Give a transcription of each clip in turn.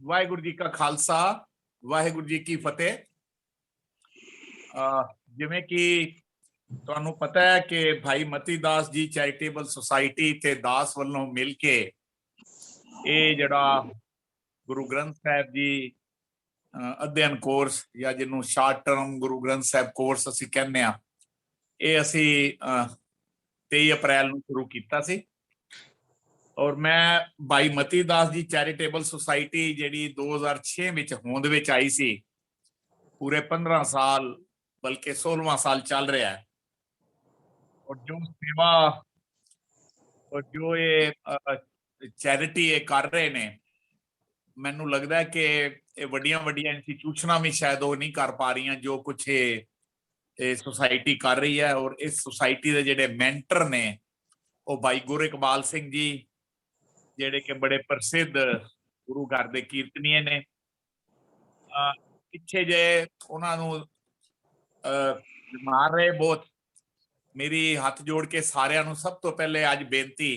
ਵਾਹਿਗੁਰੂ ਜੀ ਕਾ ਖਾਲਸਾ, ਵਾਹਿਗੁਰੂ ਜੀ ਕੀ ਫਤਿਹ। ਜਿਵੇਂ ਕਿ ਤੁਹਾਨੂੰ ਪਤਾ ਹੈ ਕਿ ਭਾਈ ਮਤੀ ਦਾਸ ਜੀ ਚੈਰੀਟੇਬਲ ਸੁਸਾਇਟੀ ਤੇ ਦਾਸ ਵੱਲੋਂ ਮਿਲ ਕੇ ਇਹ ਜਿਹੜਾ ਗੁਰੂ ਗ੍ਰੰਥ ਸਾਹਿਬ ਜੀ ਅਧਿਐਨ ਕੋਰਸ ਜਾਂ ਜਿਹਨੂੰ short term Guru Granth Sahib course ਅਸੀਂ ਕਹਿੰਦੇ ਆ, ਇਹ ਅਸੀਂ 23 ਅਪ੍ਰੈਲ ਨੂੰ ਸ਼ੁਰੂ ਕੀਤਾ ਸੀ। ਔਰ ਮੈਂ ਭਾਈ ਮਤੀ ਦਾਸ ਜੀ ਚੈਰੀਟੇਬਲ ਸੁਸਾਇਟੀ ਜਿਹੜੀ 2006 ਵਿੱਚ ਹੋਂਦ ਵਿੱਚ ਆਈ ਸੀ, ਪੂਰੇ 15 ਸਾਲ ਬਲਕਿ 16ਵਾਂ ਸਾਲ ਚੱਲ ਰਿਹਾ ਹੈ। ਔਰ ਜੋ ਸੇਵਾ ਔਰ ਜੋ ਇਹ ਚੈਰਿਟੀ ਇਹ ਕਰ ਰਹੇ ਨੇ, ਮੈਨੂੰ ਲੱਗਦਾ ਕਿ ਇਹ ਵੱਡੀਆਂ ਵੱਡੀਆਂ ਇੰਸਟੀਟਿਊਸ਼ਨਾਂ ਵੀ ਸ਼ਾਇਦ ਉਹ ਨਹੀਂ ਕਰ ਪਾ ਰਹੀਆਂ ਜੋ ਕੁਛ ਇਹ ਸੁਸਾਇਟੀ ਕਰ ਰਹੀ ਹੈ। ਔਰ ਇਸ ਸੁਸਾਇਟੀ ਦੇ ਜਿਹੜੇ ਮੈਂਟਰ ਨੇ ਉਹ ਭਾਈ ਗੁਰੂ ਇਕਬਾਲ ਸਿੰਘ ਜੀ, ਜਿਹੜੇ ਕਿ ਬੜੇ ਪ੍ਰਸਿੱਧ ਗੁਰੂ ਘਰ ਦੇ ਕੀਰਤਨੀਏ ਨੇ। ਪਿੱਛੇ ਜੇ ਉਹਨਾਂ ਨੂੰ ਬਿਮਾਰ ਰਹੇ ਬਹੁਤ। ਮੇਰੀ ਹੱਥ ਜੋੜ ਕੇ ਸਾਰਿਆਂ ਨੂੰ ਸਭ ਤੋਂ ਪਹਿਲੇ ਅੱਜ ਬੇਨਤੀ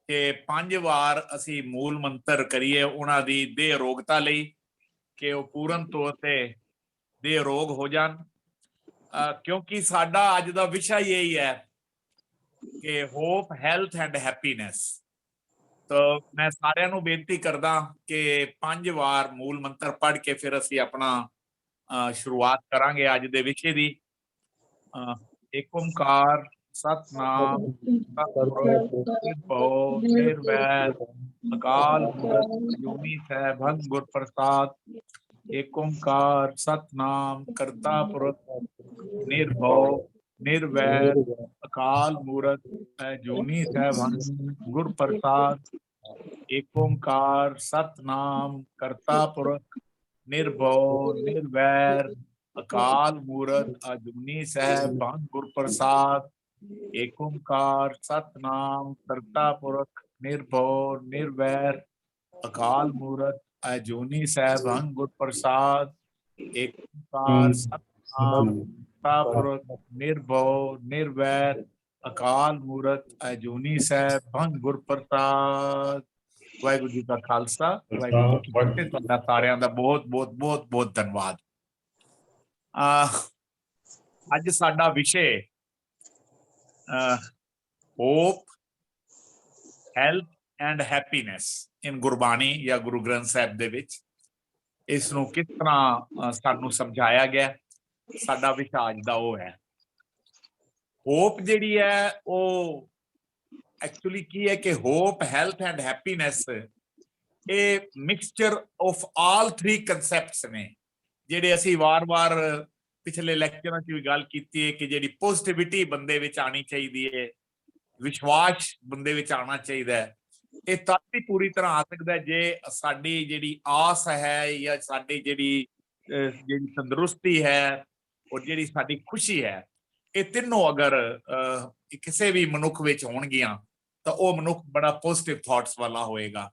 ਕਿ 5 ਵਾਰ ਅਸੀਂ ਮੂਲ ਮੰਤਰ ਕਰੀਏ ਉਹਨਾਂ ਦੀ ਦੇਹ ਅਰੋਗਤਾ ਲਈ, ਕਿ ਉਹ ਪੂਰਨ ਤੌਰ ਤੇ ਦੇਹ ਅਰੋਗ ਹੋ ਜਾਣ। ਕਿਉਂਕਿ ਸਾਡਾ ਅੱਜ ਦਾ ਵਿਸ਼ਾ ਇਹੀ ਹੈ ਕਿ ਹੋਪ, ਹੈਲਥ ਐਂਡ ਹੈਪੀਨੈਸ। ਤਾਂ ਮੈਂ ਸਾਰਿਆਂ ਨੂੰ ਬੇਨਤੀ ਕਰਦਾ ਕਿ 5 ਵਾਰ ਮੂਲ ਮੰਤਰ ਪੜ੍ਹ ਕੇ ਫਿਰ ਅਸੀਂ ਆਪਣਾ ਸ਼ੁਰੂਆਤ ਕਰਾਂਗੇ ਅੱਜ ਦੇ ਵਿਸ਼ੇ ਦੀ। ਏਕ ਓੰਕਾਰ ਸਤਨਾਮ ਸਤਿਗੁਰੂ ਨਿਰਵੈਰ ਅਕਾਲ ਮੂਰਤ ਅਜੂਨੀ ਸੈਭੰ ਗੁਰ ਪ੍ਰਸਾਦ। ਏਕ ਓੰਕਾਰ ਸਤਨਾਮ ਕਰਤਾ ਪੁਰਖ ਨਿਰਭਉ ਨਿਰਵੈਰ ਅਕਾਲ ਮੂਰਤ ਅਜੂਨੀ ਸੈਭੰ ਗੁਰ ਪ੍ਰਸਾਦ। ਏਕ ਓੰਕਾਰ ਸਤਨਾਮ ਕਰਤਾ ਪੁਰਖ ਨਿਰਭਉ ਨਿਰਵੈਰ ਅਕਾਲ ਮੂਰਤ ਅਜੂਨੀ ਸੈਭੰ ਗੁਰ ਪ੍ਰਸਾਦ। ਏਕ ਓੰਕਾਰ ਸਤਨਾਮ ਕਰਤਾ ਪੁਰਖ ਨਿਰਭਉ ਨਿਰਵੈਰ ਅਕਾਲ ਮੂਰਤ ਅਜੂਨੀ ਸੈਭੰ ਗੁਰ ਪ੍ਰਸਾਦ। ਏਕ ਓੰਕਾਰ ਸਤਨਾਮ ਕਰਤਾ ਪੁਰਖ ਨਿਰਭਉ ਨਿਰਵੈਰ ਅਕਾਲ ਮੂਰਤ ਅਜੂਨੀ ਸੈਭੰ ਗੁਰ ਪ੍ਰਸਾਦ। ਵਾਹਿਗੁਰੂ ਜੀ ਦਾ ਖਾਲਸਾ, ਵਾਹਿਗੁਰੂ ਜੀ ਕੀ ਫਤਿਹ। ਤੁਹਾਡਾ ਸਾਰਿਆਂ ਦਾ ਬਹੁਤ ਬਹੁਤ ਬਹੁਤ ਬਹੁਤ ਧੰਨਵਾਦ। ਅੱਜ ਸਾਡਾ ਵਿਸ਼ੇ ਹੋਪ, ਹੈਲਥ ਐਂਡ ਹੈਪੀਨੈਸ ਇਨ ਗੁਰਬਾਣੀ ਜਾਂ ਗੁਰੂ ਗ੍ਰੰਥ ਸਾਹਿਬ ਦੇ ਵਿੱਚ ਇਸ ਨੂੰ ਕਿਸ ਤਰ੍ਹਾਂ ਸਾਨੂੰ ਸਮਝਾਇਆ ਗਿਆ, ਸਾਡਾ ਵਿਸ਼ਾ ਅੱਜ ਦਾ ਉਹ ਹੈ। ਹੋਪ ਜਿਹੜੀ ਹੈ ਉਹ ਐਕਚੁਅਲੀ ਕੀ ਹੈ ਕਿ ਹੋਪ, ਹੈਲਥ ਐਂਡ ਹੈਪੀਨੈਸ ਇਹ ਮਿਕਸਚਰ ਆਫ ਆਲ 3 ਕਨਸੈਪਟਸ ਨੇ, ਜਿਹੜੇ ਅਸੀਂ ਵਾਰ-ਵਾਰ ਪਿਛਲੇ ਲੈਕਚਰਾਂ 'ਚ ਵੀ ਗੱਲ ਕੀਤੀ ਹੈ ਕਿ ਜਿਹੜੀ ਪੋਜ਼ਿਟਿਵਿਟੀ ਬੰਦੇ ਵਿੱਚ ਆਣੀ ਚਾਹੀਦੀ ਹੈ, ਵਿਸ਼ਵਾਸ ਬੰਦੇ ਵਿੱਚ ਆਉਣਾ ਚਾਹੀਦਾ ਹੈ। ਇਹ ਤਦ ਹੀ ਪੂਰੀ ਤਰ੍ਹਾਂ ਆ ਸਕਦਾ ਜੇ ਸਾਡੀ ਜਿਹੜੀ ਆਸ ਹੈ ਜਾਂ ਸਾਡੀ ਜਿਹੜੀ ਤੰਦਰੁਸਤੀ ਹੈ ਔਰ ਜਿਹੜੀ ਸਾਡੀ ਖੁਸ਼ੀ ਹੈ, ਇਹ ਤਿੰਨੋਂ ਅਗਰ ਕਿਸੇ ਵੀ ਮਨੁੱਖ ਵਿੱਚ ਹੋਣਗੀਆਂ ਤਾਂ ਉਹ ਮਨੁੱਖ ਬੜਾ ਪੋਜ਼ਿਟਿਵ ਥਾਟਸ ਵਾਲਾ ਹੋਏਗਾ।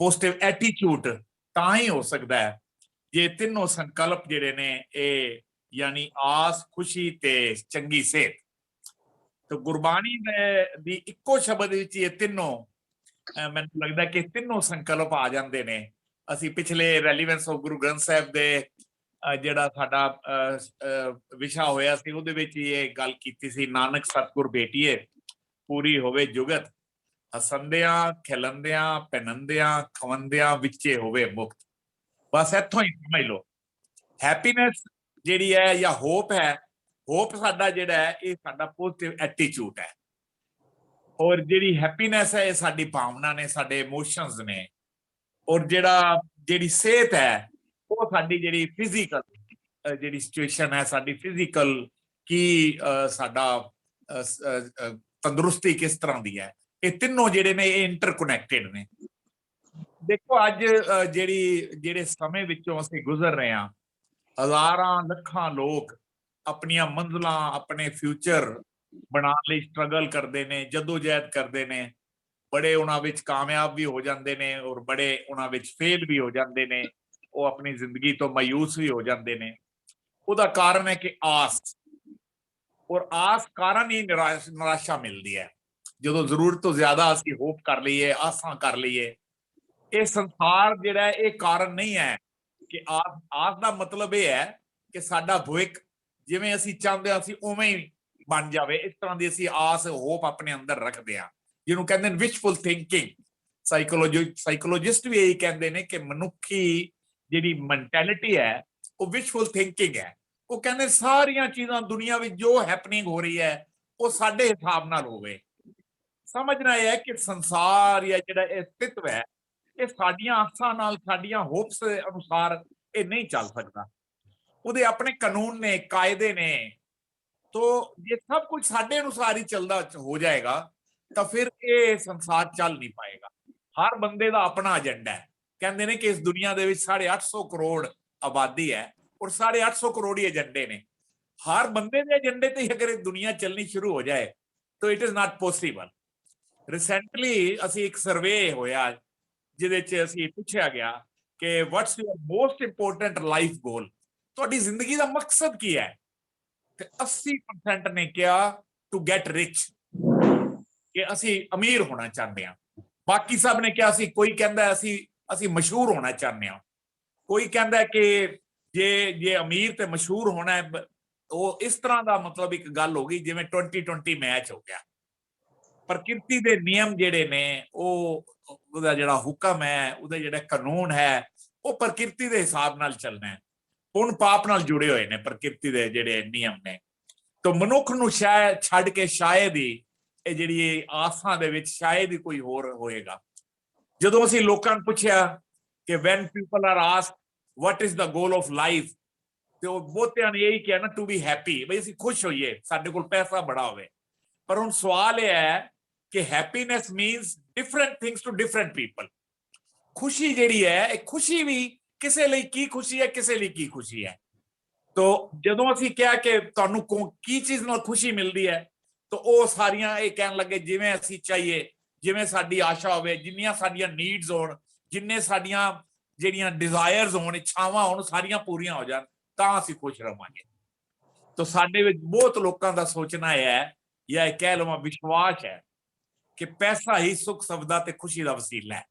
ਪੋਜ਼ਿਟਿਵ ਐਟੀਟਿਊਡ ਤਾਂ ਹੀ ਹੋ ਸਕਦਾ ਹੈ ਜੇ ਤਿੰਨੋਂ ਸੰਕਲਪ ਜਿਹੜੇ ਨੇ ਇਹ ਯਾਨੀ ਆਸ, ਖੁਸ਼ੀ ਤੇ ਚੰਗੀ ਸਿਹਤ, ਤੇ ਗੁਰਬਾਣੀ ਦੀ ਇੱਕੋ ਸ਼ਬਦ ਵਿੱਚ ਇਹ ਤਿੰਨੋਂ ਮੈਨੂੰ ਲੱਗਦਾ ਕਿ ਤਿੰਨੋਂ ਸੰਕਲਪ ਆ ਜਾਂਦੇ ਨੇ। ਅਸੀਂ ਪਿਛਲੇ ਰੈਲੀਵੈਂਸ ਆਫ ਗੁਰੂ ਗ੍ਰੰਥ ਸਾਹਿਬ ਦੇ ਜਿਹੜਾ ਸਾਡਾ ਵਿਸ਼ਾ ਹੋਇਆ ਸੀ ਉਹਦੇ ਵਿੱਚ ਇਹ ਗੱਲ ਕੀਤੀ ਸੀ, ਨਾਨਕ ਸਤਿਗੁਰ ਭੇਟੀਏ ਪੂਰੀ ਹੋਵੇ ਜੁਗਤ, ਹਸੰਦਿਆਂ ਖਿਲੰਦਿਆਂ ਪਹਿਨੰਦਿਆਂ ਖਵੰਦਿਆਂ ਵਿੱਚੇ ਹੋਵੇ ਮੁਕਤ। ਬਸ ਇੱਥੋਂ ਹੀ ਸਮਝ ਲਓ ਹੈਪੀਨੈਸ ਜਿਹੜੀ ਹੈ ਜਾਂ ਹੋਪ ਹੈ। ਹੋਪ ਸਾਡਾ ਜਿਹੜਾ ਹੈ ਇਹ ਸਾਡਾ ਪੋਜ਼ਿਟਿਵ ਐਟੀਟਿਊਡ ਹੈ, ਔਰ ਜਿਹੜੀ ਹੈਪੀਨੈਸ ਹੈ ਇਹ ਸਾਡੀ ਭਾਵਨਾ ਨੇ, ਸਾਡੇ ਇਮੋਸ਼ਨਸ ਨੇ। ਔਰ ਜਿਹੜੀ ਸਿਹਤ ਹੈ ਉਹ ਸਾਡੀ ਜਿਹੜੀ ਫਿਜ਼ੀਕਲ ਜਿਹੜੀ ਸਿਚੁਏਸ਼ਨ ਹੈ, ਸਾਡੀ ਫਿਜ਼ੀਕਲ ਕੀ ਸਾਡਾ ਤੰਦਰੁਸਤੀ ਕਿਸ ਤਰ੍ਹਾਂ ਦੀ ਹੈ। ਇਹ ਤਿੰਨੋਂ ਜਿਹੜੇ ਨੇ ਇਹ ਇੰਟਰਕਨੈਕਟਡ ਨੇ। ਦੇਖੋ ਅੱਜ ਜਿਹੜੇ ਸਮੇਂ ਵਿੱਚੋਂ ਅਸੀਂ ਗੁਜ਼ਰ ਰਹੇ ਹਾਂ, ਹਜ਼ਾਰਾਂ ਲੱਖਾਂ ਲੋਕ ਆਪਣੀਆਂ ਮੰਜ਼ਿਲਾਂ, ਆਪਣੇ ਫਿਊਚਰ ਬਣਾਉਣ ਲਈ ਸਟਰਗਲ ਕਰਦੇ ਨੇ, ਜਦੋਜਹਿਦ ਕਰਦੇ ਨੇ। ਬੜੇ ਉਹਨਾਂ ਵਿੱਚ ਕਾਮਯਾਬ ਵੀ ਹੋ ਜਾਂਦੇ ਨੇ ਔਰ ਬੜੇ ਉਹਨਾਂ ਵਿੱਚ ਫੇਲ ਵੀ ਹੋ ਜਾਂਦੇ ਨੇ। ਉਹ ਆਪਣੀ ਜ਼ਿੰਦਗੀ ਤੋਂ ਮਾਯੂਸ ਵੀ ਹੋ ਜਾਂਦੇ ਨੇ। ਉਹਦਾ ਕਾਰਨ ਹੈ ਕਿ ਆਸ, ਔਰ ਆਸ ਕਾਰਨ ਹੀ ਨਿਰਾਸ਼ਾ ਮਿਲਦੀ ਹੈ। ਜਦੋਂ ਜ਼ਰੂਰਤ ਤੋਂ ਜ਼ਿਆਦਾ ਅਸੀਂ ਹੋਪ ਕਰ ਲਈਏ, ਆਸਾਂ ਕਰ ਲਈਏ। ਇਹ ਸੰਸਾਰ ਜਿਹੜਾ ਇਹ ਕਾਰਨ ਨਹੀਂ ਹੈ ਕਿ ਆਸ ਦਾ ਮਤਲਬ ਇਹ ਹੈ ਕਿ ਸਾਡਾ ਭਵਿੱਖ ਜਿਵੇਂ ਅਸੀਂ ਚਾਹੁੰਦੇ ਅਸੀਂ ਉਵੇਂ ਹੀ ਬਣ ਜਾਵੇ। ਇਸ ਤਰ੍ਹਾਂ ਦੀ ਅਸੀਂ ਆਸ ਹੋਪ ਆਪਣੇ ਅੰਦਰ ਰੱਖਦੇ ਹਾਂ, ਜਿਹਨੂੰ ਕਹਿੰਦੇ ਨੇ ਵਿਸ਼ਫੁਲ ਥਿੰਕਿੰਗ। ਸਾਈਕੋਲੋਜਿਸਟ ਵੀ ਇਹੀ ਕਹਿੰਦੇ ਨੇ ਕਿ ਮਨੁੱਖੀ ਜਿਹੜੀ ਮੈਂਟੈਲਿਟੀ ਹੈ ਉਹ ਵਿਸ਼ਫੁਲ ਥਿੰਕਿੰਗ ਹੈ। ਉਹ ਕਹਿੰਦੇ ਸਾਰੀਆਂ ਚੀਜ਼ਾਂ ਦੁਨੀਆ ਵਿੱਚ ਜੋ ਹੈਪਨਿੰਗ ਹੋ ਰਹੀ ਹੈ ਉਹ ਸਾਡੇ ਹਿਸਾਬ ਨਾਲ ਹੋਵੇ। ਸਮਝਣਾ ਇਹ ਹੈ ਕਿ ਸੰਸਾਰ ਜਾਂ ਜਿਹੜਾ ਇਹ ਅਸਤਿਤਵ ਹੈ ਇਹ ਸਾਡੀਆਂ ਆਸਾਂ ਨਾਲ, ਸਾਡੀਆਂ ਹੋਪਸ ਅਨੁਸਾਰ ਇਹ ਨਹੀਂ ਚੱਲ ਸਕਦਾ। ਉਹਦੇ ਆਪਣੇ ਕਾਨੂੰਨ ਨੇ, ਕਾਇਦੇ ਨੇ। ਤੋ ਜੇ ਸਭ ਕੁਝ ਸਾਡੇ ਅਨੁਸਾਰ ਹੀ ਚੱਲਦਾ ਹੋ ਜਾਏਗਾ ਤਾਂ ਫਿਰ ਇਹ ਸੰਸਾਰ ਚੱਲ ਨਹੀਂ ਪਾਏਗਾ। ਹਰ ਬੰਦੇ ਦਾ ਆਪਣਾ ਏਜੰਡਾ ਹੈ। ਕਹਿੰਦੇ ਨੇ ਕਿ ਇਸ ਦੁਨੀਆ ਦੇ ਵਿੱਚ 850 ਕਰੋੜ ਆਬਾਦੀ ਹੈ ਔਰ 850 ਕਰੋੜ ਹੀ ਏਜੰਡੇ ਨੇ। ਹਰ ਬੰਦੇ ਦੇ ਏਜੰਡੇ ਤੇ ਅਗਰ ਇਹ ਦੁਨੀਆ ਚੱਲਣੀ ਸ਼ੁਰੂ ਹੋ ਜਾਏ ਤਾਂ it is not possible. Recently ਅਸੀਂ ਇੱਕ ਸਰਵੇ ਹੋਇਆ ਜਿਹਦੇ ਚ ਅਸੀਂ ਪੁੱਛਿਆ ਗਿਆ ਕਿ what's your most important life goal, ਤੁਹਾਡੀ ਜ਼ਿੰਦਗੀ ਦਾ ਮਕਸਦ ਕੀ ਹੈ? ਤੇ 80% ਨੇ ਕਿਹਾ ਟੂ ਗੈਟ ਰਿਚ, ਕਿ ਅਸੀਂ ਅਮੀਰ ਹੋਣਾ ਚਾਹੁੰਦੇ ਹਾਂ। ਬਾਕੀ ਸਭ ਨੇ ਕਿਹਾ ਕੋਈ ਕਹਿੰਦਾ ਅਸੀਂ ਮਸ਼ਹੂਰ ਹੋਣਾ ਚਾਹੁੰਦੇ ਹਾਂ। ਕੋਈ ਕਹਿੰਦਾ ਕਿ ਜੇ ਅਮੀਰ ਤੇ ਮਸ਼ਹੂਰ ਹੋਣਾ ਹੈ, ਉਹ ਇਸ ਤਰ੍ਹਾਂ ਦਾ ਮਤਲਬ ਇੱਕ ਗੱਲ ਹੋ ਗਈ ਜਿਵੇਂ 2020 ਮੈਚ ਹੋ ਗਿਆ। ਪ੍ਰਕਿਰਤੀ ਦੇ ਨਿਯਮ ਜਿਹੜੇ ਨੇ ਉਹਦਾ ਜਿਹੜਾ ਹੁਕਮ ਹੈ, ਉਹਦਾ ਜਿਹੜਾ ਕਾਨੂੰਨ ਹੈ ਉਹ ਪ੍ਰਕਿਰਤੀ ਦੇ ਹਿਸਾਬ ਨਾਲ ਚੱਲਣਾ ਹੈ। ਪੁੰਨ ਪਾਪ ਨਾਲ ਜੁੜੇ ਹੋਏ ਨੇ ਪ੍ਰਕਿਰਤੀ ਦੇ ਜਿਹੜੇ ਨਿਯਮ ਨੇ। ਤਾਂ ਮਨੁੱਖ ਨੂੰ ਛੱਡ ਕੇ ਸ਼ਾਇਦ ਹੀ ਇਹ ਜਿਹੜੀ ਆਸਾਂ ਦੇ ਵਿੱਚ ਸ਼ਾਇਦ ਹੀ ਕੋਈ ਹੋਰ ਹੋਏਗਾ। ਜਦੋਂ ਅਸੀਂ ਲੋਕਾਂ ਨੂੰ ਪੁੱਛਿਆ ਕਿ when people are asked what is the goal of life, ਤੇ ਉਹ ਬਹੁਤਿਆਂ ਨੇ ਇਹੀ ਕਿਹਾ ਨਾ ਟੂ ਬੀ ਹੈਪੀ, ਬਈ ਅਸੀਂ ਖੁਸ਼ ਹੋਈਏ, ਸਾਡੇ ਕੋਲ ਪੈਸਾ ਬੜਾ ਹੋਵੇ। ਪਰ ਹੁਣ ਸਵਾਲ ਇਹ ਹੈ ਕਿ happiness means different things to different people. ਖੁਸ਼ੀ ਜਿਹੜੀ ਹੈ ਇਹ ਖੁਸ਼ੀ ਵੀ ਕਿਸੇ ਲਈ ਕੀ ਖੁਸ਼ੀ ਹੈ, ਕਿਸੇ ਲਈ ਕੀ ਖੁਸ਼ੀ ਹੈ। ਤੋ ਜਦੋਂ ਅਸੀਂ ਕਿਹਾ ਕਿ ਤੁਹਾਨੂੰ ਕੀ ਚੀਜ਼ ਨਾਲ ਖੁਸ਼ੀ ਮਿਲਦੀ ਹੈ ਤਾਂ ਉਹ ਸਾਰੀਆਂ ਇਹ ਕਹਿਣ ਲੱਗੇ ਜਿਵੇਂ ਅਸੀਂ ਚਾਹੀਏ, ਜਿਵੇਂ ਸਾਡੀ ਆਸ਼ਾ ਹੋਵੇ, ਜਿੰਨੀਆਂ ਸਾਡੀਆਂ ਨੀਡਸ ਹੋਣ, ਜਿੰਨੇ ਸਾਡੀਆਂ ਜਿਹੜੀਆਂ ਡਿਜ਼ਾਇਰਸ ਹੋਣ, ਇੱਛਾਵਾਂ ਹੋਣ, ਸਾਰੀਆਂ ਪੂਰੀਆਂ ਹੋ ਜਾਣ ਤਾਂ ਅਸੀਂ ਖੁਸ਼ ਰਵਾਂਗੇ। ਤਾਂ ਸਾਡੇ ਵਿੱਚ ਬਹੁਤ ਲੋਕਾਂ ਦਾ ਸੋਚਣਾ ਹੈ ਜਾਂ ਇਹ ਕਹਿ ਲਵਾਂ ਵਿਸ਼ਵਾਸ ਹੈ ਕਿ ਪੈਸਾ ਹੀ ਸੁੱਖ ਸਬਦਾ ਤੇ ਖੁਸ਼ੀ ਦਾ ਵਸੀਲਾ ਹੈ।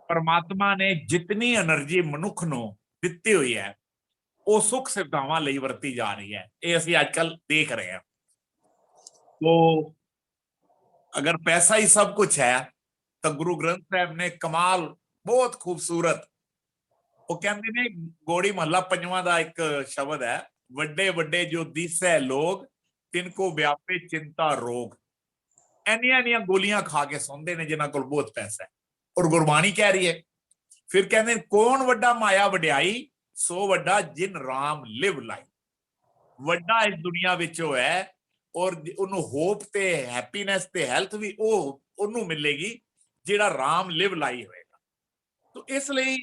ਪਰਮਾਤਮਾ ਨੇ ਜਿਤਨੀ એનર્ਜੀ ਮਨੁੱਖ ਨੂੰ ਦਿੱਤੀ ਹੋਈ ਹੈ ਉਹ ਸੁੱਖ ਸੁਵਿਧਾਵਾਂ ਲਈ ਵਰਤੀ ਜਾ ਰਹੀ ਹੈ। ਇਹ ਅਸੀਂ ਅੱਜ ਕੱਲ ਦੇਖ ਰਹੇ ਹਾਂ। तो अगर पैसा ही सब कुछ है तो गुरु ग्रंथ साहब ने कमाल बहुत खूबसूरत वो कहते ने गौड़ी महला पंजवां दा एक शब्द है, वड्डे वड्डे जो दिसै लोग तिनको व्यापे चिंता रोग। एनियां गोलियां खा के सौंदे ने जिन्हां कोल बहुत पैसा है। और गुरबाणी कह रही है फिर कहते कौन वड्डा माया वड्याई सो वड्डा जिन राम लिव लाई। वड्डा इस दुनिया विच है और ਉਹਨੂੰ ਹੋਪ ਤੇ ਹੈਪੀਨੈਸ ਤੇ ਹੈਲਥ ਵੀ ਉਹਨੂੰ ਮਿਲੇਗੀ ਜਿਹੜਾ ਰਾਮ ਲਿਵ ਲਾਈ ਹੋਏਗਾ। ਤਾਂ ਇਸ ਲਈ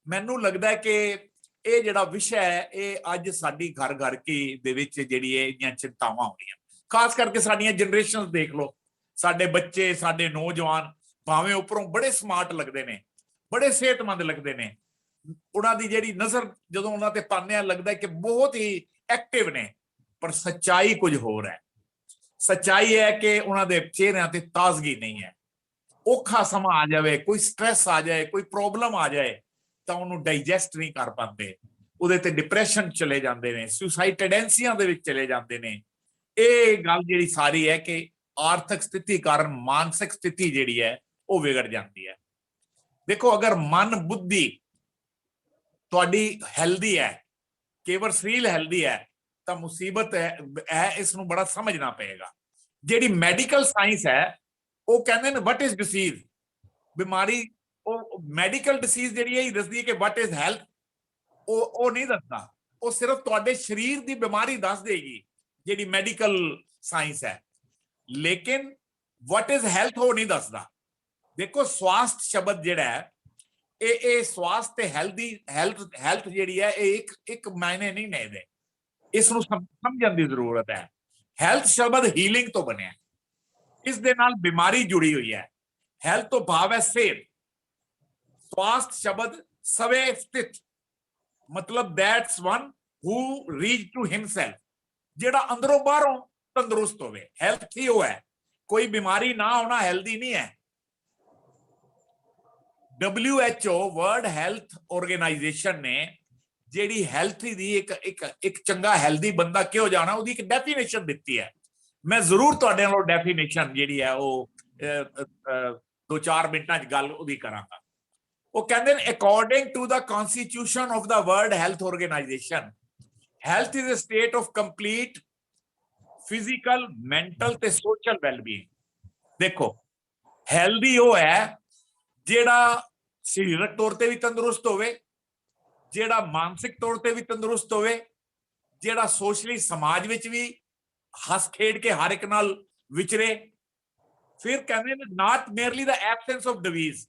ਮੈਨੂੰ ਲੱਗਦਾ ਹੈ ਕਿ ਇਹ ਜਿਹੜਾ ਵਿਸ਼ਾ ਹੈ ਇਹ ਅੱਜ ਸਾਡੀ ਘਰ ਘਰ ਕੀ ਦੇ ਵਿੱਚ ਜਿਹੜੀ ਇਹਦੀਆਂ ਚਿੰਤਾਵਾਂ ਹੋਣੀਆਂ, ਖਾਸ ਕਰਕੇ ਸਾਡੀਆਂ ਜਨਰੇਸ਼ਨਸ ਦੇਖ ਲਓ। ਸਾਡੇ ਬੱਚੇ, ਸਾਡੇ ਨੌਜਵਾਨ ਭਾਵੇਂ ਉੱਪਰੋਂ ਬੜੇ ਸਮਾਰਟ ਲੱਗਦੇ ਨੇ, ਬੜੇ ਸਿਹਤਮੰਦ ਲੱਗਦੇ ਨੇ, ਉਹਨਾਂ ਦੀ ਜਿਹੜੀ ਨਜ਼ਰ ਜਦੋਂ ਉਹਨਾਂ ਤੇ ਪਾਉਂਦੇ ਆ ਲੱਗਦਾ ਕਿ ਬਹੁਤ ਹੀ ਐਕਟਿਵ ਨੇ, ਪਰ ਸੱਚਾਈ ਕੁਝ ਹੋਰ ਹੈ। ਸੱਚਾਈ ਹੈ ਕਿ ਉਹਨਾਂ ਦੇ ਚਿਹਰਿਆਂ ਤੇ ਤਾਜ਼ਗੀ ਨਹੀਂ ਹੈ। ਔਖਾ ਸਮਾਂ ਆ ਜਾਵੇ, ਕੋਈ ਸਟ੍ਰੈਸ ਆ ਜਾਏ, ਕੋਈ ਪ੍ਰੋਬਲਮ ਆ ਜਾਏ ਤਾਂ ਉਹਨੂੰ ਡਾਈਜੈਸਟ ਨਹੀਂ ਕਰ ਪਾਉਂਦੇ, ਉਹਦੇ ਤੇ ਡਿਪਰੈਸ਼ਨ ਚਲੇ ਜਾਂਦੇ ਨੇ, ਸੁਸਾਈਡ ਟੈਂਡੈਂਸੀਆਂ ਦੇ ਵਿੱਚ ਚਲੇ ਜਾਂਦੇ ਨੇ। ਇਹ ਗੱਲ ਜਿਹੜੀ ਸਾਰੀ ਹੈ ਕਿ ਆਰਥਿਕ ਸਥਿਤੀ ਕਾਰਨ ਮਾਨਸਿਕ ਸਥਿਤੀ ਜਿਹੜੀ ਹੈ ਉਹ ਵਿਗੜ ਜਾਂਦੀ ਹੈ। ਦੇਖੋ ਅਗਰ ਮਨ ਬੁੱਧੀ ਤੁਹਾਡੀ ਹੈਲਦੀ ਹੈ, ਕੇਵਲ ਸਰੀਰ ਹੈਲਦੀ ਹੈ ਤਾਂ ਮੁਸੀਬਤ ਹੈ, ਇਸ ਨੂੰ ਬੜਾ ਸਮਝਣਾ ਪਏਗਾ। ਜਿਹੜੀ ਮੈਡੀਕਲ ਸਾਇੰਸ ਹੈ ਉਹ ਕਹਿੰਦੇ ਨੇ ਵਟ ਇਜ਼ ਡਿਸੀਜ਼, ਬਿਮਾਰੀ। ਉਹ ਮੈਡੀਕਲ ਡਿਸੀਜ਼ ਜਿਹੜੀ ਹੈ ਇਹ ਦੱਸਦੀ ਹੈ ਕਿ ਵਟ ਇਜ਼ ਹੈਲਥ, ਉਹ ਨਹੀਂ ਦੱਸਦਾ। ਉਹ ਸਿਰਫ ਤੁਹਾਡੇ ਸਰੀਰ ਦੀ ਬਿਮਾਰੀ ਦੱਸ ਦੇਗੀ ਜਿਹੜੀ ਮੈਡੀਕਲ ਸਾਇੰਸ ਹੈ, ਲੇਕਿਨ ਵਟ ਇਜ਼ ਹੈਲਥ ਉਹ ਨਹੀਂ ਦੱਸਦਾ। ਦੇਖੋ ਸਵਾਸਥ ਸ਼ਬਦ ਜਿਹੜਾ ਹੈ ਇਹ ਸਵਾਸਥ ਤੇ ਹੈਲਥ ਜਿਹੜੀ ਹੈ ਇਹ ਇੱਕ ਮਾਇਨੇ ਨਹੀਂ ਨੇ ਇਹਦੇ, ਇਸ ਨੂੰ ਸਮਝਣ ਦੀ ਜ਼ਰੂਰਤ ਹੈ। ਹੈਲਥ ਸ਼ਬਦ ਹੀਲਿੰਗ ਤੋਂ ਬਣਿਆ, ਇਸ ਦੇ ਨਾਲ ਬਿਮਾਰੀ ਜੁੜੀ ਹੋਈ ਹੈ। ਹੈਲਥ ਤੋਂ ਭਾਵ ਹੈ ਸਿਹਤ। ਸਵਾਸਥ ਸ਼ਬਦ ਸਵੇ ਸਥਿਤ, ਮਤਲਬ that's one who reach to himself, ਜਿਹੜਾ ਅੰਦਰੋਂ ਬਾਹਰੋਂ ਤੰਦਰੁਸਤ ਹੋਵੇ। ਹੈਲਥ ਹੀ ਉਹ ਹੈ कोई बीमारी ना होना हेल्दी नहीं है। WHO वर्ल्ड हेल्थ ऑर्गेनाइजेशन ने ਜਿਹੜੀ ਹੈਲਥ ਦੀ ਇੱਕ ਚੰਗਾ ਹੈਲਦੀ ਬੰਦਾ ਕਿਉਂ ਜਾਣਾ ਉਹਦੀ ਇੱਕ ਡੈਫੀਨੇਸ਼ਨ ਦਿੱਤੀ ਹੈ। ਮੈਂ ਜ਼ਰੂਰ ਤੁਹਾਡੇ ਨਾਲ ਡੈਫੀਨੇਸ਼ਨ ਜਿਹੜੀ ਹੈ ਉਹ 2-4 ਮਿੰਟਾਂ 'ਚ ਗੱਲ ਉਹਦੀ ਕਰਾਂਗਾ। ਉਹ ਕਹਿੰਦੇ ਨੇ according to the constitution of the world health organisation health is a state of complete physical mental ਤੇ ਸੋਸ਼ਲ ਵੈਲਬੀਇੰਗ। ਦੇਖੋ ਹੈਲਦੀ ਉਹ ਹੈ ਜਿਹੜਾ ਸਰੀਰਕ ਤੌਰ ਤੇ ਵੀ ਤੰਦਰੁਸਤ ਹੋਵੇ, ਜਿਹੜਾ ਮਾਨਸਿਕ ਤੌਰ ਤੇ ਵੀ ਤੰਦਰੁਸਤ ਹੋਵੇ, ਜਿਹੜਾ ਸੋਸ਼ਲੀ ਸਮਾਜ ਵਿੱਚ ਵੀ ਹੱਸ ਖੇਡ ਕੇ ਹਰ ਇੱਕ ਨਾਲ ਵਿਚਰੇ। ਫਿਰ ਕਹਿੰਦੇ ਨੇ ਨਾਟ ਮੇਅਰਲੀ ਦਾ ਐਬਸੈਂਸ ਆਫ ਡਿਜ਼ੀਜ਼।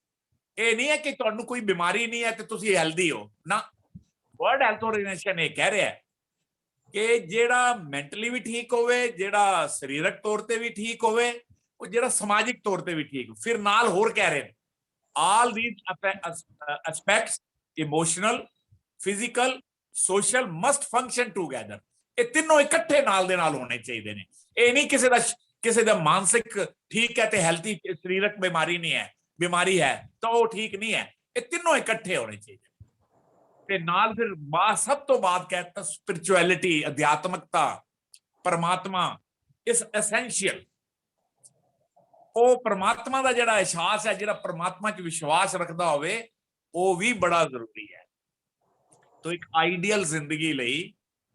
ਇਹ ਨਹੀਂ ਹੈ ਕਿ ਤੁਹਾਨੂੰ ਕੋਈ ਬਿਮਾਰੀ ਨਹੀਂ ਹੈ ਤੇ ਤੁਸੀਂ ਹੈਲਦੀ ਹੋ ਨਾ। ਵਰਲਡ ਹੈਲਥ ਆਰਗੇਨਾਈਜੇਸ਼ਨ ਇਹ ਕਹਿ ਰਿਹਾ ਕਿ ਜਿਹੜਾ ਮੈਂਟਲੀ ਵੀ ਠੀਕ ਹੋਵੇ, ਜਿਹੜਾ ਸਰੀਰਕ ਤੌਰ ਤੇ ਵੀ ਠੀਕ ਹੋਵੇ, ਉਹ ਜਿਹੜਾ ਸਮਾਜਿਕ ਤੌਰ ਤੇ ਵੀ ਠੀਕ। ਫਿਰ ਨਾਲ ਹੋਰ ਕਹਿ ਰਹੇ ਨੇ all these aspects emotional physical social must function together। ਇਹ ਤਿੰਨੋਂ ਇਕੱਠੇ ਨਾਲ ਦੇ ਨਾਲ ਹੋਣੇ ਚਾਹੀਦੇ ਨੇ। ਇਹ ਨਹੀਂ ਕਿਸੇ ਦਾ ਮਾਨਸਿਕ ਠੀਕ ਹੈ ਤੇ ਹੈਲਥੀ ਸਰੀਰਕ ਬਿਮਾਰੀ ਨਹੀਂ ਹੈ, ਬਿਮਾਰੀ ਹੈ ਤਾਂ ਉਹ ਠੀਕ ਨਹੀਂ ਹੈ। ਇਹ ਤਿੰਨੋਂ ਇਕੱਠੇ ਹੋਣੇ ਚਾਹੀਦੇ ਤੇ ਨਾਲ ਫਿਰ ਸਭ ਤੋਂ ਬਾਅਦ कहता ਸਪਿਰਚੁਅਲਿਟੀ, ਅਧਿਆਤਮਕਤਾ, ਪਰਮਾਤਮਾ ਇਸ ਐਸੈਂਸ਼ੀਅਲ। ਉਹ ਪਰਮਾਤਮਾ ਦਾ ਜਿਹੜਾ ਅਹਿਸਾਸ ਹੈ, ਜਿਹੜਾ ਪਰਮਾਤਮਾ 'ਚ ਵਿਸ਼ਵਾਸ ਰੱਖਦਾ ਹੋਵੇ, ਉਹ ਵੀ ਬੜਾ ਜ਼ਰੂਰੀ ਹੈ। ਤਾਂ ਇੱਕ ਆਈਡੀਅਲ ਜ਼ਿੰਦਗੀ ਲਈ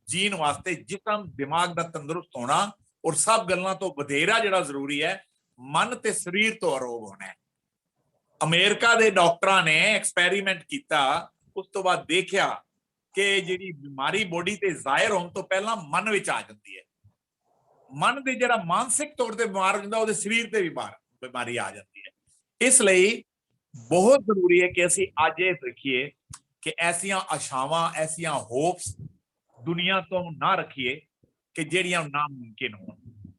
ਜੀਣ ਵਾਸਤੇ ਜਿਸਮ ਦਿਮਾਗ ਦਾ ਤੰਦਰੁਸਤ ਹੋਣਾ ਔਰ ਸਭ ਗੱਲਾਂ ਤੋਂ ਵਧੇਰਾ ਜਿਹੜਾ ਜ਼ਰੂਰੀ ਹੈ ਮਨ ਤੇ ਸਰੀਰ ਤੋਂ ਅਰੋਗ ਹੋਣਾ ਹੈ। ਅਮਰੀਕਾ ਦੇ ਡਾਕਟਰਾਂ ਨੇ ਐਕਸਪੈਰੀਮੈਂਟ ਕੀਤਾ, ਉਸ ਤੋਂ ਬਾਅਦ ਦੇਖਿਆ ਕਿ ਜਿਹੜੀ ਬਿਮਾਰੀ ਬੋਡੀ ਤੇ ਜ਼ਾਹਿਰ ਹੋਣ ਤੋਂ ਪਹਿਲਾਂ ਮਨ ਵਿੱਚ ਆ ਜਾਂਦੀ ਹੈ। ਮਨ ਦੇ ਜਿਹੜਾ ਮਾਨਸਿਕ ਤੌਰ ਤੇ ਬਿਮਾਰ ਹੋ ਜਾਂਦਾ ਉਹਦੇ ਸਰੀਰ ਤੇ ਵੀ ਬਿਮਾਰੀ ਆ ਜਾਂਦੀ ਹੈ। ਇਸ ਲਈ ਬਹੁਤ ਜ਼ਰੂਰੀ ਹੈ ਕਿ ਅਸੀਂ ਅੱਜ ਇਹ ਦੇਖੀਏ ਕਿ ਐਸੀਆਂ ਆਸ਼ਾਵਾਂ, ਐਸੀਆਂ ਹੋਪਸ ਦੁਨੀਆ ਤੋਂ ਨਾ ਰੱਖੀਏ ਕਿ ਜਿਹੜੀਆਂ ਨਾਮੁਮਕਿਨ ਹੋਣ।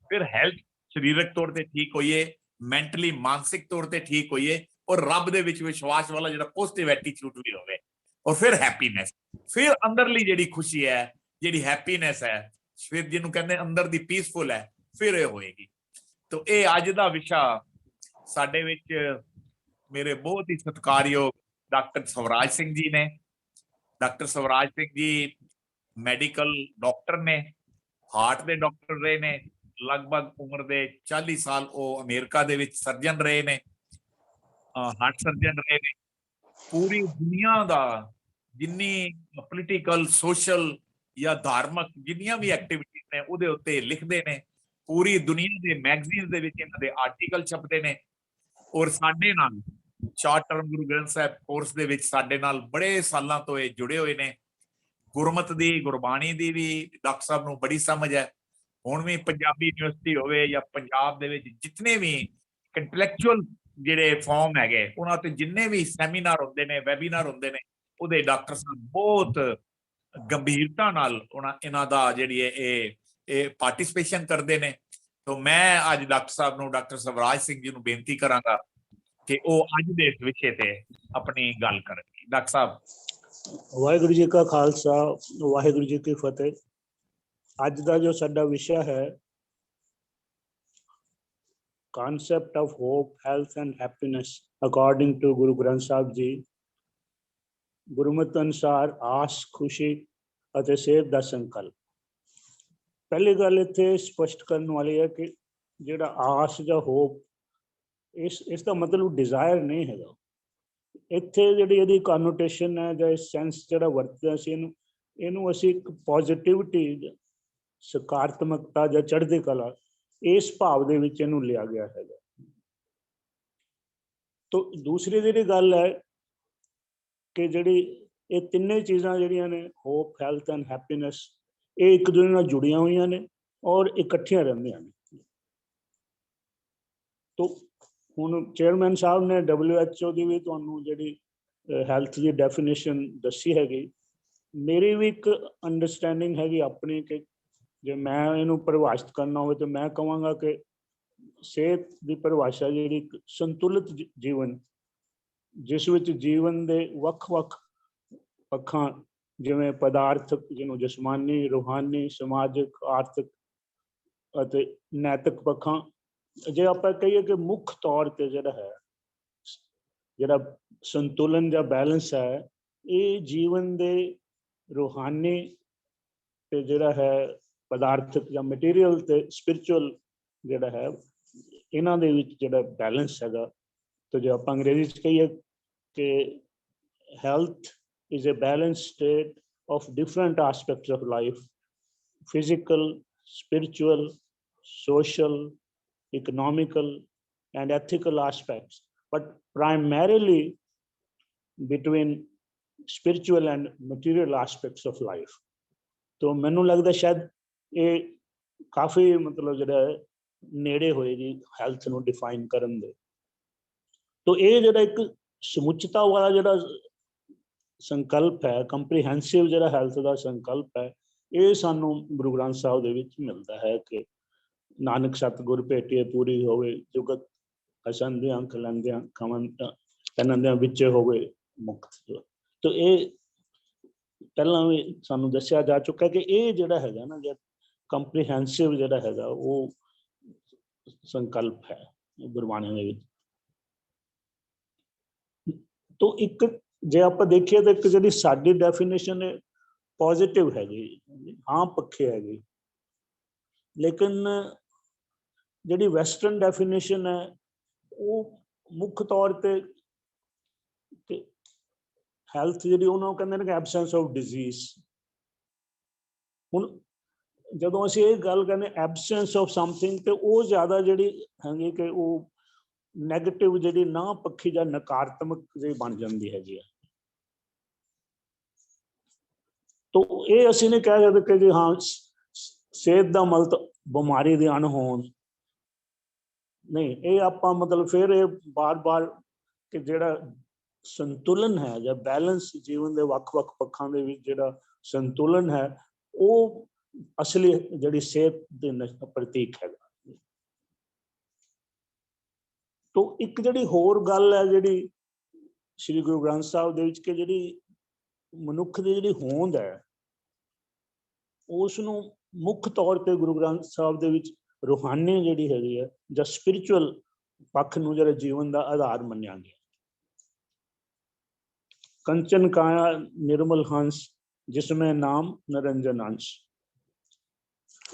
ਫਿਰ ਹੈਲਥ ਸਰੀਰਕ ਤੌਰ ਤੇ ਠੀਕ ਹੋਈਏ, ਮੈਂਟਲੀ ਮਾਨਸਿਕ ਤੌਰ ਤੇ ਠੀਕ ਹੋਈਏ ਔਰ ਰੱਬ ਦੇ ਵਿੱਚ ਵਿਸ਼ਵਾਸ ਵਾਲਾ ਜਿਹੜਾ ਪੋਜ਼ਿਟਿਵ ਐਟੀਟਿਊਡ ਵੀ ਹੋਵੇ। ਔਰ ਫਿਰ ਹੈਪੀਨੈਸ, ਫਿਰ ਅੰਦਰਲੀ ਜਿਹੜੀ ਖੁਸ਼ੀ ਹੈ, ਜਿਹੜੀ ਹੈਪੀਨੈਸ ਹੈ, ਫਿਰ ਜਿਹਨੂੰ ਕਹਿੰਦੇ ਅੰਦਰ ਦੀ ਪੀਸਫੁਲ ਹੈ, ਫਿਰ ਇਹ ਹੋਏਗੀ। ਤਾਂ ਇਹ ਅੱਜ ਦਾ ਵਿਸ਼ਾ ਸਾਡੇ ਵਿੱਚ ਮੇਰੇ ਬਹੁਤ ਹੀ ਸਤਿਕਾਰਯੋਗ ਡਾਕਟਰ ਸਵਰਾਜ ਸਿੰਘ ਜੀ ਨੇ। Doctor Swaraj Singh ji medical doctor ਨੇ, ਹਾਰਟ ਦੇ ਡਾਕਟਰ ਰਹੇ ਨੇ। ਲਗਭਗ ਉਮਰ ਦੇ 40 ਸਾਲ ਉਹ ਅਮਰੀਕਾ ਦੇ ਵਿੱਚ ਸਰਜਨ ਰਹੇ ਨੇ, ਹਾਰਟ ਸਰਜਨ ਰਹੇ ਨੇ। ਪੂਰੀ ਦੁਨੀਆ ਦਾ ਜਿੰਨੀ ਪੋਲੀਟੀਕਲ, ਸੋਸ਼ਲ ਜਾਂ ਧਾਰਮਿਕ ਜਿੰਨੀਆਂ ਵੀ ਐਕਟੀਵਿਟੀਜ਼ ਨੇ ਉਹਦੇ ਉੱਤੇ ਲਿਖਦੇ ਨੇ। ਪੂਰੀ ਦੁਨੀਆ ਦੇ ਮੈਗਜ਼ੀਨਸ ਦੇ ਵਿੱਚ ਇਹਨਾਂ ਦੇ ਆਰਟੀਕਲ ਛਪਦੇ ਨੇ। ਔਰ ਸਾਡੇ ਨਾਲ short term Guru Granth Sahib course ਦੇ ਵਿੱਚ ਸਾਡੇ ਨਾਲ ਬੜੇ ਸਾਲਾਂ ਤੋਂ ਇਹ ਜੁੜੇ ਹੋਏ ਨੇ। ਗੁਰਮਤ ਦੀ, ਗੁਰਬਾਣੀ ਦੀ ਵੀ ਡਾਕਟਰ ਸਾਹਿਬ ਨੂੰ ਬੜੀ ਸਮਝ ਹੈ। ਹੁਣ ਵੀ ਪੰਜਾਬੀ ਯੂਨੀਵਰਸਿਟੀ ਹੋਵੇ ਜਾਂ ਪੰਜਾਬ ਦੇ ਵਿੱਚ ਜਿੰਨੇ ਵੀ ਇੰਟੈਲੈਕਚੁਅਲ ਜਿਹੜੇ ਫਾਰਮ ਹੈਗੇ ਉਹਨਾਂ ਤੇ ਜਿੰਨੇ ਵੀ ਸੈਮੀਨਾਰ ਹੁੰਦੇ ਨੇ, ਵੈਬੀਨਾਰ ਹੁੰਦੇ ਨੇ, ਉਹਦੇ ਡਾਕਟਰ ਸਾਹਿਬ ਬਹੁਤ ਗੰਭੀਰਤਾ ਨਾਲ ਇਹਨਾਂ ਦਾ ਜਿਹੜੀ ਇਹ ਪਾਰਟਿਸਿਪੇਸ਼ਨ ਕਰਦੇ ਨੇ। ਤਾਂ ਮੈਂ ਅੱਜ ਡਾਕਟਰ ਸਾਹਿਬ ਨੂੰ, ਡਾਕਟਰ ਸਵਰਾਜ ਸਿੰਘ ਜੀ ਨੂੰ ਬੇਨਤੀ ਕਰਾਂਗਾ ਕਿ ਉਹ ਅੱਜ ਦੇ ਇਸ ਵਿਸ਼ੇ ਤੇ ਆਪਣੀ ਗੱਲ ਕਰਨਗੇ। ਡਾਕਟਰ ਸਾਹਿਬ। ਵਾਹਿਗੁਰੂ ਜੀ ਕਾ ਖਾਲਸਾ, ਵਾਹਿਗੁਰੂ ਜੀ ਕੀ ਫਤਿਹ। ਅੱਜ ਦਾ ਜੋ ਸਾਡਾ ਵਿਸ਼ਾ ਹੈ concept of hope, health and happiness according to Guru Granth Sahib Ji। ਗੁਰਮਤਿ ਅਨੁਸਾਰ ਆਸ, ਖੁਸ਼ੀ ਅਤੇ ਸਿਹਤ ਦਾ ਸੰਕਲਪ। ਪਹਿਲੀ ਗੱਲ ਇੱਥੇ ਸਪਸ਼ਟ ਕਰਨ ਵਾਲੀ ਹੈ ਕਿ ਜਿਹੜਾ ਆਸ ਜਾਂ ਹੋਪ, ਇਸ ਦਾ ਮਤਲਬ ਡਿਜ਼ਾਇਰ ਨਹੀਂ ਹੈਗਾ। ਇੱਥੇ ਜਿਹੜੀ ਇਹਦੀ ਕਨੋਟੇਸ਼ਨ ਹੈ ਜਾਂ ਸੈਂਸ ਜਿਹੜਾ ਵਰਤਿਆ ਸੀ, ਇਹਨੂੰ ਅਸੀਂ ਇੱਕ ਪੋਜ਼ਿਟਿਵਿਟੀ, ਸਕਾਰਾਤਮਕਤਾ ਜਾਂ ਚੜ੍ਹਦੀ ਕਲਾ, ਇਸ ਭਾਵ ਦੇ ਵਿੱਚ ਇਹਨੂੰ ਲਿਆ ਗਿਆ ਹੈਗਾ। ਤਾਂ ਦੂਸਰੀ ਜਿਹੜੀ ਗੱਲ ਹੈ ਕਿ ਜਿਹੜੀ ਇਹ ਤਿੰਨੇ ਚੀਜ਼ਾਂ ਜਿਹੜੀਆਂ ਨੇ, ਹੋਪ, ਹੈਲਥ ਐਂਡ ਹੈਪੀਨੈਸ, ਇਹ ਇੱਕ ਦੂਜੇ ਨਾਲ ਜੁੜੀਆਂ ਹੋਈਆਂ ਨੇ ਔਰ ਇਕੱਠੀਆਂ ਰਹਿੰਦੀਆਂ ਨੇ। ਤਾਂ ਹੁਣ ਚੇਅਰਮੈਨ ਸਾਹਿਬ ਨੇ WHO ਦੀ ਵੀ ਤੁਹਾਨੂੰ ਜਿਹੜੀ ਹੈਲਥ ਦੀ ਡੈਫੀਨੇਸ਼ਨ ਦੱਸੀ ਹੈਗੀ। ਮੇਰੀ ਵੀ ਇੱਕ ਅੰਡਰਸਟੈਂਡਿੰਗ ਹੈਗੀ ਆਪਣੀ ਕਿ ਜੇ ਮੈਂ ਇਹਨੂੰ ਪਰਿਭਾਸ਼ਿਤ ਕਰਨਾ ਹੋਵੇ ਤਾਂ ਮੈਂ ਕਹਾਂਗਾ ਕਿ ਸਿਹਤ ਦੀ ਪਰਿਭਾਸ਼ਾ ਜਿਹੜੀ ਇੱਕ ਸੰਤੁਲਿਤ ਜੀਵਨ, ਜਿਸ ਵਿੱਚ ਜੀਵਨ ਦੇ ਵੱਖ-ਵੱਖ ਪੱਖਾਂ ਜਿਵੇਂ ਪਦਾਰਥਕ, ਜਿਹਨੂੰ ਜਿਸਮਾਨੀ, ਰੂਹਾਨੀ, ਸਮਾਜਿਕ, ਆਰਥਿਕ ਅਤੇ ਨੈਤਿਕ ਪੱਖਾਂ ਜੇ ਆਪਾਂ ਕਹੀਏ ਕਿ ਮੁੱਖ ਤੌਰ ਤੇ ਜਿਹੜਾ ਸੰਤੁਲਨ ਜਾਂ ਬੈਲੈਂਸ ਹੈ, ਇਹ ਜੀਵਨ ਦੇ ਰੂਹਾਨੀ ਤੇ ਜਿਹੜਾ ਹੈ ਪਦਾਰਥਕ ਜਾਂ ਮਟੀਰੀਅਲ ਤੇ ਸਪਿਰਿਚੁਅਲ ਜਿਹੜਾ ਹੈ, ਇਹਨਾਂ ਦੇ ਵਿੱਚ ਜਿਹੜਾ ਬੈਲੈਂਸ ਹੈਗਾ। ਤੇ ਜੇ ਆਪਾਂ ਅੰਗਰੇਜ਼ੀ 'ਚ ਕਹੀਏ ਕਿ health is a balanced state of different aspects of life: physical, spiritual, social, economical, and ethical aspects, but primarily between spiritual and material aspects of life. तो ਮੈਨੂੰ ਲੱਗਦਾ ਸ਼ਾਇਦ ਇਹ ਕਾਫੀ ਮਤਲਬ ਜਿਹੜਾ ਨੇੜੇ ਹੋਏਗੀ ਹੈਲਥ ਨੂੰ ਡਿਫਾਈਨ ਕਰਨ ਦੇ। तो ਇਹ ਜਿਹੜਾ ਇੱਕ ਸਮੁੱਚਤਾ ਵਾਲਾ ਜਿਹੜਾ ਸੰਕਲਪ ਹੈ, ਕੰਪਰੀਹੈਂਸਿਵ ਜਿਹੜਾ ਹੈਲਥ ਦਾ ਸੰਕਲਪ ਹੈ, ਇਹ ਸਾਨੂੰ ਗੁਰੂ ਗ੍ਰੰਥ ਸਾਹਿਬ ਦੇ ਵਿੱਚ ਮਿਲਦਾ ਹੈ ਕਿ ਨਾਨਕ ਸਤਿਗੁਰ ਭੇਟੀਏ ਪੂਰੀ ਹੋਵੇ, ਜੁਗਤ ਹਸੰਦਿਆਂ ਖਲੰਦਿਆਂ ਖਮਨ ਇਹਨਾਂ ਵਿੱਚੇ ਹੋਵੇ ਮੁਕਤ। ਤੋ ਇਹ ਪਹਿਲਾਂ ਵੀ ਸਾਨੂੰ ਦੱਸਿਆ ਜਾ ਚੁੱਕਾ ਕਿ ਇਹ ਜਿਹੜਾ ਹੈਗਾ ਨਾ, ਜਿਹੜਾ ਕੰਪਰੀਹੈਂਸਿਵ ਜਿਹੜਾ ਹੈਗਾ ਉਹ ਸੰਕਲਪ ਹੈ ਗੁਰਬਾਣੀ ਦੇ ਵਿੱਚ। ਤੋ ਇੱਕ ਜੇ ਆਪਾਂ ਦੇਖੀਏ ਤਾਂ ਇੱਕ ਜਿਹੜੀ ਸਾਡੀ ਡੈਫੀਨੇਸ਼ਨ ਹੈ ਪੋਜ਼ਿਟਿਵ ਹੈਗੀ, ਹਾਂ ਪੱਖੇ ਹੈਗੀ, ਲੇਕਿਨ ਜਿਹੜੀ ਵੈਸਟਰਨ ਡੈਫੀਨੇਸ਼ਨ ਹੈ ਉਹ ਮੁੱਖ ਤੌਰ ਤੇ ਹੈਲਥ ਜਿਹੜੀ ਉਹਨੂੰ ਕਹਿੰਦੇ ਨੇ ਕਿ ਐਬਸੈਂਸ ਆਫ ਡਿਜ਼ੀਜ਼। ਹੁਣ ਜਦੋਂ ਅਸੀਂ ਇਹ ਗੱਲ ਕਹਿੰਦੇ ਐਬਸੈਂਸ ਆਫ ਸਮਥਿੰਗ, ਤੇ ਉਹ ਜ਼ਿਆਦਾ ਜਿਹੜੀ ਹੈਗੀ ਕਿ ਉਹ ਨੈਗੇਟਿਵ ਜਿਹੜੀ ਨਾ ਪੱਖੀ ਜਾਂ ਨਕਾਰਾਤਮਕ ਜਿਹੀ ਬਣ ਜਾਂਦੀ ਹੈਗੀ ਆ। ਤੋ ਇਹ ਅਸੀਂ ਨਹੀਂ ਕਹਿ ਸਕਦੇ ਕਿ ਜੀ ਹਾਂ ਸਿਹਤ ਦਾ ਮਤਲਬ ਬਿਮਾਰੀ ਦੀ ਅਣਹੋਂਦ ਨਹੀਂ। ਇਹ ਆਪਾਂ ਮਤਲਬ ਫਿਰ ਇਹ ਬਾਰ-ਬਾਰ ਕਿ ਜਿਹੜਾ ਸੰਤੁਲਨ ਹੈ ਜਾਂ ਬੈਲੈਂਸ ਜੀਵਨ ਦੇ ਵੱਖ-ਵੱਖ ਪੱਖਾਂ ਦੇ ਵਿੱਚ ਜਿਹੜਾ ਸੰਤੁਲਨ ਹੈ, ਉਹ ਅਸਲੀ ਜਿਹੜੀ ਸਿਹਤ ਦੇ ਪ੍ਰਤੀਕ ਹੈਗਾ। ਤੋ ਇੱਕ ਜਿਹੜੀ ਹੋਰ ਗੱਲ ਹੈ ਜਿਹੜੀ ਸ਼੍ਰੀ ਗੁਰੂ ਗ੍ਰੰਥ ਸਾਹਿਬ ਦੇ ਵਿੱਚ ਕਿ ਜਿਹੜੀ ਮਨੁੱਖ ਦੀ ਜਿਹੜੀ ਹੋਂਦ ਹੈ, ਉਸ ਨੂੰ ਮੁੱਖ ਤੌਰ ਤੇ ਗੁਰੂ ਗ੍ਰੰਥ ਸਾਹਿਬ ਦੇ ਵਿੱਚ ਰੂਹਾਨੀ ਜਿਹੜੀ ਹੈਗੀ ਹੈ ਜਾਂ ਸਪਿਰਿਚੁਅਲ ਪੱਖ ਨੂੰ ਜਿਹੜਾ ਜੀਵਨ ਦਾ ਆਧਾਰ ਮੰਨਿਆ ਗਿਆ। ਕੰਚਨ ਕਾਇਆ ਨਿਰਮਲ ਹੰਸ ਜਿਸਮੇ ਨਾਮ ਨਿਰੰਜਨ ਅੰਸ਼।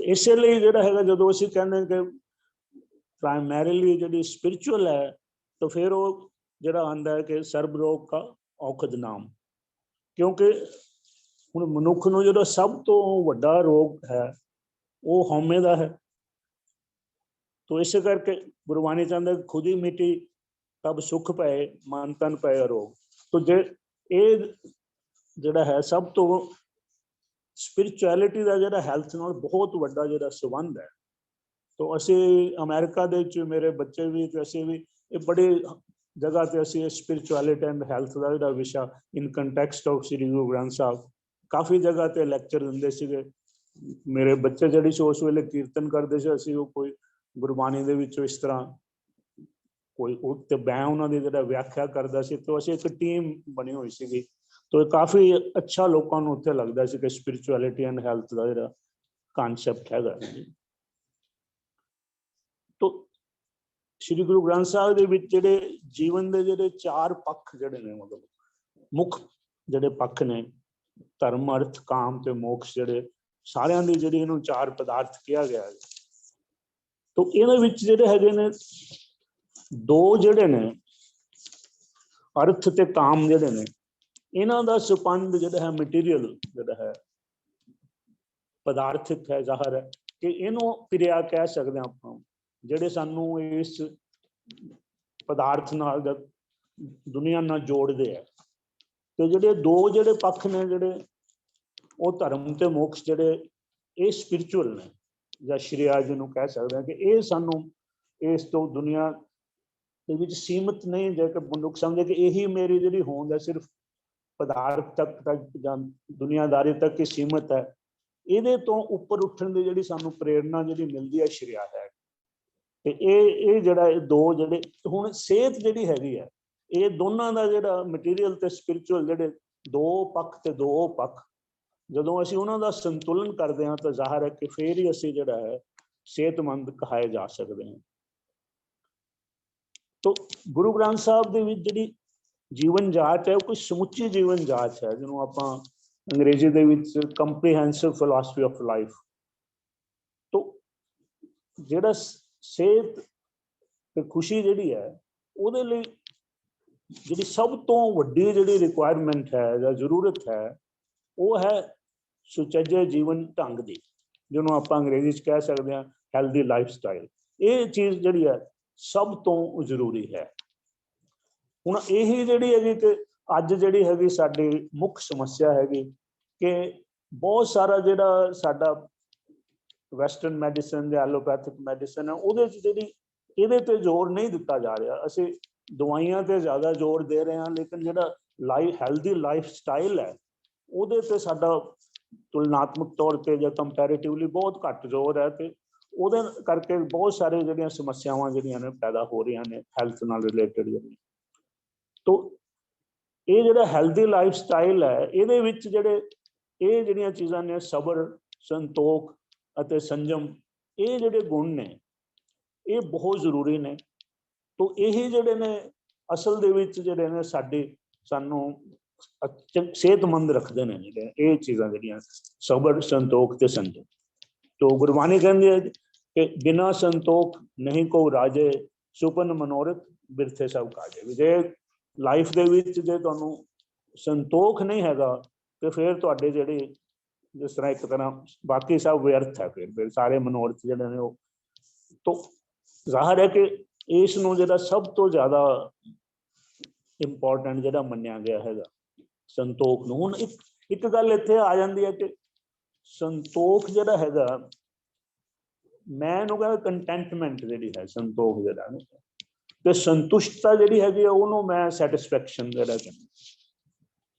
ਇਸੇ ਲਈ ਜਿਹੜਾ ਹੈਗਾ ਜਦੋਂ ਅਸੀਂ ਕਹਿੰਦੇ ਕਿ ਪ੍ਰਾਇਮਰੀਲੀ ਜਿਹੜੀ ਸਪਿਰਿਚੁਅਲ ਹੈ, ਤਾਂ ਫਿਰ ਉਹ ਜਿਹੜਾ ਆਉਂਦਾ ਹੈ ਕਿ ਸਰਬ ਰੋਗ ਕਾ ਔਖਦ ਨਾਮ। ਕਿਉਂਕਿ ਹੁਣ ਮਨੁੱਖ ਨੂੰ ਜਿਹੜਾ ਸਭ ਤੋਂ ਵੱਡਾ ਰੋਗ ਹੈ ਉਹ ਹਉਮੈ ਦਾ ਹੈ। ਤੋ ਇਸੇ ਕਰਕੇ ਗੁਰਬਾਣੀ ਚਾਹੁੰਦਾ ਖੁਦ ਹੀ ਮਿਟੀ ਤਬ ਸੁਖ ਪਏ ਮਨ ਤਨ ਪਏ ਰੋਗ। ਤੋ ਜੇ ਇਹ ਜਿਹੜਾ ਹੈ ਸਭ ਤੋਂ ਸਪਿਰਿਚੁਅਲਿਟੀ ਦਾ ਜਿਹੜਾ ਹੈਲਥ ਨਾਲ ਬਹੁਤ ਵੱਡਾ ਜਿਹੜਾ ਸੰਬੰਧ ਹੈ। ਤੋ ਅਸੀਂ ਅਮਰੀਕਾ ਦੇ ਵਿੱਚ ਮੇਰੇ ਬੱਚੇ ਵੀ ਤੇ ਅਸੀਂ ਵੀ ਇਹ ਬੜੀ ਜਗ੍ਹਾ ਤੇ ਅਸੀਂ ਸਪਿਰਿਚੁਅਲਿਟੀ ਐਂਡ ਹੈਲਥ ਦਾ ਜਿਹੜਾ ਵਿਸ਼ਾ ਇਨ ਕੰਟੈਕਸਟ ਆਫ ਸ੍ਰੀ ਗੁਰੂ ਗ੍ਰੰਥ ਸਾਹਿਬ ਕਾਫੀ ਜਗ੍ਹਾ ਤੇ ਲੈਕਚਰ ਦਿੰਦੇ ਸੀਗੇ। ਮੇਰੇ ਬੱਚੇ ਜਿਹੜੀ ਸੀ ਉਸ ਵੇਲੇ ਕੀਰਤਨ ਕਰਦੇ ਸੀ, ਅਸੀਂ ਉਹ ਕੋਈ ਗੁਰਬਾਣੀ ਦੇ ਵਿੱਚੋਂ ਇਸ ਤਰ੍ਹਾਂ ਕੋਈ ਤੇ ਮੈਂ ਉਹਨਾਂ ਦੀ ਜਿਹੜਾ ਵਿਆਖਿਆ ਕਰਦਾ ਸੀ। ਤਾਂ ਅਸੀਂ ਇੱਕ ਟੀਮ ਬਣੀ ਹੋਈ ਸੀਗੀ। ਤੋ ਕਾਫੀ ਅੱਛਾ ਲੋਕਾਂ ਨੂੰ ਉੱਥੇ ਲੱਗਦਾ ਸੀ ਕਿ ਸਪਿਰਿਚੁਅਲਿਟੀ ਐਂਡ ਹੈਲਥ ਦਾ ਜਿਹੜਾ ਕਾਨਸੈਪਟ ਹੈਗਾ। ਤੋ ਸ਼੍ਰੀ ਗੁਰੂ ਗ੍ਰੰਥ ਸਾਹਿਬ ਦੇ ਵਿੱਚ ਜਿਹੜੇ ਜੀਵਨ ਦੇ ਜਿਹੜੇ ਚਾਰ ਪੱਖ ਜਿਹੜੇ ਨੇ, ਮਤਲਬ ਮੁੱਖ ਜਿਹੜੇ ਪੱਖ ਨੇ, ਧਰਮ ਅਰਥ ਕਾਮ ਤੇ ਮੋਕਸ਼, ਜਿਹੜੇ ਸਾਰਿਆਂ ਦੀ ਜਿਹੜੀ ਇਹਨੂੰ ਚਾਰ ਪਦਾਰਥ ਕਿਹਾ ਗਿਆ ਹੈ। ਤੋ ਇਹਨਾਂ ਵਿੱਚ ਜਿਹੜੇ ਹੈਗੇ ਨੇ ਦੋ ਜਿਹੜੇ ਨੇ ਅਰਥ ਤੇ ਕਾਮ ਜਿਹੜੇ ਨੇ, ਇਹਨਾਂ ਦਾ ਸੰਬੰਧ ਜਿਹੜਾ ਹੈ ਮਟੀਰੀਅਲ ਜਿਹੜਾ ਹੈ ਪਦਾਰਥਿਕ ਹੈ, ਜ਼ਾਹਰ ਹੈ ਕਿ ਇਹਨੂੰ ਕਿਰਿਆ ਕਹਿ ਸਕਦੇ ਹਾਂ ਆਪਾਂ, ਜਿਹੜੇ ਸਾਨੂੰ ਇਸ ਪਦਾਰਥ ਨਾਲ ਜਾਂ ਦੁਨੀਆ ਨਾਲ ਜੋੜਦੇ ਆ। ਤੇ ਜਿਹੜੇ ਦੋ ਜਿਹੜੇ ਪੱਖ ਨੇ ਜਿਹੜੇ ਉਹ ਧਰਮ ਤੇ ਮੋਕਸ਼, ਜਿਹੜੇ ਇਹ ਸਪਿਰਿਚੁਅਲ ਨੇ ਜਾਂ ਸ਼੍ਰੇਆ ਜਿਹਨੂੰ ਕਹਿ ਸਕਦੇ ਹਾਂ ਕਿ ਇਹ ਸਾਨੂੰ ਇਸ ਤੋਂ ਦੁਨੀਆ ਦੇ ਵਿੱਚ ਸੀਮਿਤ ਨਹੀਂ, ਜੇ ਕਿ ਮਨੁੱਖ ਸਮਝੇ ਕਿ ਇਹੀ ਮੇਰੀ ਜਿਹੜੀ ਹੋਂਦ ਹੈ ਸਿਰਫ ਪਦਾਰਥ ਤੱਕ ਜਾਂ ਦੁਨੀਆਦਾਰੀ ਤੱਕ ਹੀ ਸੀਮਿਤ ਹੈ। ਇਹਦੇ ਤੋਂ ਉੱਪਰ ਉੱਠਣ ਦੀ ਜਿਹੜੀ ਸਾਨੂੰ ਪ੍ਰੇਰਨਾ ਜਿਹੜੀ ਮਿਲਦੀ ਹੈ ਸ਼੍ਰੇਆ ਹੈ। ਤੇ ਇਹ ਜਿਹੜਾ ਇਹ ਦੋ ਜਿਹੜੇ ਹੁਣ ਸਿਹਤ ਜਿਹੜੀ ਹੈਗੀ ਹੈ, ਇਹ ਦੋਨਾਂ ਦਾ ਜਿਹੜਾ ਮਟੀਰੀਅਲ ਤੇ ਸਪਿਰਿਚੁਅਲ ਜਿਹੜੇ ਦੋ ਪੱਖ ਤੇ ਦੋ ਪੱਖ, ਜਦੋਂ ਅਸੀਂ ਉਹਨਾਂ ਦਾ ਸੰਤੁਲਨ ਕਰਦੇ ਹਾਂ ਤਾਂ ਜ਼ਾਹਰ ਹੈ ਕਿ ਫਿਰ ਹੀ ਅਸੀਂ ਜਿਹੜਾ ਹੈ ਸਿਹਤਮੰਦ ਕਹਾਏ ਜਾ ਸਕਦੇ ਹਾਂ। तो गुरु ग्रंथ साहब ਦੇ ਵਿੱਚ ਜਿਹੜੀ ਜੀਵਨ ਜਾਂਚ ਹੈ ਉਹ ਕੋਈ ਸਮੁੱਚੀ ਜੀਵਨ ਜਾਂਚ ਹੈ ਜਿਹਨੂੰ ਆਪਾਂ ਅੰਗਰੇਜ਼ੀ ਦੇ ਵਿੱਚ ਕੰਪਰੀਹੈਂਸਿਵ ਫਿਲਾਸਫੀ ਆਫ ਲਾਈਫ। तो ਜਿਹੜਾ ਸਿਹਤ ਤੇ ਖੁਸ਼ੀ ਜਿਹੜੀ ਹੈ ਉਹਦੇ ਲਈ ਜਿਹੜੀ ਸਭ ਤੋਂ ਵੱਡੀ ਜਿਹੜੀ ਰਿਕੁਆਇਰਮੈਂਟ ਹੈ ਜਾਂ ਜ਼ਰੂਰਤ ਹੈ ਉਹ ਹੈ ਸੁਚੱਜੇ ਜੀਵਨ ਢੰਗ ਦੀ, ਜਿਹਨੂੰ ਆਪਾਂ ਅੰਗਰੇਜ਼ੀ 'ਚ ਕਹਿ ਸਕਦੇ ਹਾਂ ਹੈਲਦੀ ਲਾਈਫ ਸਟਾਈਲ। ਇਹ ਚੀਜ਼ ਜਿਹੜੀ ਹੈ ਸਭ ਤੋਂ ਜ਼ਰੂਰੀ ਹੈ। ਹੁਣ ਇਹੀ ਜਿਹੜੀ ਹੈਗੀ ਕਿ ਅੱਜ ਜਿਹੜੀ ਹੈਗੀ ਸਾਡੀ ਮੁੱਖ ਸਮੱਸਿਆ ਹੈਗੀ ਕਿ ਬਹੁਤ ਸਾਰਾ ਜਿਹੜਾ ਸਾਡਾ ਵੈਸਟਰਨ ਮੈਡੀਸਨ ਜਾਂ ਐਲੋਪੈਥਿਕ ਮੈਡੀਸਨ ਹੈ ਉਹਦੇ 'ਚ ਜਿਹੜੀ ਇਹਦੇ ਤੇ ਜ਼ੋਰ ਨਹੀਂ ਦਿੱਤਾ ਜਾ ਰਿਹਾ। ਅਸੀਂ ਦਵਾਈਆਂ ਤੇ ਜ਼ਿਆਦਾ ਜ਼ੋਰ ਦੇ ਰਹੇ ਹਾਂ, ਲੇਕਿਨ ਜਿਹੜਾ ਹੈਲਦੀ ਲਾਈਫ ਸਟਾਈਲ ਹੈ ਉਹਦੇ ਤੇ ਸਾਡਾ ਤੁਲਨਾਤਮਕ ਤੌਰ ਤੇ ਜਾਂ ਕੰਪੈਰੀਟਿਵਲੀ ਬਹੁਤ ਘੱਟ ਜ਼ੋਰ ਹੈ, ਤੇ ਉਹਦੇ ਕਰਕੇ ਬਹੁਤ ਸਾਰੇ ਜਿਹੜੀਆਂ ਸਮੱਸਿਆਵਾਂ ਜਿਹੜੀਆਂ ਨੇ ਪੈਦਾ ਹੋ ਰਹੀਆਂ ਨੇ ਹੈਲਥ ਨਾਲ ਰਿਲੇਟਡ ਜਿਹੜੀਆਂ। ਤੋ ਇਹ ਜਿਹੜਾ ਹੈਲਦੀ ਲਾਈਫ ਸਟਾਈਲ ਹੈ ਇਹਦੇ ਵਿੱਚ ਇਹ ਜਿਹੜੀਆਂ ਚੀਜ਼ਾਂ ਨੇ ਸਬਰ, ਸੰਤੋਖ ਅਤੇ ਸੰਜਮ, ਇਹ ਜਿਹੜੇ ਗੁਣ ਨੇ ਇਹ ਬਹੁਤ ਜ਼ਰੂਰੀ ਨੇ। ਤੋ ਇਹੀ ਜਿਹੜੇ ਨੇ ਅਸਲ ਦੇ ਵਿੱਚ ਜਿਹੜੇ ਨੇ ਸਾਨੂੰ ਸਿਹਤਮੰਦ ਰੱਖਦੇ ਨੇ ਜਿਹੜੇ ਇਹ ਚੀਜ਼ਾਂ ਜਿਹੜੀਆਂ ਸਬਰ, ਸੰਤੋਖ ਤੇ ਸੰਜਮ। ਤੋ ਗੁਰਬਾਣੀ ਕਹਿੰਦੀ ਹੈ ਕਿ ਬਿਨਾਂ ਸੰਤੋਖ ਨਹੀਂ ਕੋ ਰਾਜੇ, ਸੁਪਨ ਮਨੋਰਥ ਬਿਰਥੇ ਸਭ ਕਾਜੇ। ਜੇ ਲਾਈਫ ਦੇ ਵਿੱਚ ਜੇ ਤੁਹਾਨੂੰ ਸੰਤੋਖ ਨਹੀਂ ਹੈਗਾ ਤੇ ਫਿਰ ਤੁਹਾਡੇ ਜਿਹੜੇ ਜਿਸ ਤਰ੍ਹਾਂ ਇੱਕ ਤਰ੍ਹਾਂ ਬਾਕੀ ਸਭ ਵਿਅਰਥ ਹੈ, ਫਿਰ ਸਾਰੇ ਮਨੋਰਥ ਜਿਹੜੇ ਨੇ ਉਹ। ਤੋ ਜ਼ਾਹਰ ਹੈ ਕਿ ਇਸ ਨੂੰ ਜਿਹੜਾ ਸਭ ਤੋਂ ਜ਼ਿਆਦਾ ਇੰਪੋਰਟੈਂਟ ਜਿਹੜਾ ਮੰਨਿਆ ਗਿਆ ਹੈਗਾ ਸੰਤੋਖ ਨੂੰ। ਹੁਣ ਇੱਕ ਗੱਲ ਇੱਥੇ ਆ ਜਾਂਦੀ ਹੈ ਕਿ ਸੰਤੋਖ ਜਿਹੜਾ ਹੈਗਾ, ਮੈਂ ਇਹਨੂੰ ਕਹਿੰਦਾ ਕੰਟੈਂਟਮੈਂਟ ਜਿਹੜੀ ਹੈ ਸੰਤੋਖ ਜਿਹੜਾ ਤੇ ਸੰਤੁਸ਼ਟਤਾ ਜਿਹੜੀ ਹੈਗੀ ਆ ਉਹਨੂੰ ਮੈਂ ਸੈਟਿਸਫੈਕਸ਼ਨ ਜਿਹੜਾ ਕਹਿੰਦਾ।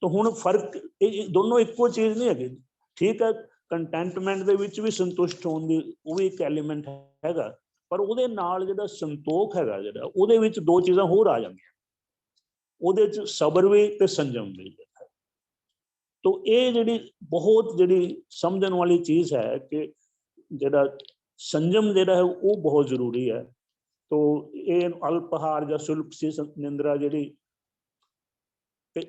ਤਾਂ ਹੁਣ ਫਰਕ ਇਹ ਦੋਨੋਂ ਇੱਕੋ ਚੀਜ਼ ਨਹੀਂ ਹੈਗੀ। ਠੀਕ ਹੈ, ਕੰਟੈਂਟਮੈਂਟ ਦੇ ਵਿੱਚ ਵੀ ਸੰਤੁਸ਼ਟ ਹੋਣ ਦੀ ਉਹ ਵੀ ਇੱਕ ਐਲੀਮੈਂਟ ਹੈਗਾ, ਪਰ ਉਹਦੇ ਨਾਲ ਜਿਹੜਾ ਸੰਤੋਖ ਹੈਗਾ ਜਿਹੜਾ ਉਹਦੇ ਵਿੱਚ ਦੋ ਚੀਜ਼ਾਂ ਹੋਰ ਆ ਜਾਂਦੀਆਂ, ਉਹਦੇ 'ਚ ਸਬਰ ਵੀ ਤੇ ਸੰਜਮ ਵੀ। ਤੋ ਇਹ ਜਿਹੜੀ ਬਹੁਤ ਜਿਹੜੀ ਸਮਝਣ ਵਾਲੀ ਚੀਜ਼ ਹੈ ਕਿ ਜਿਹੜਾ ਸੰਜਮ ਜਿਹੜਾ ਹੈ ਉਹ ਬਹੁਤ ਜ਼ਰੂਰੀ ਹੈ। ਤੋ ਇਹ ਅਲਪਹਾਰ ਜਾਂ ਸੁਲਪ ਸੀ ਨਿੰਦਰਾ ਜਿਹੜੀ ਤੇ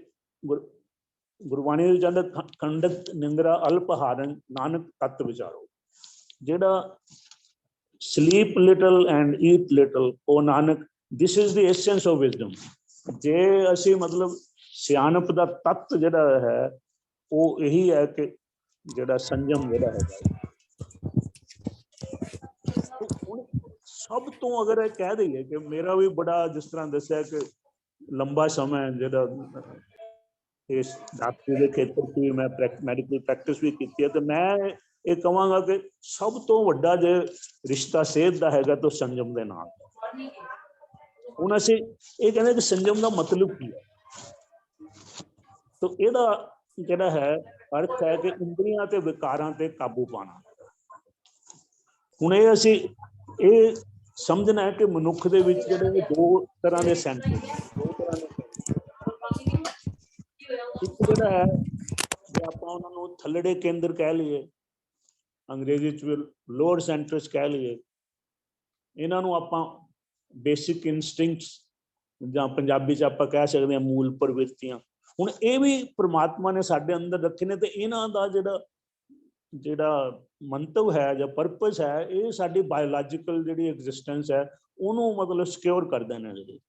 ਗੁਰਬਾਣੀ ਵਿੱਚ ਕਹਿੰਦਾ ਖੰਡਤ ਨਿੰਦਰਾ ਅਲਪਹਾਰਨ ਨਾਨਕ ਤਤ ਵਿਚਾਰੋ। ਜਿਹੜਾ sleep little and eat little, ਉਹ Nanak this is the essence of wisdom। ਜੇ ਅਸੀਂ ਮਤਲਬ ਸਿਆਣਪ ਦਾ ਤੱਤ ਜਿਹੜਾ ਹੈ ਉਹ ਇਹੀ ਹੈ ਕਿ ਜਿਹੜਾ ਸੰਜਮ ਜਿਹੜਾ ਹੈਗਾ। ਹੁਣ ਸਭ ਤੋਂ ਅਗਰ ਇਹ ਕਹਿ ਦਈਏ ਕਿ ਮੇਰਾ ਵੀ ਬੜਾ ਜਿਸ ਤਰ੍ਹਾਂ ਦੱਸਿਆ ਕਿ ਲੰਬਾ ਸਮਾਂ ਜਿਹੜਾ ਇਸ ਡਾਕਟਰੀ ਦੇ ਖੇਤਰ 'ਚ ਵੀ ਮੈਂ ਮੈਡੀਕਲ ਪ੍ਰੈਕਟਿਸ ਵੀ ਕੀਤੀ ਹੈ, ਤੇ ਮੈਂ ਇਹ ਕਹਾਂਗਾ ਕਿ ਸਭ ਤੋਂ ਵੱਡਾ ਜੇ ਰਿਸ਼ਤਾ ਸਿਹਤ ਦਾ ਹੈਗਾ ਤਾਂ ਸੰਜਮ ਦੇ ਨਾਲ। ਹੁਣ ਅਸੀਂ ਇਹ ਕਹਿੰਦੇ ਕਿ ਸੰਜਮ ਦਾ ਮਤਲਬ ਕੀ ਹੈ, ਤਾਂ ਇਹਦਾ ਜਿਹੜਾ ਹੈ ਅਰਥ ਹੈ ਕਿ ਇੰਦਰੀਆਂ ਤੇ ਵਿਕਾਰਾਂ ਤੇ ਕਾਬੂ ਪਾਉਣਾ। ਹੁਣ ਇਹ ਅਸੀਂ ਇਹ ਸਮਝਣਾ ਹੈ ਕਿ ਮਨੁੱਖ ਦੇ ਵਿੱਚ ਜਿਹੜੇ ਦੋ ਤਰ੍ਹਾਂ ਦੇ ਸੈਂਟਰ ਨੇ, ਇੱਕ ਜਿਹੜਾ ਹੈ ਜੇ ਆਪਾਂ ਉਹਨਾਂ ਨੂੰ ਥੱਲੜੇ ਕੇਂਦਰ ਕਹਿ ਲਈਏ, ਅੰਗਰੇਜ਼ੀ 'ਚ ਵੀ ਲੋਅਰ ਸੈਂਟਰਸ ਕਹਿ ਲਈਏ, ਇਹਨਾਂ ਨੂੰ ਆਪਾਂ ਬੇਸਿਕ ਇਨਸਟਿੰਕਟਸ ਜਾਂ ਪੰਜਾਬੀ 'ਚ ਆਪਾਂ ਕਹਿ ਸਕਦੇ ਹਾਂ ਮੂਲ ਪ੍ਰਵਿਰਤੀਆਂ। ਹੁਣ ਇਹ ਵੀ ਪ੍ਰਮਾਤਮਾ ਨੇ ਸਾਡੇ ਅੰਦਰ ਰੱਖੇ ਨੇ, ਤੇ ਇਹਨਾਂ ਦਾ ਜਿਹੜਾ ਮੰਤਵ ਹੈ ਜਾਂ ਪਰਪਸ ਹੈ ਇਹ ਸਾਡੀ ਬਾਇਓਲੋਜੀਕਲ ਜਿਹੜੀ ਐਗਜ਼ਿਸਟੈਂਸ ਹੈ ਉਹਨੂੰ ਮਤਲਬ ਸਿਕਿਉਰ ਕਰਦੇ ਨੇ ਜਿਹੜੀ।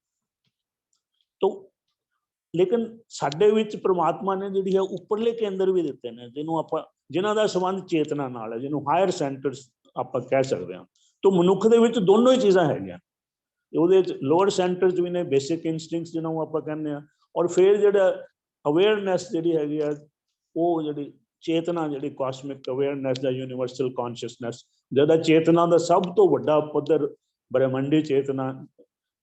ਤੋ ਲੇਕਿਨ ਸਾਡੇ ਵਿੱਚ ਪ੍ਰਮਾਤਮਾ ਨੇ ਜਿਹੜੀ ਹੈ ਉੱਪਰਲੇ ਕੇਂਦਰ ਵੀ ਦਿੱਤੇ ਨੇ ਜਿਨ੍ਹਾਂ ਦਾ ਸੰਬੰਧ ਚੇਤਨਾ ਨਾਲ ਹੈ, ਜਿਹਨੂੰ ਹਾਇਰ ਸੈਂਟਰਸ ਆਪਾਂ ਕਹਿ ਸਕਦੇ ਹਾਂ। ਤੋ ਮਨੁੱਖ ਦੇ ਵਿੱਚ ਦੋਨੋਂ ਹੀ ਚੀਜ਼ਾਂ ਹੈਗੀਆਂ, ਉਹਦੇ 'ਚ ਲੋਅਰ ਸੈਂਟਰਸ ਵੀ ਨੇ, ਬੇਸਿਕ ਇਨਸਟਿੰਕਟਸ ਜਿਹਨੂੰ ਆਪਾਂ ਕਹਿੰਦੇ ਹਾਂ, ਔਰ ਫਿਰ ਜਿਹੜਾ ਅਵੇਅਰਨੈਸ ਜਿਹੜੀ ਹੈਗੀ ਆ ਉਹ ਜਿਹੜੀ ਚੇਤਨਾ ਜਿਹੜੀ ਕਾਸਮਿਕ ਅਵੇਅਰਨੈਸ ਦਾ ਯੂਨੀਵਰਸਲ ਕੌਨਸ਼ੀਅਸਨੈਸ, ਜਿਹਦਾ ਚੇਤਨਾ ਦਾ ਸਭ ਤੋਂ ਵੱਡਾ ਪੱਧਰ ਬ੍ਰਹਿਮੰਡੀ ਚੇਤਨਾ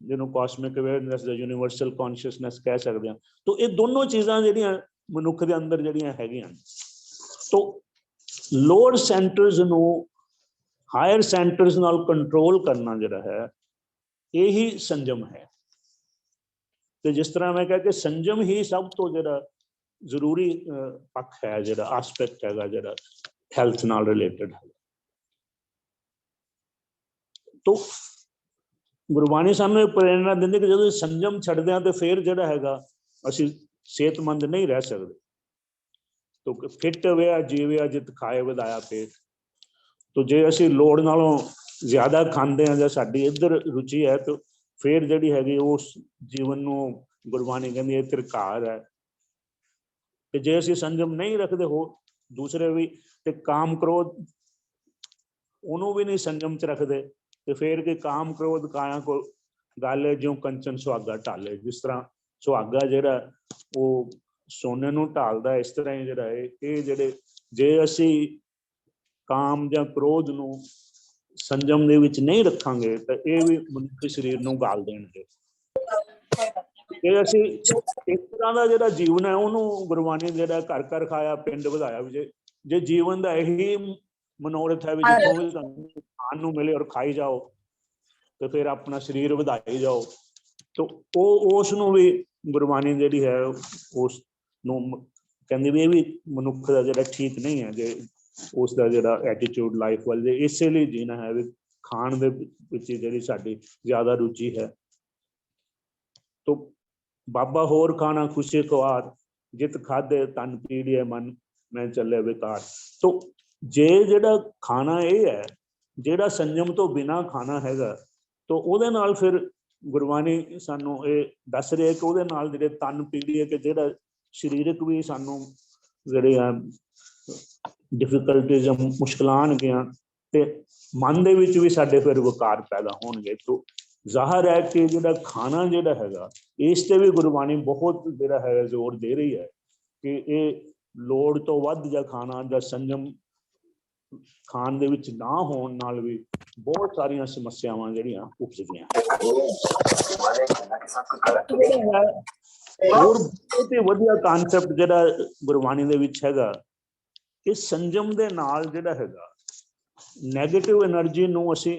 ਜਿਹਨੂੰ ਕਾਸਮਿਕ ਅਵੇਅਰਨੈਸ ਦਾ ਯੂਨੀਵਰਸਲ ਕੌਨਸ਼ੀਅਸਨੈਸ ਕਹਿ ਸਕਦੇ ਹਾਂ। ਤੋ ਇਹ ਦੋਨੋਂ ਚੀਜ਼ਾਂ ਜਿਹੜੀਆਂ ਮਨੁੱਖ ਦੇ ਅੰਦਰ ਜਿਹੜੀਆਂ ਹੈਗੀਆਂ, ਤੋ ਲੋਅਰ ਸੈਂਟਰਸ ਨੂੰ ਹਾਇਰ ਸੈਂਟਰਸ ਨਾਲ ਕੰਟਰੋਲ ਕਰਨਾ ਜਿਹੜਾ ਹੈ ਇਹੀ ਸੰਜਮ ਹੈ। ਤੇ ਜਿਸ ਤਰ੍ਹਾਂ ਮੈਂ ਕਿਹਾ ਕਿ ਸੰਜਮ ਹੀ ਸਭ ਤੋਂ ਜਿਹੜਾ ਜ਼ਰੂਰੀ ਪੱਖ ਹੈ, ਜਿਹੜਾ ਆਸਪੈਕਟ ਹੈਗਾ ਜਿਹੜਾ ਹੈਲਥ ਨਾਲ ਰਿਲੇਟਡ ਹੈ। ਤੋ ਗੁਰਬਾਣੀ ਸਾਨੂੰ ਇਹ ਪ੍ਰੇਰਣਾ ਦਿੰਦੀ ਕਿ ਜਦੋਂ ਸੰਜਮ ਛੱਡਦੇ ਹਾਂ ਤੇ ਫਿਰ ਜਿਹੜਾ ਹੈਗਾ ਅਸੀਂ ਸਿਹਤਮੰਦ ਨਹੀਂ ਰਹਿ ਸਕਦੇ। ਤੋ ਫਿੱਟ ਹੋਇਆ ਜੀਵਿਆ ਜਿਤ ਖਾਏ ਵਧਾਇਆ ਪੇਟ। ਤੋ ਜੇ ਅਸੀਂ ਲੋੜ ਨਾਲੋਂ ਜ਼ਿਆਦਾ ਖਾਂਦੇ ਹਾਂ ਜਾਂ ਸਾਡੀ ਇੱਧਰ ਰੁਚੀ ਹੈ ਤਾਂ ਫਿਰ ਜਿਹੜੀ ਹੈਗੀ ਉਸ ਜੀਵਨ ਨੂੰ ਗੁਰਬਾਣੀ ਕਹਿੰਦੀ ਹੈ ਤਿਰਕਾਰ ਹੈ। ਤੇ ਜੇ ਅਸੀਂ ਸੰਜਮ ਨਹੀਂ ਰੱਖਦੇ ਹੋ ਦੂਸਰੇ ਵੀ ਤੇ ਕਾਮ ਕ੍ਰੋਧ ਉਹਨੂੰ ਵੀ ਨਹੀਂ ਸੰਜਮ ਚ ਰੱਖਦੇ ਤੇ ਫਿਰ ਕਿ ਕਾਮ ਕ੍ਰੋਧ ਕਾਇਆ ਕੋ ਗਾਲੇ ਜਿਉਂ ਕੰਚਨ ਸੁਹਾਗਾ ਢਾਲੇ। ਜਿਸ ਤਰ੍ਹਾਂ ਸੁਹਾਗਾ ਜਿਹੜਾ ਉਹ ਸੋਨੇ ਨੂੰ ਢਾਲਦਾ, ਇਸ ਤਰ੍ਹਾਂ ਹੀ ਜਿਹੜਾ ਇਹ ਜਿਹੜੇ ਜੇ ਅਸੀਂ ਕਾਮ ਜਾਂ ਕ੍ਰੋਧ ਨੂੰ ਸੰਜਮ ਦੇ ਵਿੱਚ ਨਹੀਂ ਰੱਖਾਂਗੇ ਤਾਂ ਇਹ ਵੀ ਮਨੁੱਖੀ ਸਰੀਰ ਨੂੰ ਗਾਲ ਦੇਣਗੇ। ਇਹ ਅਸੀਂ ਇਸ ਤਰ੍ਹਾਂ ਦਾ ਜਿਹੜਾ ਜੀਵਨ ਹੈ ਉਹਨੂੰ ਗੁਰਬਾਣੀ ਜਿਹੜਾ ਘਰ ਘਰ ਖਾਇਆ ਪਿੰਡ ਵਧਾਇਆ ਵੀ ਜੇ ਜੀਵਨ ਦਾ ਇਹੀ ਮਨੋਰਥ ਹੈ ਵੀ ਜਿੱਥੋਂ ਵੀ ਤੁਹਾਨੂੰ ਖਾਣ ਨੂੰ ਮਿਲੇ ਔਰ ਖਾਈ ਜਾਓ ਤੇ ਫਿਰ ਆਪਣਾ ਸਰੀਰ ਵਧਾਈ ਜਾਓ, ਤਾਂ ਉਹ ਉਸ ਨੂੰ ਵੀ ਗੁਰਬਾਣੀ ਜਿਹੜੀ ਹੈ ਉਸ ਨੂੰ ਕਹਿੰਦੀ ਵੀ ਇਹ ਵੀ ਮਨੁੱਖ ਦਾ ਜਿਹੜਾ ਠੀਕ ਨਹੀਂ ਹੈ ਜੇ ਉਸ ਦਾ ਜਿਹੜਾ ਐਟੀਟਿਊਡ ਲਾਈਫ ਵੱਲ ਜੇ ਇਸੇ ਲਈ ਜੀਣਾ ਹੈ ਵੀ ਖਾਣ ਦੇ ਵਿੱਚ ਜਿਹੜੀ ਸਾਡੀ ਜ਼ਿਆਦਾ ਰੁਚੀ ਹੈ। ਤੋ ਬਾਬਾ ਹੋਰ ਖਾਣਾ ਖੁਸ਼ੀ ਖਵਾਰ ਜਿਤ ਖਾਦੇ ਤਨ ਪੀੜੀਏ ਮਨ ਮੈਂ ਚੱਲੇ ਵਿਕਾਰ। ਤੋ ਜੇ ਜਿਹੜਾ ਖਾਣਾ ਇਹ ਹੈ ਜਿਹੜਾ ਸੰਜਮ ਤੋਂ ਬਿਨਾਂ ਖਾਣਾ ਹੈਗਾ ਤਾਂ ਉਹਦੇ ਨਾਲ ਫਿਰ ਗੁਰਬਾਣੀ ਸਾਨੂੰ ਇਹ ਦੱਸ ਰਿਹਾ ਕਿ ਉਹਦੇ ਨਾਲ ਜਿਹੜੇ ਤਨ ਪੀੜੀਏ ਕਿ ਜਿਹੜਾ ਸਰੀਰਕ ਵੀ ਸਾਨੂੰ ਜਿਹੜੇ ਆ ਡਿਫਿਕਲਟੀਜ਼ ਮੁਸ਼ਕਲਾਂ ਆਉਣਗੀਆਂ ਤੇ ਮਨ ਦੇ ਵਿੱਚ ਵੀ ਸਾਡੇ ਫਿਰ ਵਿਕਾਰ ਪੈਦਾ ਹੋਣਗੇ। ਤੋ ਜ਼ਾਹਰ ਹੈ ਕਿ ਜਿਹੜਾ ਖਾਣਾ ਜਿਹੜਾ ਹੈਗਾ ਇਸ ਤੇ ਵੀ ਗੁਰਬਾਣੀ ਬਹੁਤ ਜਿਹੜਾ ਹੈ ਜ਼ੋਰ ਦੇ ਰਹੀ ਹੈ ਕਿ ਇਹ ਲੋੜ ਤੋਂ ਵੱਧ ਜਾਂ ਖਾਣਾ ਜਾਂ ਸੰਜਮ ਖਾਣ ਦੇ ਵਿੱਚ ਨਾ ਹੋਣ ਨਾਲ ਵੀ ਬਹੁਤ ਸਾਰੀਆਂ ਸਮੱਸਿਆਵਾਂ ਜਿਹੜੀਆਂ ਉਪਜਦੀਆਂ। ਹੋਰ ਬਹੁਤ ਹੀ ਵਧੀਆ ਕਾਨਸੈਪਟ ਜਿਹੜਾ ਗੁਰਬਾਣੀ ਦੇ ਵਿੱਚ ਹੈਗਾ ਕਿ ਸੰਜਮ ਦੇ ਨਾਲ ਜਿਹੜਾ ਹੈਗਾ ਨੈਗੇਟਿਵ એનર્ਜੀ ਨੂੰ ਅਸੀਂ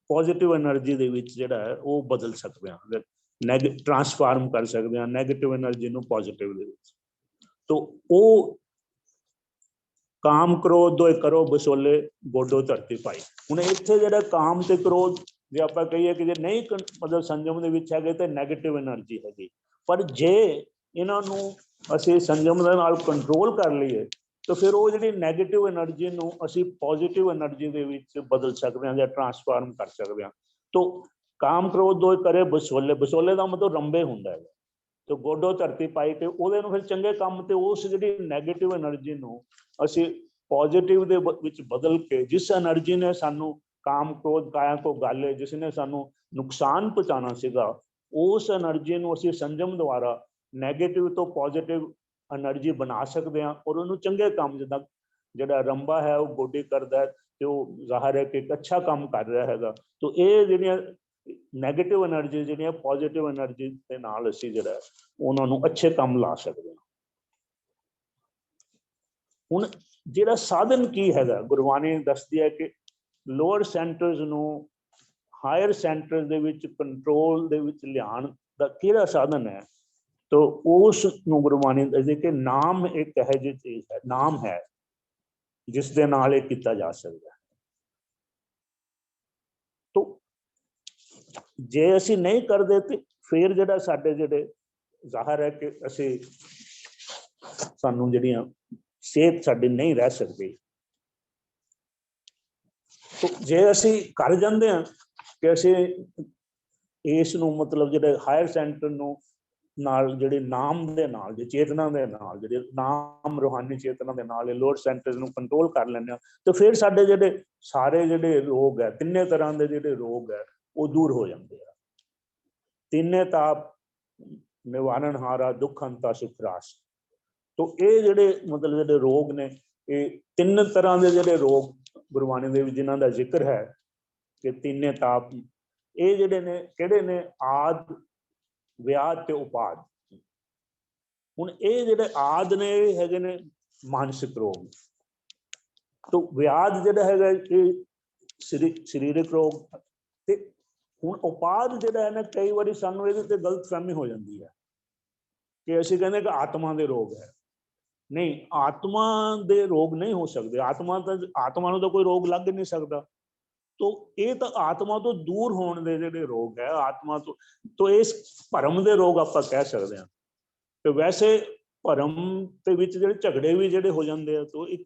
ਪੋਜ਼ਿਟਿਵ એનર્ਜੀ ਦੇ ਵਿੱਚ ਜਿਹੜਾ ਹੈ ਉਹ ਬਦਲ ਸਕਦੇ ਹਾਂ, ਟ੍ਰਾਂਸਫਾਰਮ ਕਰ ਸਕਦੇ ਹਾਂ ਨੈਗੇਟਿਵ એનર્ਜੀ ਨੂੰ ਪੋਜ਼ਿਟਿਵ ਦੇ ਵਿੱਚ। ਤੋ ਉਹ ਕਾਮ ਕ੍ਰੋਧ ਦੋਇ ਕਰੋ ਬਸੋਲੇ ਗੋਡੋ ਧਰਤੀ ਪਾਈ। ਹੁਣ ਇੱਥੇ ਜਿਹੜਾ ਕਾਮ ਤੇ ਕ੍ਰੋਧ ਜੇ ਆਪਾਂ ਕਹੀਏ ਕਿ ਜੇ ਨਹੀਂ ਮਤਲਬ ਸੰਜਮ ਦੇ ਵਿੱਚ ਹੈਗੇ ਤੇ ਨੈਗੇਟਿਵ એનર્ਜੀ ਹੈਗੀ, ਪਰ ਜੇ ਇਹਨਾਂ ਨੂੰ ਅਸੀਂ ਸੰਜਮ ਦੇ ਨਾਲ ਕੰਟਰੋਲ ਕਰ ਲਈਏ ਤਾਂ ਫਿਰ ਉਹ ਜਿਹੜੀ ਨੈਗੇਟਿਵ એનર્ਜੀ ਨੂੰ ਅਸੀਂ ਪੋਜ਼ਿਟਿਵ એનર્ਜੀ ਦੇ ਵਿੱਚ ਬਦਲ ਸਕਦੇ ਹਾਂ ਜਾਂ ਟ੍ਰਾਂਸਫਾਰਮ ਕਰ ਸਕਦੇ ਹਾਂ। ਤੋ ਕਾਮ ਕ੍ਰੋਧ ਦੋਇ ਕਰੇ ਬਸੋਲੇ, ਬਸੋਲੇ ਦਾ ਮਤਲਬ ਰੰਬੇ ਹੁੰਦਾ ਹੈ। ਤੇ ਗੋਡੋ ਧਰਤੀ ਪਾਈ ਤੇ ਉਹਦੇ ਨੂੰ ਫਿਰ ਚੰਗੇ ਕੰਮ ਤੇ ਉਸ ਜਿਹੜੀ ਨੈਗੇਟਿਵ એનર્ਜੀ ਨੂੰ ਅਸੀਂ ਪੋਜ਼ਿਟਿਵ ਦੇ ਵਿੱਚ ਬਦਲ ਕੇ ਜਿਸ એનર્ਜੀ ਨੇ ਸਾਨੂੰ ਕਾਮ ਕ੍ਰੋਧ ਕਾਇਆ ਕੋ ਗਾਲੇ ਜਿਸ ਨੇ ਸਾਨੂੰ ਨੁਕਸਾਨ ਪਹੁੰਚਾਉਣਾ ਸੀਗਾ ਉਸ એનર્ਜੀ ਨੂੰ ਅਸੀਂ ਸੰਜਮ ਦੁਆਰਾ ਨੈਗੇਟਿਵ ਤੋਂ ਪੋਜ਼ਿਟਿਵ એનર્ਜੀ ਬਣਾ ਸਕਦੇ ਹਾਂ ਔਰ ਉਹਨੂੰ ਚੰਗੇ ਕੰਮ ਜਿੱਦਾਂ ਜਿਹੜਾ ਰੰਬਾ ਹੈ ਉਹ ਗੋਡੀ ਕਰਦਾ ਤੇ ਉਹ ਜ਼ਾਹਰ ਹੈ ਕਿ ਇੱਕ ਅੱਛਾ ਕੰਮ ਕਰ ਰਿਹਾ ਹੈਗਾ। ਤੋ ਇਹ ਜਿਹੜੀਆਂ ਨੈਗੇਟਿਵ એનર્ਜੀ ਜਿਹੜੀਆਂ ਪੋਜ਼ਿਟਿਵ એનર્ਜੀ ਦੇ ਨਾਲ ਅਸੀਂ ਜਿਹੜਾ ਉਹਨਾਂ ਨੂੰ ਅੱਛੇ ਕੰਮ ਲਾ ਸਕਦੇ ਹਾਂ। ਹੁਣ ਜਿਹੜਾ ਸਾਧਨ ਕੀ ਹੈਗਾ ਗੁਰਬਾਣੀ ਦੱਸਦੀ ਹੈ ਕਿ ਲੋਅਰ ਸੈਂਟਰਸ ਨੂੰ ਹਾਇਰ ਸੈਂਟਰ ਦੇ ਵਿੱਚ ਕੰਟਰੋਲ ਦੇ ਵਿੱਚ ਲਿਆਉਣ ਦਾ ਕਿਹੜਾ ਸਾਧਨ ਹੈ ਤਾਂ ਉਸ ਨੂੰ ਗੁਰਬਾਣੀ ਦੱਸਦੀ ਕਿ ਨਾਮ ਇੱਕ ਇਹੋ ਜਿਹੀ ਚੀਜ਼ ਹੈ, ਨਾਮ ਹੈ ਜਿਸ ਦੇ ਨਾਲ ਇਹ ਕੀਤਾ ਜਾ ਸਕਦਾ ਹੈ। ਤੋ ਜੇ ਅਸੀਂ ਨਹੀਂ ਕਰਦੇ ਤੇ ਫਿਰ ਜਿਹੜਾ ਸਾਡੇ ਜਿਹੜੇ ਜ਼ਾਹਰ ਹੈ ਕਿ ਅਸੀਂ ਸਾਨੂੰ ਜਿਹੜੀਆਂ ਸਿਹਤ ਸਾਡੀ ਨਹੀਂ ਰਹਿ ਸਕਦੀ। ਜੇ ਅਸੀਂ ਕਰ ਜਾਂਦੇ ਹਾਂ ਕਿ ਅਸੀਂ ਇਸ ਨੂੰ ਮਤਲਬ ਜਿਹੜੇ ਹਾਇਰ ਸੈਂਟਰ ਨੂੰ ਨਾਲ ਜਿਹੜੇ ਨਾਮ ਦੇ ਨਾਲ ਜੇ ਚੇਤਨਾ ਦੇ ਨਾਲ ਜਿਹੜੇ ਨਾਮ ਰੂਹਾਨੀ ਚੇਤਨਾ ਦੇ ਨਾਲ ਲੋਅਰ ਸੈਂਟਰਸ ਨੂੰ ਕੰਟਰੋਲ ਕਰ ਲੈਂਦੇ ਹਾਂ ਤੇ ਫਿਰ ਸਾਡੇ ਜਿਹੜੇ ਸਾਰੇ ਜਿਹੜੇ ਰੋਗ ਹੈ ਤਿੰਨੇ ਤਰ੍ਹਾਂ ਦੇ ਜਿਹੜੇ ਰੋਗ ਹੈ ਉਹ ਦੂਰ ਹੋ ਜਾਂਦੇ ਆ। ਤਿੰਨੇ ਤਾਪ ਨਿਵਾਰਨ ਹਾਰਾ ਦੁੱਖ ਅੰਤਾ ਸੁਖ ਰਾਸ। ਤੋ ਇਹ ਜਿਹੜੇ ਮਤਲਬ ਜਿਹੜੇ ਰੋਗ ਨੇ ਇਹ ਤਿੰਨ ਤਰ੍ਹਾਂ ਦੇ ਜਿਹੜੇ ਰੋਗ ਗੁਰਬਾਣੀ ਦੇ ਵਿੱਚ ਜਿਨ੍ਹਾਂ ਦਾ ਜ਼ਿਕਰ ਹੈ ਕਿ ਤਿੰਨੇ ਤਾਪ ਇਹ ਜਿਹੜੇ ਨੇ ਕਿਹੜੇ ਨੇ ਆਦ ਵਿਆਦ ਤੇ ਉਪਾਦ। ਹੁਣ ਇਹ ਜਿਹੜੇ ਆਦ ਨੇ ਇਹ ਹੈਗੇ ਨੇ ਮਾਨਸਿਕ ਰੋਗ। ਤੋ ਵਿਆਦ ਜਿਹੜਾ ਹੈਗਾ ਇਹ ਸਰੀਰਕ ਰੋਗ ਤੇ ਹੁਣ ਉਪਾਦ ਜਿਹੜਾ ਹੈ ਨਾ ਕਈ ਵਾਰੀ ਸਾਨੂੰ ਇਹਦੇ ਤੇ ਗਲਤਫਹਿਮੀ ਹੋ ਜਾਂਦੀ ਹੈ ਕਿ ਅਸੀਂ ਕਹਿੰਦੇ ਕਿ ਆਤਮਾ ਦੇ ਰੋਗ ਹੈ। ਨਹੀਂ, ਆਤਮਾ ਦੇ ਰੋਗ ਨਹੀਂ ਹੋ ਸਕਦੇ। ਆਤਮਾ ਨੂੰ ਤਾਂ ਕੋਈ ਰੋਗ ਲੱਗ ਨਹੀਂ ਸਕਦਾ तो ये तो आत्मा तो दूर होने दे जिहड़े रोग है, आत्मा तो इस भरम दे रोग आपां कह सकते हैं। तो वैसे भरम दे विच जिहड़े झगड़े भी जिहड़े हो जाते हैं, तो एक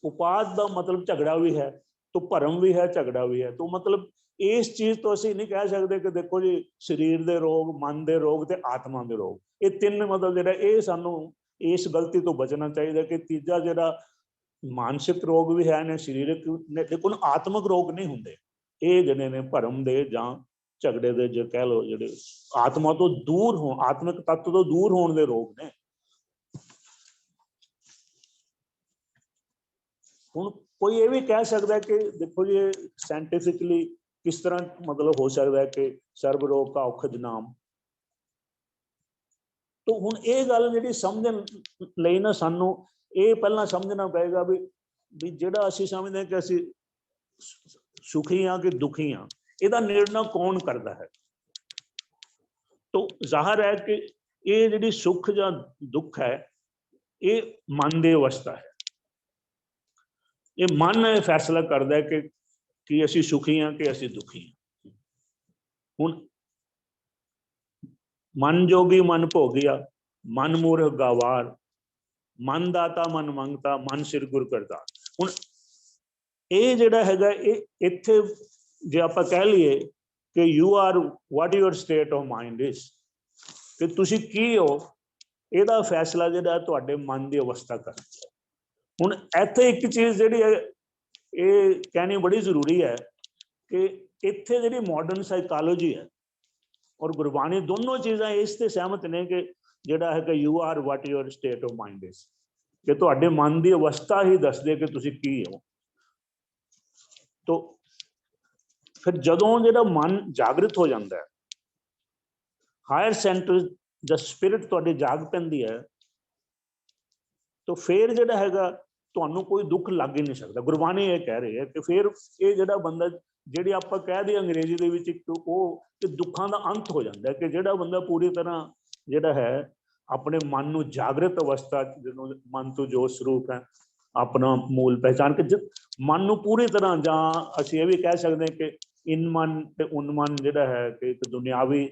उपाद का मतलब झगड़ा भी है, तो भरम भी है, झगड़ा भी है। तो मतलब इस चीज तो असीं नहीं कह सकते कि देखो जी शरीर के रोग, मन के रोग ते आत्मा के रोग, ये तीन मतलब जिहड़ा ये सानू इस गलती तो बचना चाहिए कि तीजा जिहड़ा मानसिक रोग भी है ने, शरीरक ने, लेकिन आत्मक रोग नहीं होंगे। ये जिहड़े ने भरम दे जां झगड़े दे जो कह लो जिहड़े आत्मा तो दूर हो, आत्मिक तत्व तो दूर होने दे रोग ने। हुण कोई ये भी कह सकता है कि देखो जी साइंटिफिकली किस तरह मतलब हो सकता है कि सर्व रोग का औखद नाम। तो हुण ये गल जिहड़ी समझण लई ना सानू ये पहला समझना पएगा भी जिहड़ा असीं समझदे हां कि असीं सुखी हाँ कि दुखी हाँ, इहदा निर्णय कौन करता है। तो जाहिर है कि ये जिहड़ी सुख या दुख है ये मन की अवस्था है। ये मन ये फैसला करता है कि असीं सुखी हाँ कि असीं दुखी हाँ। हुण मन जोगी मन भोगिया, मन मूर्ख गवार, मन दाता मन मंगता, मन सिर गुर करतार। हुण ये जिहड़ा हैगा इत्थे जे आपां कह लईए कि you are what your state of mind is, कि तुसीं की हो, इहदा फैसला जिहड़ा तुहाडे मन की अवस्था करदी है। हुण इत्थे एक चीज़ जिहड़ी है ये कहनी बड़ी जरूरी है कि इत्थे जिहड़ी मॉडर्न साइकोलॉजी है और गुरबाणी दोनों चीज़ां इस ते सहमत ने कि जिहड़ा है कि you are what your state of mind is, कि तुहाडे मन की अवस्था ही दसदे कि तुसीं की हो। तो फिर जदों जिहड़ा मन जागृत हो जाता है, हायर सेंटर द स्पिरिट तुहाडी जाग पैंदी है, तो फिर जिहड़ा हैगा तुहानूं कोई दुख लग ही नहीं सकता। गुरबाणी ये कह रही है कि फिर ये जिहड़ा बंदा जिहड़ी आपां कह दी अंग्रेजी दे विच एक कि दुखां दा अंत हो जाता है, कि जिहड़ा बंदा पूरी तरह जिहड़ा है अपने मन नूं जागृत अवस्था जदों मन तो जो स्वरूप है अपना मूल पहचान के मन नूं पूरी तरह, जां असीं ये भी कह सकते हैं कि इन मन ते उन मन जिहड़ा है कि एक दुनियावी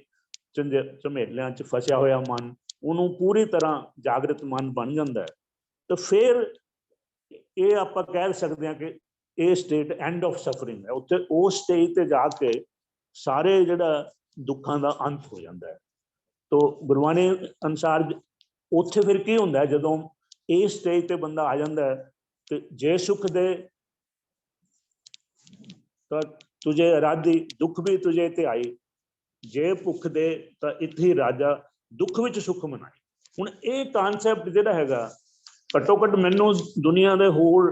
झमेलियां च फसिया होया मन, उन्होंने पूरी तरह जागृत मन बन जाता है। तो फिर ये आप कह सकते हैं कि ये स्टेट एंड ऑफ सफरिंग है। उत्थे उस स्टेज ते जाके सारे जिहड़ा दुखों का अंत हो जाता है। तो गुरबाणी अनुसार उत्थे फिर की हुंदा है जदों इस स्टेज ते बंदा आ जाता है कि जे सुख दे तो तुझे आराधी, दुख भी तुझे ते आई, जे भुख दे तो इत्थे राजा, दुख विच सुख मनाई। हुण ये कॉन्सैप्ट जिहड़ा हैगा घट्टो घट्ट मैनूं दुनिया के होर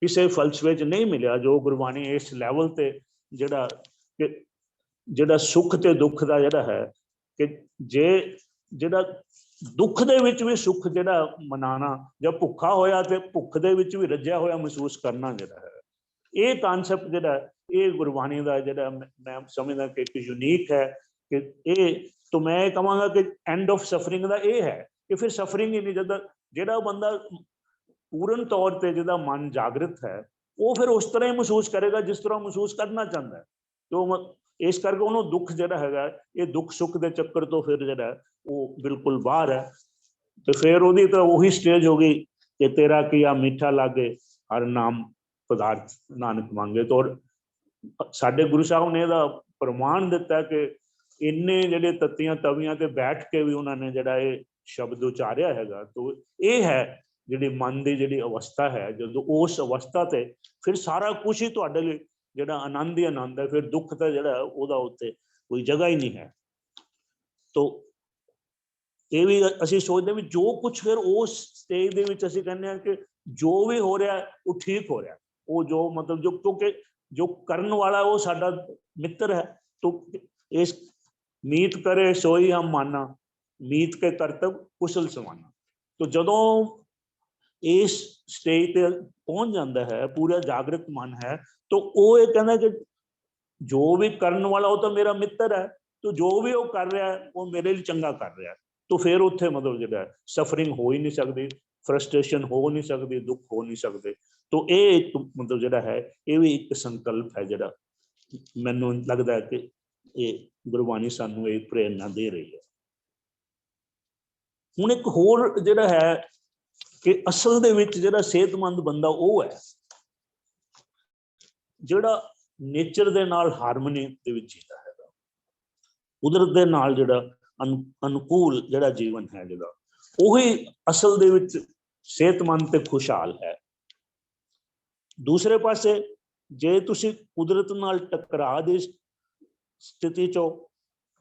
किसी फलसफे च नहीं मिलिया जो गुरबाणी इस लैवल ते जिहड़ा सुख ते दुख का जिहड़ा है कि जे जिहड़ा दुख दे विच भी सुख जिहड़ा मनाना, जब भुखा होया ते भुख दे विच भी रज्या होया महसूस करना जिहड़ा है, ये कॉन्सैप्ट जिहड़ा ये गुरबाणी का जिहड़ा मैं समझदा कि एक यूनीक है कि ये तो मैं कहांगा कि एंड ऑफ सफरिंग का ये है कि फिर सफरिंग ही नहीं, जब जिहड़ा बंदा पूर्ण तौर पर जिहदा मन जागृत है वो फिर उस तरह ही महसूस करेगा जिस तरह महसूस करना चाहता है। तो इस करके उन्होंने दुख जिहड़ा हैगा ये दुख सुख के चक्कर तो फिर जिहड़ा वो बिल्कुल बाहर है। तो फिर वो तो वही स्टेज हो गई कि तेरा किया मीठा लागे हर नाम पदार्थ नानक मांगे। तो साडे गुरु साहब ने इहदा प्रमाण दिता कि इन्ने जिहड़े तत्तियां तवियां ते बैठ के भी उन्होंने जिहड़ा ये शब्द उचारिया हैगा। तो ये है जिहड़ी मन की जिहड़ी अवस्था है, जो उस अवस्था ते फिर सारा कुछ ही तुहाडे लई जिहड़ा आनंद ही आनंद है, फिर दुख तो जिहड़ा उहदा उत्ते कोई जगह ही नहीं है। तो ये भी असीं सोचते भी जो कुछ फिर उस स्टेज दे विच असीं कहने हैं कि जो भी हो रहा है वो ठीक हो रहा है, वो जो मतलब जो क्योंकि जो करन वाला वो साडा मित्र है। तो इस मीत करे सोई हम माना, मीत के करतब कुशल समाना। तो जदों इस स्टेज पे पहुंच जाता है पूरा जागृत मन है, तो वो ये कहना कि जो भी करने वाला वो तो मेरा मित्र है, तो जो भी वो कर रहा है वो मेरे लिए चंगा कर रहा है। तो फिर उत्थे मतलब जिहड़ा सफरिंग हो ही नहीं सकती, फ्रस्ट्रेशन हो नहीं सकती, दुख हो नहीं सकते। तो ये एक मतलब जिहड़ा है ये भी एक संकल्प है जिहड़ा मैनूं लगदा है कि ये गुरबाणी सानूं ये प्रेरणा दे रही है। हुण एक होर जिहड़ा है कि असल दे विच जिहड़ा सेहतमंद बंदा वो है जिहड़ा नेचर दे नाल हारमोनी दे विच जीता है, कुदरत दे नाल जिहड़ा अनुकूल जिहड़ा जीवन है जिहड़ा ਉਹੀ असल दे विच सेहतमंद ते खुशहाल है। दूसरे पासे जे तुसी कुदरत नाल टकरा दी स्थिति चो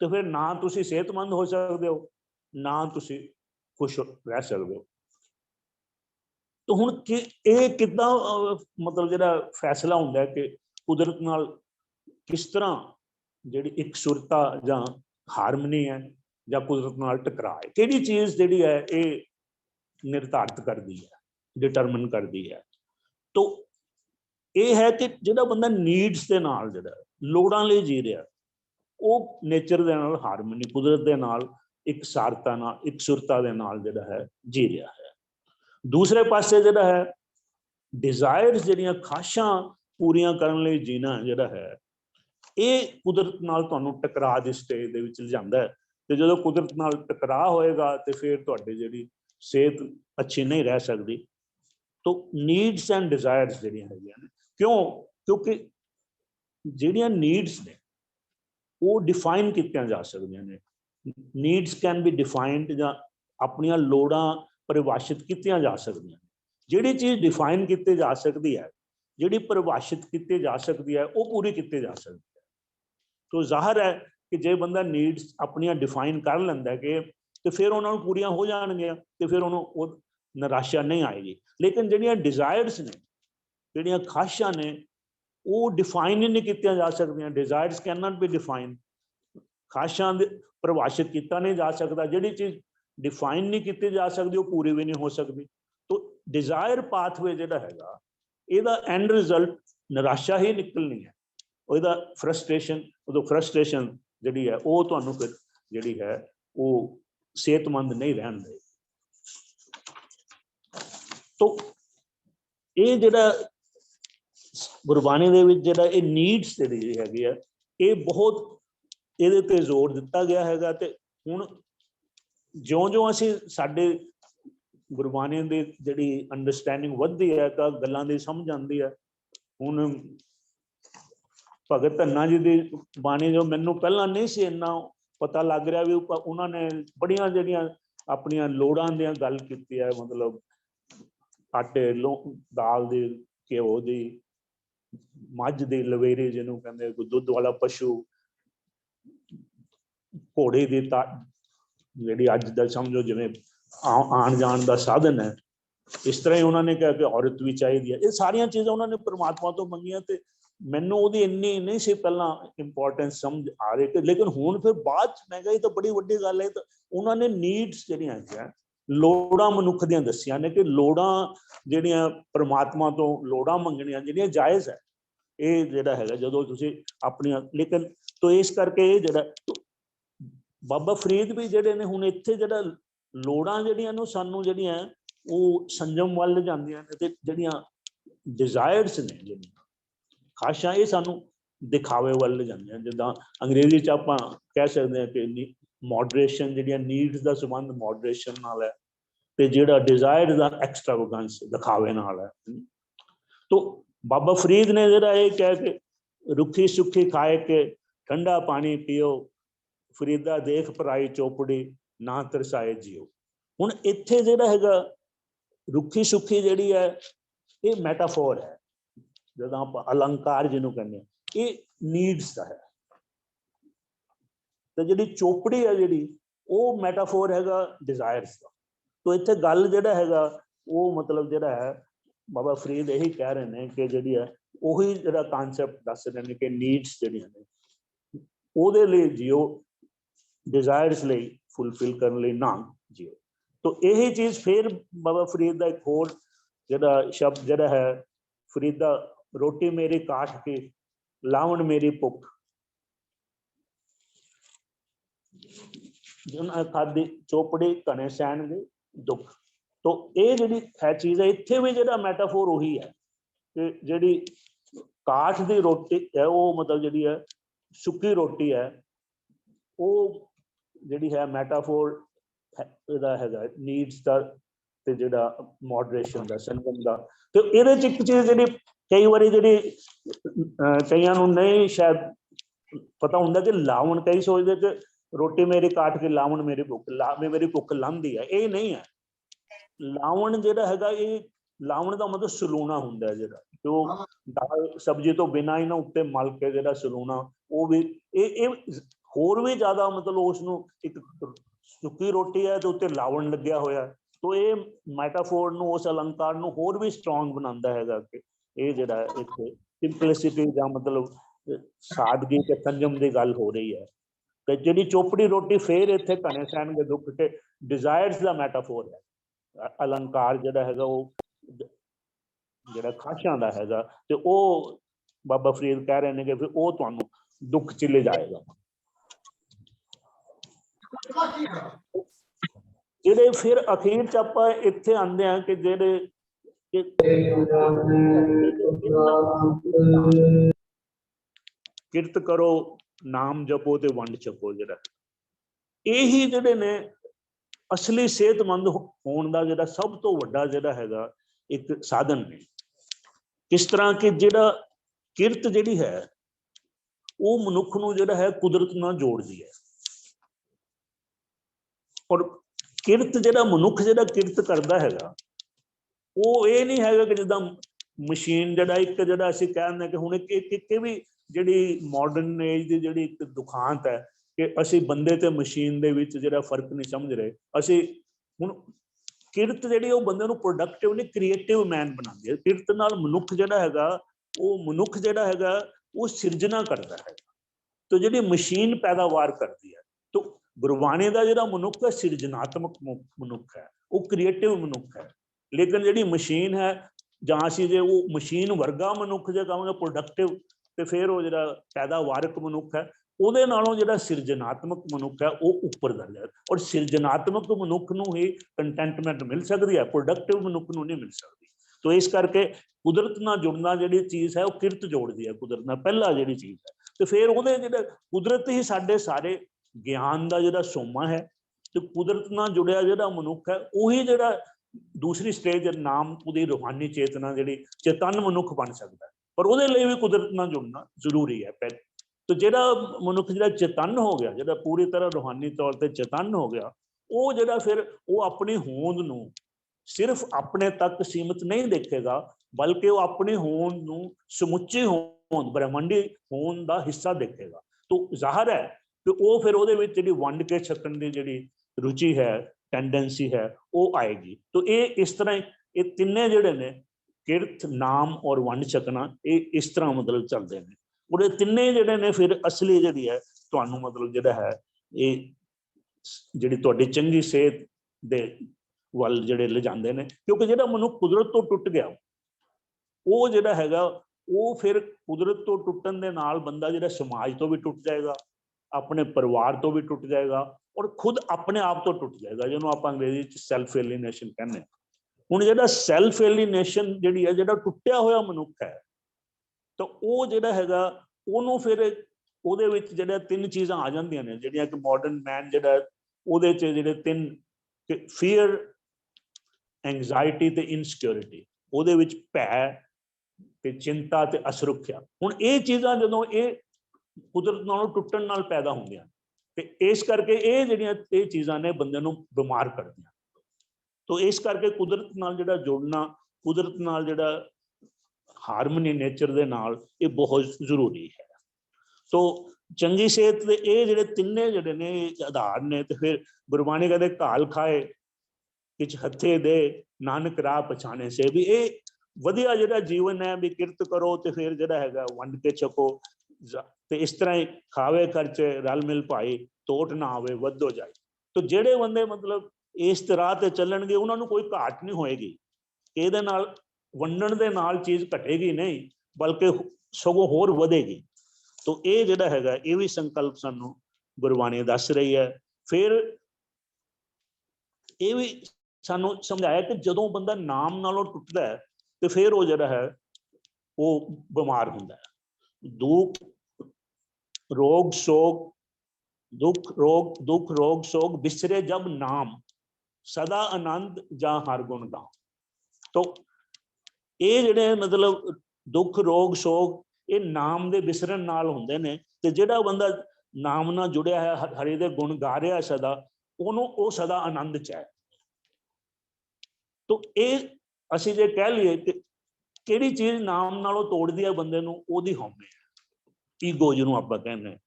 तो फिर ना तुसी सेहतमंद हो सकते हो ना तुसी खुश रह सकते हो। तो हुण कि ये किद्दां मतलब जिहड़ा फैसला हुंदा है कि कुदरत नाल किस तरह जिहड़ी इकसुरता जां हारमनी है जां कुदरत नाल टकरा है, किहड़ी चीज़ जिहड़ी है ये निर्धारित करती है, डिटरमिन करती है। तो ये है कि जिहड़ा बंदा नीड्स दे नाल जिहड़ा लोड़ां लई जी रहा वो नेचर दे नाल हारमोनी कुदरत दे नाल इकसारता नाल इकसुरता दे नाल जिहड़ा है जी रहा है। दूसरे पासे जिहड़ा है डिजायर्स जिहड़ियां ख्वाहिशां पूरियां करन लई जीना जिहड़ा है ये कुदरत नाल तुहानूं टकरा दी स्टेज दे विच लिजांदा है। ते जदों कुदरत नाल टकरा होएगा ते फिर तुहाडी जिहड़ी सेहत अच्छी नहीं रह सकती। तो नीड्स एंड डिजायर्स जिहड़ियां हैगियां ने क्यों, क्योंकि जिहड़ियां नीड्स ने वो डिफाइन कीतियां जा सकदियां ने। नीड्स कैन बी डिफाइंड जां अपनियां लोड़ां परिभाषित कीतियां जा सकदियां ने। जिहड़ी चीज़ डिफाइन कीती जा सकती है, जिहड़ी परिभाषित कीती जा सकती है वो पूरी कीती जा सकती है। तो जाहिर है कि जे बंदा नीड्स अपनियां डिफाइन कर लैंदा है कि तो फिर उन्होंने पूरियां हो जाएंगियां तो फिर उन्होंने निराशा नहीं आएगी। लेकिन जिहड़ियां डिजायर्स ने जिहड़ियां ख्वाहिशां ने वो डिफाइन ही नहीं कीतियां जा सकदियां। Desires can not be define, ख्वाहिशां परिभाषित किया नहीं जा सकता। जिहड़ी चीज़ डिफाइन नहीं की जा सकती वो पूरी भी नहीं हो सकती। तो डिजायर पाथवे जिहड़ा हैगा ਇਹਦਾ एंड रिजल्ट निराशा ही निकलनी है। ਉਹਦਾ फ्रस्ट्रेशन उदों फ्रस्ट्रेशन जिहड़ी है वो तुहानूं फिर जिहड़ी है वो सेहतमंद नहीं रहन दे। तो ये जिहड़ा गुरबाणी दे विच जिहड़ा ये नीड्स जिहड़ी हैगी है ये बहुत ਇਹਦੇ ਤੇ ਜ਼ੋਰ ਦਿੱਤਾ ਗਿਆ ਹੈਗਾ। ਤੇ ਹੁਣ ਜਿਉਂ-ਜਿਉਂ ਅਸੀਂ ਸਾਡੇ ਗੁਰਬਾਣੀ ਦੀ ਜਿਹੜੀ ਅੰਡਰਸਟੈਂਡਿੰਗ ਵੱਧਦੀ ਹੈ ਤਾਂ ਗੱਲਾਂ ਦੀ ਸਮਝ ਆਉਂਦੀ ਹੈ। ਹੁਣ ਭਗਤ ਧੰਨਾ ਜੀ ਦੀ ਬਾਣੀ ਜੋ ਮੈਨੂੰ ਪਹਿਲਾਂ ਨਹੀਂ ਸੀ ਇੰਨਾ ਪਤਾ ਲੱਗ ਰਿਹਾ ਵੀ ਉਹਨਾਂ ਨੇ ਬੜੀਆਂ ਜਿਹੜੀਆਂ ਆਪਣੀਆਂ ਲੋੜਾਂ ਦੀਆਂ ਗੱਲ ਕੀਤੀ ਹੈ। ਮਤਲਬ ਆਟੇ ਦਾਲ ਦੀ, ਘਿਓ ਦੀ, ਮੱਝ ਦੀ ਲਵੇਰੀ ਜਿਹਨੂੰ ਕਹਿੰਦੇ ਕੋਈ ਦੁੱਧ ਵਾਲਾ ਪਸ਼ੂ, ਘੋੜੇ ਦੀ ਜਿਹੜੀ ਅੱਜ ਦਾ ਸਮਝੋ ਜਿਵੇਂ ਆਉਣ ਜਾਣ ਦਾ ਸਾਧਨ ਹੈ, ਇਸ ਤਰ੍ਹਾਂ ਹੀ ਉਹਨਾਂ ਨੇ ਕਿਹਾ ਕਿ ਔਰਤ ਵੀ ਚਾਹੀਦੀ ਹੈ। ਇਹ ਸਾਰੀਆਂ ਚੀਜ਼ਾਂ ਉਹਨਾਂ ਨੇ ਪਰਮਾਤਮਾ ਤੋਂ ਮੰਗੀਆਂ ਤੇ ਮੈਨੂੰ ਉਹਦੀ ਇੰਨੀ ਨਹੀਂ ਸੀ ਪਹਿਲਾਂ ਇੰਪੋਰਟੈਂਸ ਸਮਝ ਆ ਰਹੀ ਕਿ ਲੇਕਿਨ ਹੁਣ ਫਿਰ ਬਾਅਦ ਚ ਮੈਂ ਕਿਹਾ ਇਹ ਤਾਂ ਬੜੀ ਵੱਡੀ ਗੱਲ ਹੈ। ਤਾਂ ਉਹਨਾਂ ਨੇ ਨੀਡਸ ਜਿਹੜੀਆਂ ਹੈਗੀਆਂ ਲੋੜਾਂ ਮਨੁੱਖ ਦੀਆਂ ਦੱਸੀਆਂ ਨੇ ਕਿ ਲੋੜਾਂ ਜਿਹੜੀਆਂ ਪਰਮਾਤਮਾ ਤੋਂ ਲੋੜਾਂ ਮੰਗਣੀਆਂ ਜਿਹੜੀਆਂ ਜਾਇਜ਼ ਹੈ। ਇਹ ਜਿਹੜਾ ਹੈਗਾ ਜਦੋਂ ਤੁਸੀਂ ਆਪਣੀਆਂ ਲੇਕਿਨ ਤੋਂ ਇਸ ਕਰਕੇ ਇਹ ਜਿਹੜਾ ਬਾਬਾ ਫਰੀਦ ਵੀ ਜਿਹੜੇ ਨੇ ਹੁਣ ਇੱਥੇ ਜਿਹੜਾ ਲੋੜਾਂ ਜਿਹੜੀਆਂ ਨੂੰ ਸਾਨੂੰ ਜਿਹੜੀਆਂ ਉਹ ਸੰਜਮ ਵੱਲ ਜਾਂਦੀਆਂ ਨੇ ਤੇ ਜਿਹੜੀਆਂ ਡਿਜ਼ਾਇਰਸ ਨੇ ਜਿਹੜੀਆਂ ਖਾਸ਼ਾਂ ਇਹ ਸਾਨੂੰ ਦਿਖਾਵੇ ਵੱਲ ਜਾਂਦੀਆਂ। ਜਿੱਦਾਂ ਅੰਗਰੇਜ਼ੀ ਚ ਆਪਾਂ ਕਹਿ ਸਕਦੇ ਹਾਂ ਕਿ ਮੋਡਰੇਸ਼ਨ ਜਿਹੜੀਆਂ ਨੀਡਸ ਦਾ ਸੰਬੰਧ ਮੋਡਰੇਸ਼ਨ ਨਾਲ ਹੈ ਤੇ ਜਿਹੜਾ ਡਿਜ਼ਾਇਰ ਦਾ ਐਕਸਟਰਾਵੈਗੈਂਸ ਦਿਖਾਵੇ ਨਾਲ ਹੈ। तो बाबा फरीद ने जरा ये कह के रुखी सुखी खाए के ठंडा पानी पियो, फरीदा देख पराई चौपड़ी ना तरसाए जियो। हुण इत्थे जिहड़ा हैगा रुखी सुखी जिहड़ी है ये मैटाफोर है, जदों आपां अलंकार जिहनूं कहंदे आ ये नीड्स दा है। ते जिहड़ी चौपड़ी है जिहड़ी वो मैटाफोर हैगा डिजायर्स दा। तो इत्थे गल जिहड़ा हैगा वो मतलब जिहड़ा है बाबा फरीद यही कह रहे हैं कि जी है उही जो कॉन्सैप्ट दस रहे हैं कि नीड्स जड़ियां ने उहदे लई जियो, डिजायर्स लई फुलफिल करने लई ना जियो। तो यही चीज़ फिर बाबा फरीद का एक होर जिहड़ा शब्द जिहड़ा है फरीदा रोटी मेरी काठ की लावण मेरी भुख, जिन्हें खाधी चौपड़ी घने सहन दे दुख। तो ये जिहड़ी है चीज़ है, इत्थे भी जिहड़ा मैटाफोर उही है कि जिहड़ी काठ की रोटी है वो मतलब जिहड़ी है सुक्की रोटी है, वो जिहड़ी है मैटाफोर इहदा हैगा नीड्स दा ते जिहड़ा मॉडरेशन दा संयम दा। ते इहदे च एक चीज़ जिहड़ी कई वारी जिहड़ी कईयां नूं नहीं शायद पता हुंदा कि लावण, कई सोचदे कि रोटी मेरी काट के लावण मेरी भुख लांदी है, ये नहीं है। लावण जिहड़ा हैगा ये लावण दा मतलब सलूना हुंदा है, जिहड़ा जो दाल सब्जी तो बिना ही ना उत्ते मल के जिहड़ा सलूना, वो भी ये होर भी ज्यादा मतलब उसनूं एक सुक्की रोटी है तो उत्ते लावण लग्या होया है। तो ये मैटाफोर नूं उस अलंकार नूं होर भी स्ट्रॉन्ग बनांदा हैगा कि ये जिहड़ा एक सिंपलिसिटी दा मतलब सादगी ते संयम की गल हो रही है। ते जिहड़ी चोपड़ी रोटी फिर इत्थे घने सहन के दुख के डिजायर्स दा मैटाफोर है। अलंकार जिहड़ा हैगा वो जिहड़ा खाशां दा हैगा ते ਉਹ बाबा फरीद कह रहे हैं कि फिर वो तुहानूं दुख च ले जाएगा। ਜਿਹੜੇ फिर अखीर च ਆਪਾਂ ਇੱਥੇ ਆਉਂਦੇ ਹਾਂ कि ਜਿਹੜੇ किरत करो नाम जपो ते वंड छको, ਜਿਹੜਾ ਇਹੀ ਜਿਹੜੇ ਨੇ असली सेहतमंद होने का जिहड़ा सब तो वड्डा जिहड़ा हैगा एक साधन ने। किस तरह कि जिहड़ा किरत जिहड़ी है वो मनुख नूं जिहड़ा है कुदरत नाल जोड़दी है, और किरत जिहड़ा मनुख जिहड़ा किरत करदा हैगा वो ये नहीं हैगा कि जिद्दां मशीन जिहड़ा एक जिहड़ा असीं कहने कि हुण एक भी जिहड़ी मॉडर्न एज दी जिहड़ी एक दुखांत है कि असीं बंदे ते मशीन दे विच जिहड़ा फर्क नहीं समझ रहे। असीं हुण किरत जिहड़ी वो बंदे नूं प्रोडक्टिव नहीं क्रिएटिव मैन बनाउंदी है। किरत नाल मनुख जिहड़ा हैगा वो मनुख जिहड़ा हैगा वो सिरजना करदा है, तो जिहड़ी मशीन पैदावार करती है। तो गुरबाणी दा जिहड़ा मनुख है सिरजनात्मक मनुख है, वो क्रिएटिव मनुख है। लेकिन जिहड़ी मशीन है जां असीं जे वो मशीन वर्गा मनुख जे कहांगे प्रोडक्टिव, तो फिर वो जिहड़ा पैदावारक मनुख है ਉਹਦੇ ਨਾਲੋਂ ਜਿਹੜਾ ਸਿਰਜਨਾਤਮਕ ਮਨੁੱਖ ਹੈ ਉਹ ਉੱਪਰ ਦਰਜਾ ਹੈ। ਔਰ ਸਿਰਜਨਾਤਮਕ ਮਨੁੱਖ ਨੂੰ ਹੀ ਕੰਟੈਂਟਮੈਂਟ ਮਿਲ ਸਕਦੀ ਹੈ, ਪ੍ਰੋਡਕਟਿਵ ਮਨੁੱਖ ਨੂੰ ਨਹੀਂ ਮਿਲ ਸਕਦੀ। तो इस करके कुदरत नाल जुड़ना जिहड़ी चीज़ है वो किरत जोड़दी है कुदरत नाल, पहला जिहड़ी चीज़ है। तो फिर ਉਹਦੇ ਜਿਹੜਾ कुदरत ही साडे सारे ਗਿਆਨ ਦਾ ਜਿਹੜਾ ਸੋਮਾ है, तो कुदरत नाल जुड़िया जिहड़ा मनुੱਖ है ਉਹੀ ਜਿਹੜਾ दूसरी स्टेज नाम ਉਹਦੀ रूहानी चेतना जिहड़ी चेतन मनुੱਖ बन सकता है। पर ਉਹਦੇ ਲਈ भी कुदरत नाल जुड़ना जरूरी है पहले। तो जिहड़ा मनुख जिहड़ा चेतन हो गया, जिहड़ा पूरी तरह रूहानी तौर पर चेतन हो गया, वो जिहड़ा फिर वो अपनी होंद नूं सिर्फ अपने तक सीमित नहीं देखेगा, बल्कि वो अपनी होंद नूं समुची होंद ब्रह्मंडी होंद दा हिस्सा देखेगा। तो जाहिर है कि वो फिर ਉਹਦੇ ਵਿੱਚ ਜਿਹੜੀ ਵੰਡ ਕੇ ਛਕਣ ਦੀ ਜਿਹੜੀ रुचि है, टेंडेंसी है, वो आएगी। तो ये इस तरह ये तिन्ने जिहड़े ने किरत नाम और वंड छकना ये इस तरह मतलब चलते हैं। और ये तिन्ने जिहड़े ने फिर असली जिहड़ी है तुहानूं मतलब जिहड़ा है ये जिहड़ी तुहाडी चंगी सेहत दे ਵੱਲ ਜਿਹੜੇ ਲਿਜਾਂਦੇ ਨੇ। क्योंकि ਜਿਹੜਾ ਮਨੁੱਖ ਕੁਦਰਤ ਤੋਂ ਟੁੱਟ ਗਿਆ ਉਹ ਜਿਹੜਾ ਹੈਗਾ ਉਹ ਫਿਰ ਕੁਦਰਤ ਤੋਂ ਟੁੱਟਣ ਦੇ ਨਾਲ ਬੰਦਾ ਜਿਹੜਾ ਸਮਾਜ ਤੋਂ ਵੀ ਟੁੱਟ ਜਾਏਗਾ, ਆਪਣੇ ਪਰਿਵਾਰ ਤੋਂ ਵੀ ਟੁੱਟ ਜਾਏਗਾ, ਔਰ ਖੁਦ ਆਪਣੇ ਆਪ ਤੋਂ ਟੁੱਟ ਜਾਏਗਾ, ਜਿਹਨੂੰ ਆਪਾਂ ਅੰਗਰੇਜ਼ੀ ਚ ਸੈਲਫ ਏਲੀਨੇਸ਼ਨ ਕਹਿੰਦੇ। ਹੁਣ ਜਿਹੜਾ ਸੈਲਫ ਏਲੀਨੇਸ਼ਨ ਜਿਹੜੀ ਹੈ, ਜਿਹੜਾ ਟੁੱਟਿਆ ਹੋਇਆ ਮਨੁੱਖ ਹੈ, ਤਾਂ ਉਹ ਜਿਹੜਾ ਹੈਗਾ ਉਹਨੂੰ ਫਿਰ ਉਹਦੇ ਵਿੱਚ ਜਿਹੜਾ ਤਿੰਨ ਚੀਜ਼ਾਂ ਆ ਜਾਂਦੀਆਂ ਨੇ ਜਿਹੜੀਆਂ ਕਿ ਮਾਡਰਨ ਮੈਨ ਜਿਹੜਾ ਉਹਦੇ ਚ ਜਿਹੜੇ ਤਿੰਨ ਫੀਅਰ, एंगजाइटी ते इनसिक्योरिटी, ਉਹਦੇ ਵਿੱਚ ਭੈ ਤੇ ਚਿੰਤਾ ਤੇ ਅਸੁਰੱਖਿਆ। ਹੁਣ ਇਹ ਚੀਜ਼ਾਂ ਜਦੋਂ ਇਹ ਕੁਦਰਤ ਨਾਲੋਂ ਟੁੱਟਣ ਨਾਲ ਪੈਦਾ ਹੁੰਦੀਆਂ ਤੇ ਇਸ ਕਰਕੇ ਇਹ ਜਿਹੜੀਆਂ ਇਹ ਚੀਜ਼ਾਂ ਨੇ ਬੰਦੇ ਨੂੰ ਬਿਮਾਰ ਕਰਦੀਆਂ। तो इस करके कुदरत नाल जिहड़ा जुड़ना, कुदरत नाल जिहड़ा हारमोनी नेचर दे नाल ये बहुत जरूरी है। तो चंगी सेहत दे ये जिहड़े तिन्ने जिहड़े ने आधार ने। ते फिर गुरबाणी कहते घाल खाए किछ हथे दे नानक राह पछाने से, भी ये वधिया जिहड़ा जीवन है भी किरत करो ते फिर जिहड़ा हैगा वंड के छको। ते इस तरह ही खावे खर्चे रल मिल भाई टोट ना आवे वधो जाए। तो जिहड़े बंदे मतलब इस तरह ते चलणगे उन्हां नूं कोई घाट नहीं होएगी। इहदे नाल वंडण दे नाल चीज़ घटेगी नहीं बल्कि सगों होर वधेगी। तो ये जिहड़ा हैगा ये भी संकल्प सानूं गुरबाणी दस रही है। फिर ये भी सानू समझाया कि जदों बंदा नाम नालों टुटदा है तो फिर वो जिहड़ा है वो बीमार हुंदा है। दुख रोग शोक दुख रोग शोक बिसरे जब नाम, सदा आनंद जा हर गुण गाम। तो ये जिहड़े मतलब दुख रोग शोक ये नाम दे विसरन नाल हुंदे ने, ते जिहड़ा बंदा नाम नाल जुड़िया है, हरि दे गुण गा रहा है सदा, ਉਹਨੂੰ ਉਹ सदा आनंद च है। तो ये ਅਸੀਂ जे कह लीए कि ਕਿਹੜੀ चीज़ नाम नालों तोड़दी है बंदे ਨੂੰ, ਉਹਦੀ ਹਉਮੈ है, ईगो ਜਿਹਨੂੰ ਆਪਾਂ ਕਹਿੰਦੇ हैं।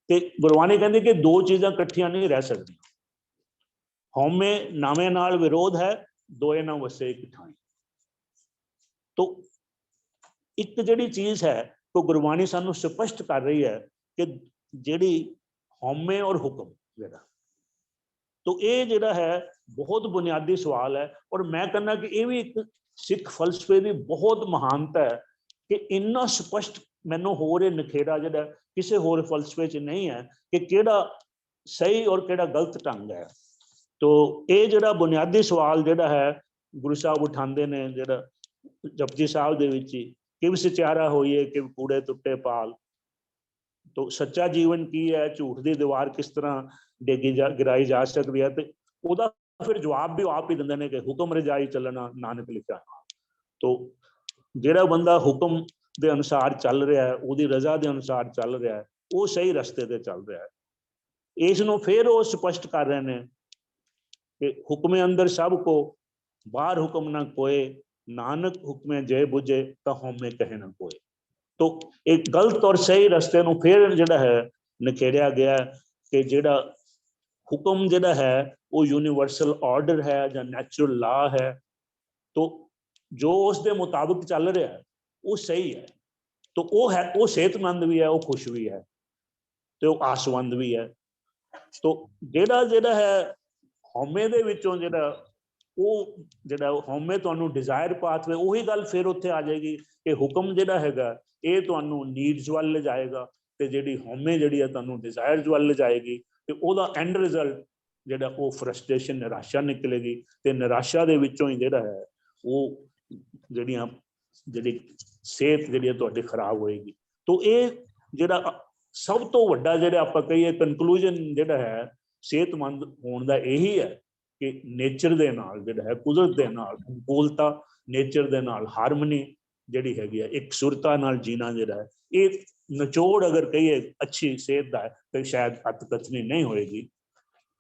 ਤੇ ਗੁਰਬਾਣੀ ਕਹਿੰਦੀ कि दो चीज़ां इकट्ठियां नहीं रह सकਦੀਆਂ। ਹਉਮੈ ਨਾਵੇਂ ਨਾਲ विरोध है, दोए ना वसे एक ठाई। तो एक जिहड़ी चीज़ है तो गुरबाणी सानू स्पष्ट कर रही है कि जिहड़ी हौमे और हुक्म जिहड़ा, तो ये जिहड़ा है बहुत बुनियादी सवाल है। और मैं कहना कि ये भी एक सिख फलसफे की बहुत महानता है कि इन्ना स्पष्ट मैनू होर ये नखेड़ा जिहड़ा किसी होर फलसफे च नहीं है कि किहड़ा सही और किहड़ा गलत ढंग है। तो ये जिहड़ा बुनियादी सवाल जिहड़ा है गुरु साहब उठाते ने, जिहड़ा जपजी साहब दे विच कि सचारा होइए कि कूड़े टुटे पाल। तो सच्चा जीवन की है, झूठ की दीवार किस तरह डेगी गिराई जा सकती है। तो ਉਹਦਾ फिर जवाब भी आप ही दिंदे ने कि हुक्म रजाई चलना नानक लिखा। तो ਜਿਹੜਾ बंदा हुक्म के अनुसार चल रहा है, ਉਹਦੀ रजा के अनुसार चल रहा है, वो सही रस्ते ते चल रहा है। इसनों फिर वो स्पष्ट कर रहे हैं कि हुक्मे अंदर सब को, बाहर हुक्म ना कोए, नानक हुक्मे जय बुझे तो हौमे कहे ना कोई। तो एक गलत और सही रस्ते ਨੂੰ फिर ਜਿਹੜਾ है नखेड़िया गया कि ਜਿਹੜਾ हुक्म ਜਿਹੜਾ है वो यूनीवर्सल ऑर्डर है या नैचुरल लॉ है। तो जो उसके मुताबिक चल रहा है वो सही है। तो वो है, वो सेहतमंद भी है, वो खुश भी है, तो वो आसवंद भी है। तो ਜਿਹੜਾ ਜਿਹੜਾ है हौमे ਦੇ ਵਿੱਚੋਂ ਜਿਹੜਾ ਉਹ ਜਿਹੜਾ ਹਉਮੈ ਤੁਹਾਨੂੰ ਡਿਜ਼ਾਇਰ ਪਾਥਵੇ, ਉਹੀ ਗੱਲ ਫਿਰ ਉੱਥੇ ਆ ਜਾਏਗੀ ਕਿ ਹੁਕਮ ਜਿਹੜਾ ਹੈਗਾ ਇਹ ਤੁਹਾਨੂੰ ਨੀਡਸ ਵੱਲ ਲਿਜਾਏਗਾ, ਤੇ ਜਿਹੜੀ ਹਉਮੈ ਜਿਹੜੀ ਹੈ ਤੁਹਾਨੂੰ ਡਿਜ਼ਾਇਰਸ ਵੱਲ ਲਿਜਾਏਗੀ। ਤੇ ਉਹਦਾ ਐਂਡ ਰਿਜ਼ਲਟ ਜਿਹੜਾ ਉਹ ਫਰਸਟ੍ਰੇਸ਼ਨ, ਨਿਰਾਸ਼ਾ ਨਿਕਲੇਗੀ। ਤੇ ਨਿਰਾਸ਼ਾ ਦੇ ਵਿੱਚੋਂ ਹੀ ਜਿਹੜਾ ਹੈ ਉਹ ਜਿਹੜੀ ਸਿਹਤ ਜਿਹੜੀ ਹੈ ਤੁਹਾਡੀ ਖਰਾਬ ਹੋਏਗੀ। तो ਇਹ ਜਿਹੜਾ ਸਭ ਤੋਂ ਵੱਡਾ ਜਿਹੜਾ ਆਪਾਂ ਕਹੀਏ ਕਨਕਲੂਜਨ ਜਿਹੜਾ ਹੈ ਸਿਹਤਮੰਦ ਹੋਣ ਦਾ ਇਹੀ ਹੈ कि नेचर दे नाल जिहड़ा है, कुदरत दे नाल अनुकूलता, नेचर दे नाल हारमनी जिहड़ी हैगी है, एक सुरता नाल जीना जिहड़ा है, ये निचोड़ अगर कहिए अच्छी सेहत दा है तो शायद अतकथनी नहीं होएगी।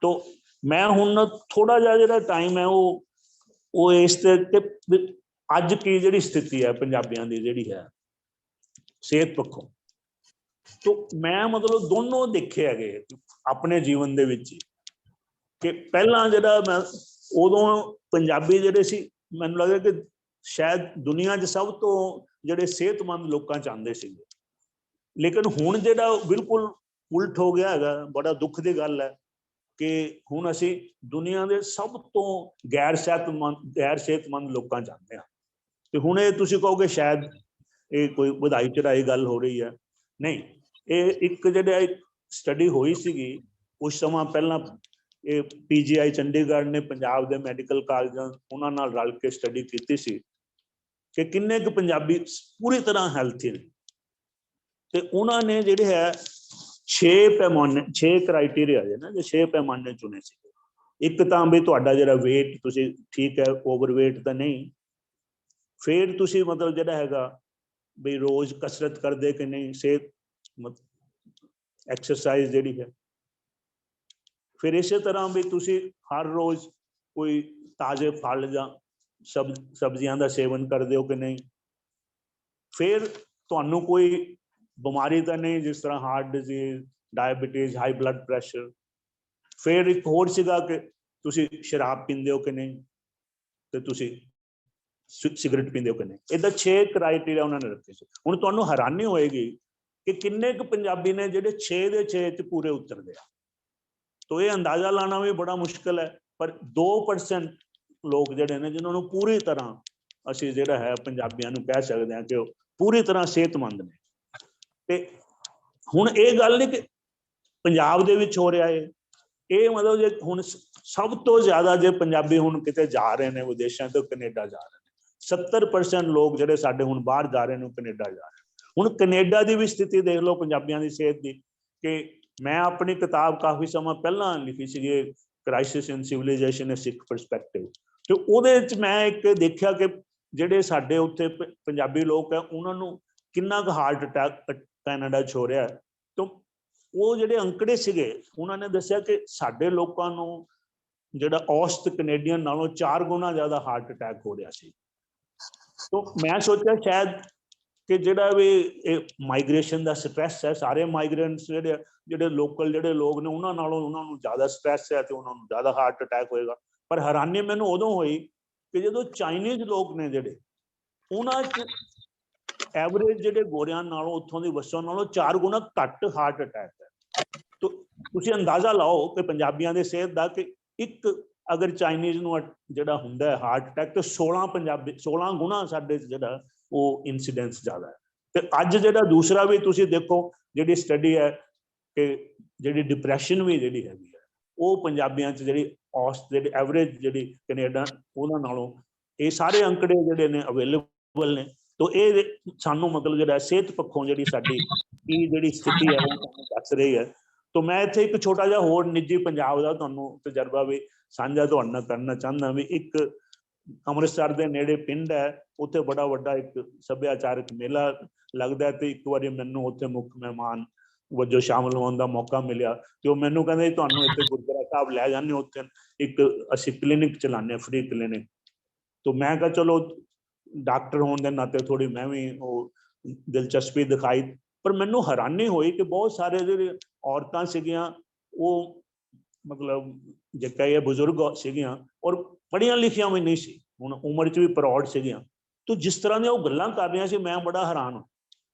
तो मैं हुण थोड़ा जिहा जिहड़ा टाइम है वो इस ते अज की जिहड़ी स्थिति है पंजाबियां दी जिहड़ी है सेहत पक्षों, तो मैं मतलब दोनों देखे हैगे अपने जीवन दे विच कि पहला जिहड़ा मैं उदों पंजाबी जिहड़े सी, मैनूं लगदा कि शायद दुनिया 'च सब तो जिहड़े सेहतमंद लोकां 'च आंदे सीगे। लेकिन हुण जिहड़ा बिल्कुल उल्ट हो गया हैगा, बड़ा दुख की गल है कि हुण असीं दुनिया के सब तो गैर सेहतमंद लोकां 'च आंदे हां। ते हुण ये तुसीं कहोगे शायद ये कोई वधाई चढ़ाई गल हो रही है, नहीं। ये एक जिहड़ा स्टडी होई सीगी कुछ समा पहलां, ये PGI चंडीगढ़ ने पंजाब के मैडिकल कालजां उन्हां नाल रल के स्टडी की सी कि किन्ने क पंजाबी पूरी तरह हैल्थी ने। ते उन्होंने जिहड़े है 6 क्राइटेरिया है ना, जो 6 पैमाने चुने सी। एक तां भी तुहाडा जिहड़ा वेट तुसीं ठीक है, ओवरवेट तो नहीं, फिर तुसीं मतलब जिहड़ा हैगा भी रोज़ कसरत करदे कि नहीं, सेहत एक्सरसाइज जिहड़ी है। फिर इस तरह भी तुसी हर रोज़ कोई ताज़े फल या सब्जियां का सेवन करते हो कि नहीं। फिर तुहानू कोई बीमारी तो नहीं जिस तरह heart disease, diabetes, high blood pressure. फिर एक होर सीगा कि तुसी शराब पींदे हो कि नहीं, तो तुसी सिगरेट पींदे हो कि नहीं। इदा 6 क्राइटेरिया उन्होंने रखे थे। हुण तुहानू हैरानी होएगी कि किन्ने क पंजाबी ने जिहड़े 6 दे 6 पूरे उतरदे आ। तो ये अंदाजा लाना भी बड़ा मुश्किल है, पर 2% लोग जिहड़े ने जिन्होंने पूरी तरह असीं जिहड़ा है पंजाबियां नूं कह सकते हैं कि पूरी तरह सेहतमंद ने। ते हुण ये गल नहीं कि पंजाब दे विच हो रहा है, ਇਹ ਮਤਲਬ ਜੇ ਹੁਣ ਸਭ ਤੋਂ ਜ਼ਿਆਦਾ ਜੇ ਪੰਜਾਬੀ ਹੁਣ ਕਿਤੇ ਜਾ ਰਹੇ ਨੇ ਵਿਦੇਸ਼ਾਂ ਤੋਂ ਕੈਨੇਡਾ ਜਾ ਰਹੇ ਨੇ 70% ਲੋਕ ਜਿਹੜੇ ਸਾਡੇ ਹੁਣ ਬਾਹਰ ਜਾ ਰਹੇ ਨੇ ਕੈਨੇਡਾ ਜਾ ਰਹੇ ਨੇ। ਹੁਣ ਕੈਨੇਡਾ ਦੀ ਵੀ ਸਥਿਤੀ ਦੇਖ ਲਓ ਪੰਜਾਬੀਆਂ ਦੀ ਸਿਹਤ ਦੀ, ਕਿ ਮੈਂ ਆਪਣੀ ਕਿਤਾਬ ਕਾਫੀ ਸਮਾਂ ਪਹਿਲਾਂ ਲਿਖੀ ਸੀਗੀ ਕ੍ਰਾਈਸਿਸ ਇਨ ਸਿਵਲਾਈਜੇਸ਼ਨ ਅ ਸਿੱਖ ਪਰਸਪੈਕਟਿਵ, ਤੇ ਉਹਦੇ ਵਿੱਚ ਮੈਂ ਇੱਕ ਦੇਖਿਆ ਕਿ ਜਿਹੜੇ ਸਾਡੇ ਉੱਥੇ ਪੰਜਾਬੀ ਲੋਕ ਹੈ ਉਹਨਾਂ ਨੂੰ ਕਿੰਨਾ ਕੁ ਹਾਰਟ ਅਟੈਕ ਕੈਨੇਡਾ 'ਚ ਹੋ ਰਿਹਾ। ਤਾਂ ਉਹ ਜਿਹੜੇ ਅੰਕੜੇ ਸੀਗੇ ਉਹਨਾਂ ਨੇ ਦੱਸਿਆ ਕਿ ਸਾਡੇ ਲੋਕਾਂ ਨੂੰ ਜਿਹੜਾ ਔਸਤ ਕੈਨੇਡੀਅਨ ਨਾਲੋਂ 4 ਗੁਣਾ ਜ਼ਿਆਦਾ ਹਾਰਟ ਅਟੈਕ ਹੋ ਰਿਹਾ ਸੀ। ਤਾਂ ਮੈਂ ਸੋਚਿਆ ਸ਼ਾਇਦ ਕਿ ਜਿਹੜਾ ਵੀ ਇਹ ਮਾਈਗ੍ਰੇਸ਼ਨ ਦਾ ਸਟ੍ਰੈਸ ਹੈ, ਸਾਰੇ ਮਾਈਗ੍ਰੈਂਟਸ ਜਿਹੜੇ ਲੋਕਲ ਜਿਹੜੇ ਲੋਕ ਨੇ ਉਹਨਾਂ ਨਾਲੋਂ ਉਹਨਾਂ ਨੂੰ ਜ਼ਿਆਦਾ ਸਟ੍ਰੈਸ ਹੈ ਤੇ ਉਹਨਾਂ ਨੂੰ ਜ਼ਿਆਦਾ ਹਾਰਟ ਅਟੈਕ ਹੋਏਗਾ। ਪਰ ਹੈਰਾਨੀ ਮੈਨੂੰ ਉਦੋਂ ਹੋਈ ਕਿ ਜਦੋਂ ਚਾਈਨੀਜ਼ ਲੋਕ ਨੇ ਜਿਹੜੇ ਉਹਨਾਂ 'ਚ ਐਵਰੇਜ ਜਿਹੜੇ ਗੋਰਿਆਂ ਨਾਲੋਂ ਉੱਥੋਂ ਦੀ ਵਸੋਂ ਨਾਲੋਂ 4 ਗੁਣਾ ਘੱਟ ਹਾਰਟ ਅਟੈਕ ਹੈ। ਤਾਂ ਤੁਸੀਂ ਅੰਦਾਜ਼ਾ ਲਾਓ ਕਿ ਪੰਜਾਬੀਆਂ ਦੀ ਸਿਹਤ ਦਾ ਕਿ ਇੱਕ ਅਗਰ ਚਾਈਨੀਜ਼ ਨੂੰ ਜਿਹੜਾ ਹੁੰਦਾ ਹੈ ਹਾਰਟ ਅਟੈਕ ਤੇ 16 ਗੁਣਾ ਸਾਡੇ ਜਿਹੜਾ ਉਹ ਇਨਸੀਡੈਂਸ ਜ਼ਿਆਦਾ ਹੈ। ਤੇ ਅੱਜ ਜਿਹੜਾ ਦੂਸਰਾ ਵੀ ਤੁਸੀਂ ਦੇਖੋ ਜਿਹੜੀ ਸਟੱਡੀ ਹੈ ਕਿ ਜਿਹੜੀ ਡਿਪਰੈਸ਼ਨ ਵੀ ਜਿਹੜੀ ਹੈਗੀ ਹੈ ਉਹ ਪੰਜਾਬੀਆਂ 'ਚ ਜਿਹੜੀ ਔਸਤ ਜਿਹੜੀ ਐਵਰੇਜ ਜਿਹੜੀ ਕੈਨੇਡਾ ਉਹਨਾਂ ਨਾਲੋਂ ਇਹ ਸਾਰੇ ਅੰਕੜੇ ਜਿਹੜੇ ਨੇ ਅਵੇਲੇਬਲ ਨੇ। ਤਾਂ ਇਹ ਸਾਨੂੰ ਮਤਲਬ ਜਿਹੜਾ ਸਿਹਤ ਪੱਖੋਂ ਜਿਹੜੀ ਸਾਡੀ ਕੀ ਜਿਹੜੀ ਸਥਿਤੀ ਹੈ ਉਹ ਤੁਹਾਨੂੰ ਦੱਸ ਰਹੀ ਹੈ। ਤਾਂ ਮੈਂ ਇੱਥੇ ਇੱਕ ਛੋਟਾ ਜਿਹਾ ਹੋਰ ਨਿੱਜੀ ਪੰਜਾਬ ਦਾ ਤੁਹਾਨੂੰ ਤਜਰਬਾ ਵੀ ਸਾਂਝਾ ਤੁਹਾਡੇ ਨਾਲ ਕਰਨਾ ਚਾਹੁੰਦਾ ਵੀ ਇੱਕ ਅੰਮ੍ਰਿਤਸਰ ਦੇ ਨੇੜੇ ਪਿੰਡ ਹੈ, ਉੱਥੇ ਬੜਾ ਵੱਡਾ ਇੱਕ ਸੱਭਿਆਚਾਰਕ ਮੇਲਾ ਲੱਗਦਾ ਤੇ ਇੱਕ ਵਾਰੀ ਮੈਨੂੰ ਉੱਥੇ ਮੁੱਖ ਮਹਿਮਾਨ ਵਜੋਂ ਸ਼ਾਮਲ ਹੋਣ ਦਾ ਮੌਕਾ ਮਿਲਿਆ ਤੇ ਉਹ ਮੈਨੂੰ ਕਹਿੰਦੇ ਤੁਹਾਨੂੰ ਇੱਥੇ ਗੁਰਦੁਆਰਾ ਸਾਹਿਬ ਲੈ ਜਾਂਦੇ, ਉੱਥੇ ਇੱਕ ਅਸੀਂ ਕਲੀਨਿਕ ਚਲਾਉਂਦੇ ਫ੍ਰੀ ਕਲੀਨਿਕ। ਤਾਂ ਮੈਂ ਕਿਹਾ ਚਲੋ ਡਾਕਟਰ ਹੋਣ ਦੇ ਨਾਤੇ ਥੋੜੀ ਮੈਂ ਵੀ ਉਹ ਦਿਲਚਸਪੀ ਦਿਖਾਈ। ਪਰ ਮੈਨੂੰ ਹੈਰਾਨੀ ਹੋਈ ਕਿ ਬਹੁਤ ਸਾਰੇ ਜਿਹੜੇ ਔਰਤਾਂ ਸੀਗੀਆਂ ਉਹ ਮਤਲਬ ਜੇ ਕਹੀਏ ਬਜ਼ੁਰਗ ਸੀਗੀਆਂ ਔਰ ਪੜ੍ਹੀਆਂ ਲਿਖੀਆਂ ਵੀ ਨਹੀਂ ਸੀ, ਹੁਣ ਉਮਰ 'ਚ ਵੀ ਪ੍ਰੌੜ ਸੀਗੀਆਂ। ਤਾਂ ਜਿਸ ਤਰ੍ਹਾਂ ਦੀਆਂ ਉਹ ਗੱਲਾਂ ਕਰ ਰਹੀਆਂ ਸੀ ਮੈਂ ਬੜਾ ਹੈਰਾਨ।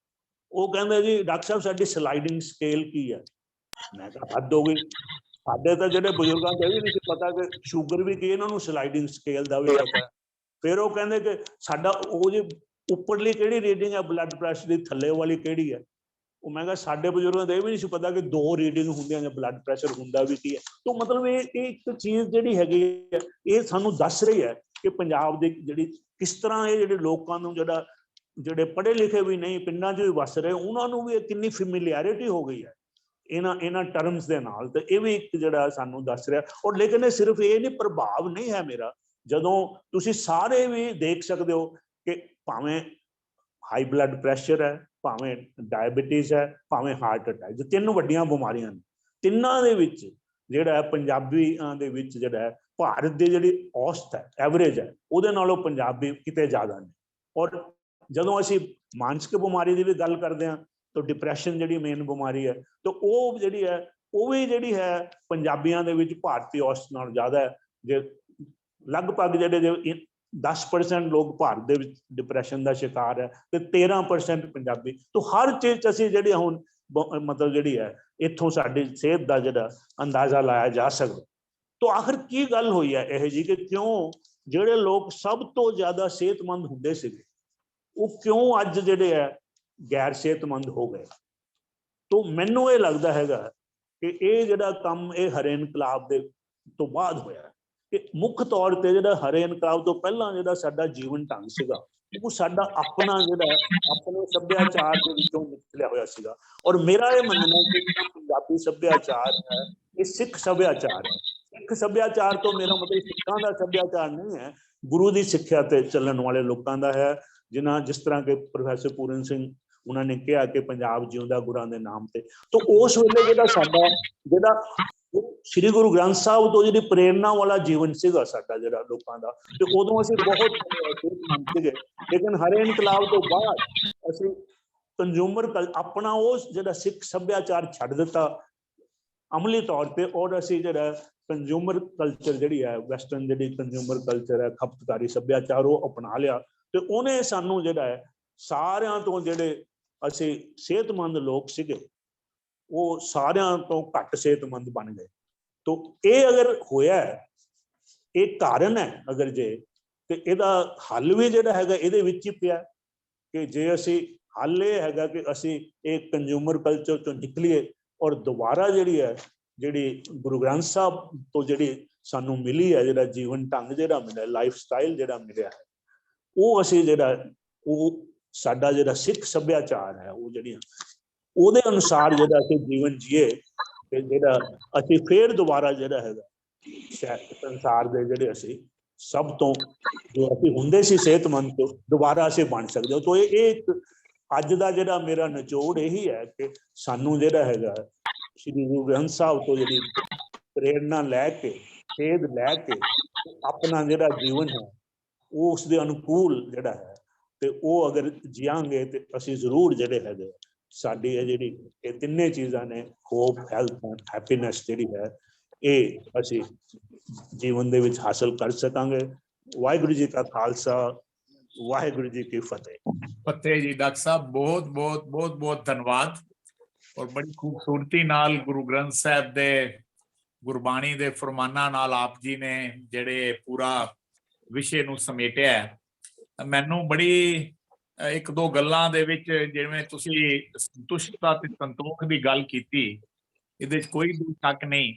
ਉਹ ਕਹਿੰਦੇ ਜੀ ਡਾਕਟਰ ਸਾਹਿਬ ਸਾਡੀ ਸਲਾਈਡਿੰਗ ਸਕੇਲ ਕੀ ਹੈ। ਮੈਂ ਕਿਹਾ ਹੱਦ ਹੋ ਗਈ, ਸਾਡੇ ਤਾਂ ਜਿਹੜੇ ਬਜ਼ੁਰਗਾਂ ਦਾ ਇਹ ਵੀ ਨਹੀਂ ਸੀ ਪਤਾ ਕਿ ਸ਼ੂਗਰ ਵੀ ਕੀ, ਇਹਨਾਂ ਨੂੰ ਸਲਾਈਡਿੰਗ ਸਕੇਲ ਦਾ ਵੀ ਪਤਾ। ਫਿਰ ਉਹ ਕਹਿੰਦੇ ਕਿ ਸਾਡਾ ਉਹ ਜੇ ਉੱਪਰਲੀ ਕਿਹੜੀ ਰੀਡਿੰਗ ਹੈ ਬਲੱਡ ਪ੍ਰੈਸ਼ਰ ਦੀ, ਥੱਲੇ ਵਾਲੀ ਕਿਹੜੀ ਹੈ। ਉਹ ਮੈਂ ਕਿਹਾ ਸਾਡੇ ਬਜ਼ੁਰਗਾਂ ਦਾ ਇਹ ਵੀ ਨਹੀਂ ਸੀ ਪਤਾ ਕਿ 2 ਰੀਡਿੰਗ ਹੁੰਦੀਆਂ ਜਾਂ ਬਲੱਡ ਪ੍ਰੈਸ਼ਰ ਹੁੰਦਾ ਵੀ ਕੀ ਹੈ। ਤਾਂ ਮਤਲਬ ਇਹ ਇੱਕ ਚੀਜ਼ ਜਿਹੜੀ ਹੈਗੀ ਹੈ ਇਹ ਸਾਨੂੰ ਦੱਸ ਰਹੀ ਹੈ ਕਿ ਪੰਜਾਬ ਦੇ ਜਿਹੜੀ ਕਿਸ ਤਰ੍ਹਾਂ ਇਹ ਜਿਹੜੇ ਲੋਕਾਂ ਨੂੰ ਜਿਹੜੇ ਪੜ੍ਹੇ ਲਿਖੇ ਵੀ ਨਹੀਂ ਪਿੰਡਾਂ 'ਚ ਵੀ ਵਸ ਰਹੇ ਉਹਨਾਂ ਨੂੰ ਵੀ ਕਿੰਨੀ ਫੈਮਿਲੀਅਰਿਟੀ ਹੋ ਗਈ ਹੈ ਇਹਨਾਂ ਟਰਮਸ ਦੇ ਨਾਲ। ਤੇ ਇਹ ਵੀ ਇੱਕ ਜਿਹੜਾ ਸਾਨੂੰ ਦੱਸ ਰਿਹਾ। ਔਰ ਲੇਕਿਨ ਇਹ ਸਿਰਫ ਇਹ ਨਹੀਂ ਪ੍ਰਭਾਵ ਨਹੀਂ ਹੈ ਮੇਰਾ, ਜਦੋਂ ਤੁਸੀਂ ਸਾਰੇ ਵੀ ਦੇਖ ਸਕਦੇ ਹੋ ਕਿ ਭਾਵੇਂ ਹਾਈ ਬਲੱਡ ਪ੍ਰੈਸ਼ਰ ਹੈ, ਭਾਵੇਂ ਡਾਇਬਟੀਜ਼ ਹੈ, ਭਾਵੇਂ ਹਾਰਟ ਅਟੈਕ, ਜੋ 3 ਵੱਡੀਆਂ ਬਿਮਾਰੀਆਂ ਨੇ, ਤਿੰਨਾਂ ਦੇ ਵਿੱਚ ਜਿਹੜਾ ਪੰਜਾਬੀਆਂ ਦੇ ਵਿੱਚ ਜਿਹੜਾ ਭਾਰਤ ਦੀ ਜਿਹੜੀ ਔਸਤ ਹੈ ਐਵਰੇਜ ਹੈ ਉਹਦੇ ਨਾਲੋਂ ਪੰਜਾਬੀ ਕਿਤੇ ਜ਼ਿਆਦਾ ਨੇ। ਔਰ ਜਦੋਂ ਅਸੀਂ ਮਾਨਸਿਕ ਬਿਮਾਰੀ ਦੀ ਵੀ ਗੱਲ ਕਰਦੇ ਹਾਂ ਤਾਂ ਡਿਪਰੈਸ਼ਨ ਜਿਹੜੀ ਮੇਨ ਬਿਮਾਰੀ ਹੈ ਤਾਂ ਉਹ ਜਿਹੜੀ ਹੈ ਉਹ ਵੀ ਜਿਹੜੀ ਹੈ ਪੰਜਾਬੀਆਂ ਦੇ ਵਿੱਚ ਭਾਰਤੀ ਔਸਤ ਨਾਲ ਜ਼ਿਆਦਾ ਹੈ। ਜੇ ਲਗਭਗ ਜਿਹੜੇ 10% ਲੋਕ ਭਾਰਤ ਦੇ ਵਿੱਚ ਡਿਪਰੈਸ਼ਨ ਦਾ ਸ਼ਿਕਾਰ ਹੈ ਤੇ 13% ਪੰਜਾਬੀ। ਤਾਂ ਹਰ ਚੀਜ਼ 'ਚ ਅਸੀਂ ਜਿਹੜੀ ਹੁਣ ਮਤਲਬ ਜਿਹੜੀ ਹੈ ਇੱਥੋਂ ਸਾਡੀ ਸਿਹਤ ਦਾ ਜਿਹੜਾ ਅੰਦਾਜ਼ਾ ਲਾਇਆ ਜਾ ਸਕਦਾ। ਤਾਂ ਆਖਿਰ ਕੀ ਗੱਲ ਹੋਈ ਹੈ ਇਹ ਜੀ ਕਿ ਕਿਉਂ ਜਿਹੜੇ ਲੋਕ ਸਭ ਤੋਂ ਜ਼ਿਆਦਾ ਸਿਹਤਮੰਦ ਹੁੰਦੇ ਸੀਗੇ ਉਹ ਕਿਉਂ ਅੱਜ ਜਿਹੜੇ ਹੈ ਗੈਰ ਸਿਹਤਮੰਦ ਹੋ ਗਏ। ਤਾਂ ਮੈਨੂੰ ਇਹ ਲੱਗਦਾ ਹੈਗਾ ਕਿ ਇਹ ਜਿਹੜਾ ਕੰਮ ਇਹ ਹਰੇ ਇਨਕਲਾਬ ਦੇ ਤੋਂ ਬਾਅਦ ਹੋਇਆ ਕਿ ਮੁੱਖ ਤੌਰ ਤੇ ਜਿਹੜਾ ਹਰੇ ਇਨਕਲਾਬ ਤੋਂ ਪਹਿਲਾਂ ਜਿਹੜਾ ਸਾਡਾ ਜੀਵਨ ਢੰਗ ਸੀਗਾ ਉਹ ਸਾਡਾ ਆਪਣਾ ਜਿਹੜਾ ਆਪਣੇ ਸੱਭਿਆਚਾਰ ਦੇ ਵਿੱਚੋਂ ਨਿਕਲਿਆ ਹੋਇਆ ਸੀਗਾ। ਔਰ ਮੇਰਾ ਇਹ ਮੰਨਣਾ ਕਿ ਜਿਹੜਾ ਪੰਜਾਬੀ ਸੱਭਿਆਚਾਰ ਹੈ ਇਹ ਸਿੱਖ ਸੱਭਿਆਚਾਰ ਹੈ। ਸਿੱਖ ਸੱਭਿਆਚਾਰ ਤੋਂ ਮੇਰਾ ਮਤਲਬ ਸਿੱਖਾਂ ਦਾ ਸੱਭਿਆਚਾਰ ਨਹੀਂ ਹੈ, ਗੁਰੂ ਦੀ ਸਿੱਖਿਆ ਤੇ ਚੱਲਣ ਵਾਲੇ ਲੋਕਾਂ ਦਾ ਹੈ। ਜਿਸ ਤਰ੍ਹਾਂ ਕਿ ਪ੍ਰੋਫੈਸਰ ਪੂਰਨ ਸਿੰਘ ਉਹਨਾਂ ਨੇ ਕਿਹਾ ਕਿ ਪੰਜਾਬ ਜਿਉਂਦਾ ਗੁਰਾਂ ਦੇ ਨਾਮ ਤੇ। ਤਾਂ ਉਸ ਵੇਲੇ ਜਿਹੜਾ ਸਾਡਾ ਜਿਹੜਾ ਸ੍ਰੀ ਗੁਰੂ ਗ੍ਰੰਥ ਸਾਹਿਬ ਤੋਂ ਜਿਹੜੀ ਪ੍ਰੇਰਨਾ ਵਾਲਾ ਜੀਵਨ ਸੀਗਾ ਸਾਡਾ ਜਿਹੜਾ ਲੋਕਾਂ ਦਾ, ਤੇ ਉਦੋਂ ਅਸੀਂ ਬਹੁਤ ਸਿਹਤਮੰਦ ਸੀਗੇ। ਲੇਕਿਨ ਹਰੇ ਇਨਕਲਾਬ ਤੋਂ ਬਾਅਦ ਅਸੀਂ ਕੰਜ਼ਿਊਮਰ ਆਪਣਾ ਉਹ ਜਿਹੜਾ ਸਿੱਖ ਸੱਭਿਆਚਾਰ ਛੱਡ ਦਿੱਤਾ ਅਮਲੀ ਤੌਰ ਤੇ, ਔਰ ਅਸੀਂ ਜਿਹੜਾ ਕੰਜ਼ਿਊਮਰ ਕਲਚਰ ਜਿਹੜੀ ਹੈ ਵੈਸਟਰਨ ਜਿਹੜੀ ਕੰਜ਼ਿਊਮਰ ਕਲਚਰ ਹੈ ਖਪਤਕਾਰੀ ਸੱਭਿਆਚਾਰ ਉਹ ਅਪਣਾ ਲਿਆ। ਤੇ ਉਹਨੇ ਸਾਨੂੰ ਜਿਹੜਾ ਹੈ ਸਾਰਿਆਂ ਤੋਂ ਜਿਹੜੇ ਅਸੀਂ ਸਿਹਤਮੰਦ ਲੋਕ ਸੀਗੇ ਉਹ ਸਾਰਿਆਂ ਤੋਂ ਘੱਟ ਸਿਹਤਮੰਦ ਬਣ ਗਏ। ਤਾਂ ਇਹ ਅਗਰ ਹੋਇਆ ਇਹ ਕਾਰਨ ਹੈ ਅਗਰ ਜੇ, ਤੇ ਇਹਦਾ ਹੱਲ ਵੀ ਜਿਹੜਾ ਹੈਗਾ ਇਹਦੇ ਵਿੱਚ ਹੀ ਪਿਆ ਕਿ ਜੇ ਅਸੀਂ ਹੱਲ ਇਹ ਹੈਗਾ ਕਿ ਅਸੀਂ ਇਹ ਕੰਜ਼ਿਊਮਰ ਕਲਚਰ ਤੋਂ ਨਿਕਲੀਏ ਔਰ ਦੁਬਾਰਾ ਜਿਹੜੀ ਹੈ ਜਿਹੜੀ ਗੁਰੂ ਗ੍ਰੰਥ ਸਾਹਿਬ ਤੋਂ ਜਿਹੜੀ ਸਾਨੂੰ ਮਿਲੀ ਹੈ, ਜਿਹੜਾ ਜੀਵਨ ਢੰਗ ਜਿਹੜਾ ਮਿਲਿਆ, ਲਾਈਫ ਸਟਾਈਲ ਜਿਹੜਾ ਮਿਲਿਆ ਹੈ, ਉਹ ਅਸੀਂ ਜਿਹੜਾ ਉਹ ਸਾਡਾ ਜਿਹੜਾ ਸਿੱਖ ਸੱਭਿਆਚਾਰ ਹੈ, ਉਹ ਜਿਹੜੀਆਂ ਉਹਦੇ ਅਨੁਸਾਰ ਜਿਹੜਾ ਅਸੀਂ ਜੀਵਨ ਜੀਏ ਤੇ ਜਿਹੜਾ ਅਸੀਂ ਫੇਰ ਦੁਬਾਰਾ ਜਿਹੜਾ ਹੈਗਾ ਸੰਸਾਰ ਦੇ ਜਿਹੜੇ ਅਸੀਂ ਸਭ ਤੋਂ ਜੋ ਅਸੀਂ ਹੁੰਦੇ ਸੀ ਸਿਹਤਮੰਦ ਤੋਂ ਦੁਬਾਰਾ ਅਸੀਂ ਬਣ ਸਕਦੇ ਹਾਂ। ਤਾਂ ਇਹ ਅੱਜ ਦਾ ਜਿਹੜਾ ਮੇਰਾ ਨਿਚੋੜ ਇਹੀ ਹੈ ਕਿ ਸਾਨੂੰ ਜਿਹੜਾ ਹੈਗਾ ਸ਼੍ਰੀ ਗੁਰੂ ਗ੍ਰੰਥ ਸਾਹਿਬ ਤੋਂ ਜਿਹੜੀ ਪ੍ਰੇਰਨਾ ਲੈ ਕੇ, ਸੇਧ ਲੈ ਕੇ ਆਪਣਾ ਜਿਹੜਾ ਜੀਵਨ ਹੈ ਉਹ ਉਸ ਦੇ ਅਨੁਕੂਲ ਜਿਹੜਾ ਹੈ ਤੇ ਉਹ ਅਗਰ ਜੀਵਾਂਗੇ ਤੇ ਅਸੀਂ ਜ਼ਰੂਰ ਜਿਹੜੇ ਹੈਗੇ ਸਾਡੀ ਇਹ ਜਿਹੜੀ ਇਹ ਤਿੰਨੇ ਚੀਜ਼ਾਂ ਨੇ, ਹੋਪ, ਹੈਲਥ ਐਂਡ ਹੈਪੀਨੈਸ ਜਿਹੜੀ ਹੈ, ਇਹ ਅਸੀਂ ਜੀਵਨ ਦੇ ਵਿੱਚ ਹਾਸਲ ਕਰ ਸਕਾਂਗੇ। ਵਾਹਿਗੁਰੂ ਜੀ ਕਾ ਖਾਲਸਾ, ਵਾਹਿਗੁਰੂ ਜੀ ਕੀ ਫਤਿਹ। ਫਤਿਹ ਜੀ। ਡਾਕਟਰ ਸਾਹਿਬ ਬਹੁਤ ਬਹੁਤ ਬਹੁਤ ਬਹੁਤ ਧੰਨਵਾਦ। ਔਰ ਬੜੀ ਖੂਬਸੂਰਤੀ ਨਾਲ ਗੁਰੂ ਗ੍ਰੰਥ ਸਾਹਿਬ ਦੇ ਗੁਰਬਾਣੀ ਦੇ ਫਰਮਾਨਾਂ ਨਾਲ ਆਪ ਜੀ ਨੇ ਜਿਹੜੇ ਪੂਰਾ ਵਿਸ਼ੇ ਨੂੰ ਸਮੇਟਿਆ ਹੈ। ਮੈਨੂੰ ਬੜੀ ਇੱਕ ਦੋ ਗੱਲਾਂ ਦੇ ਵਿੱਚ, ਜਿਵੇਂ ਤੁਸੀਂ ਸੰਤੁਸ਼ਟਤਾ ਤੇ ਸੰਤੋਖ ਦੀ ਗੱਲ ਕੀਤੀ, ਇਹਦੇ 'ਚ ਕੋਈ ਸ਼ੱਕ ਨਹੀਂ।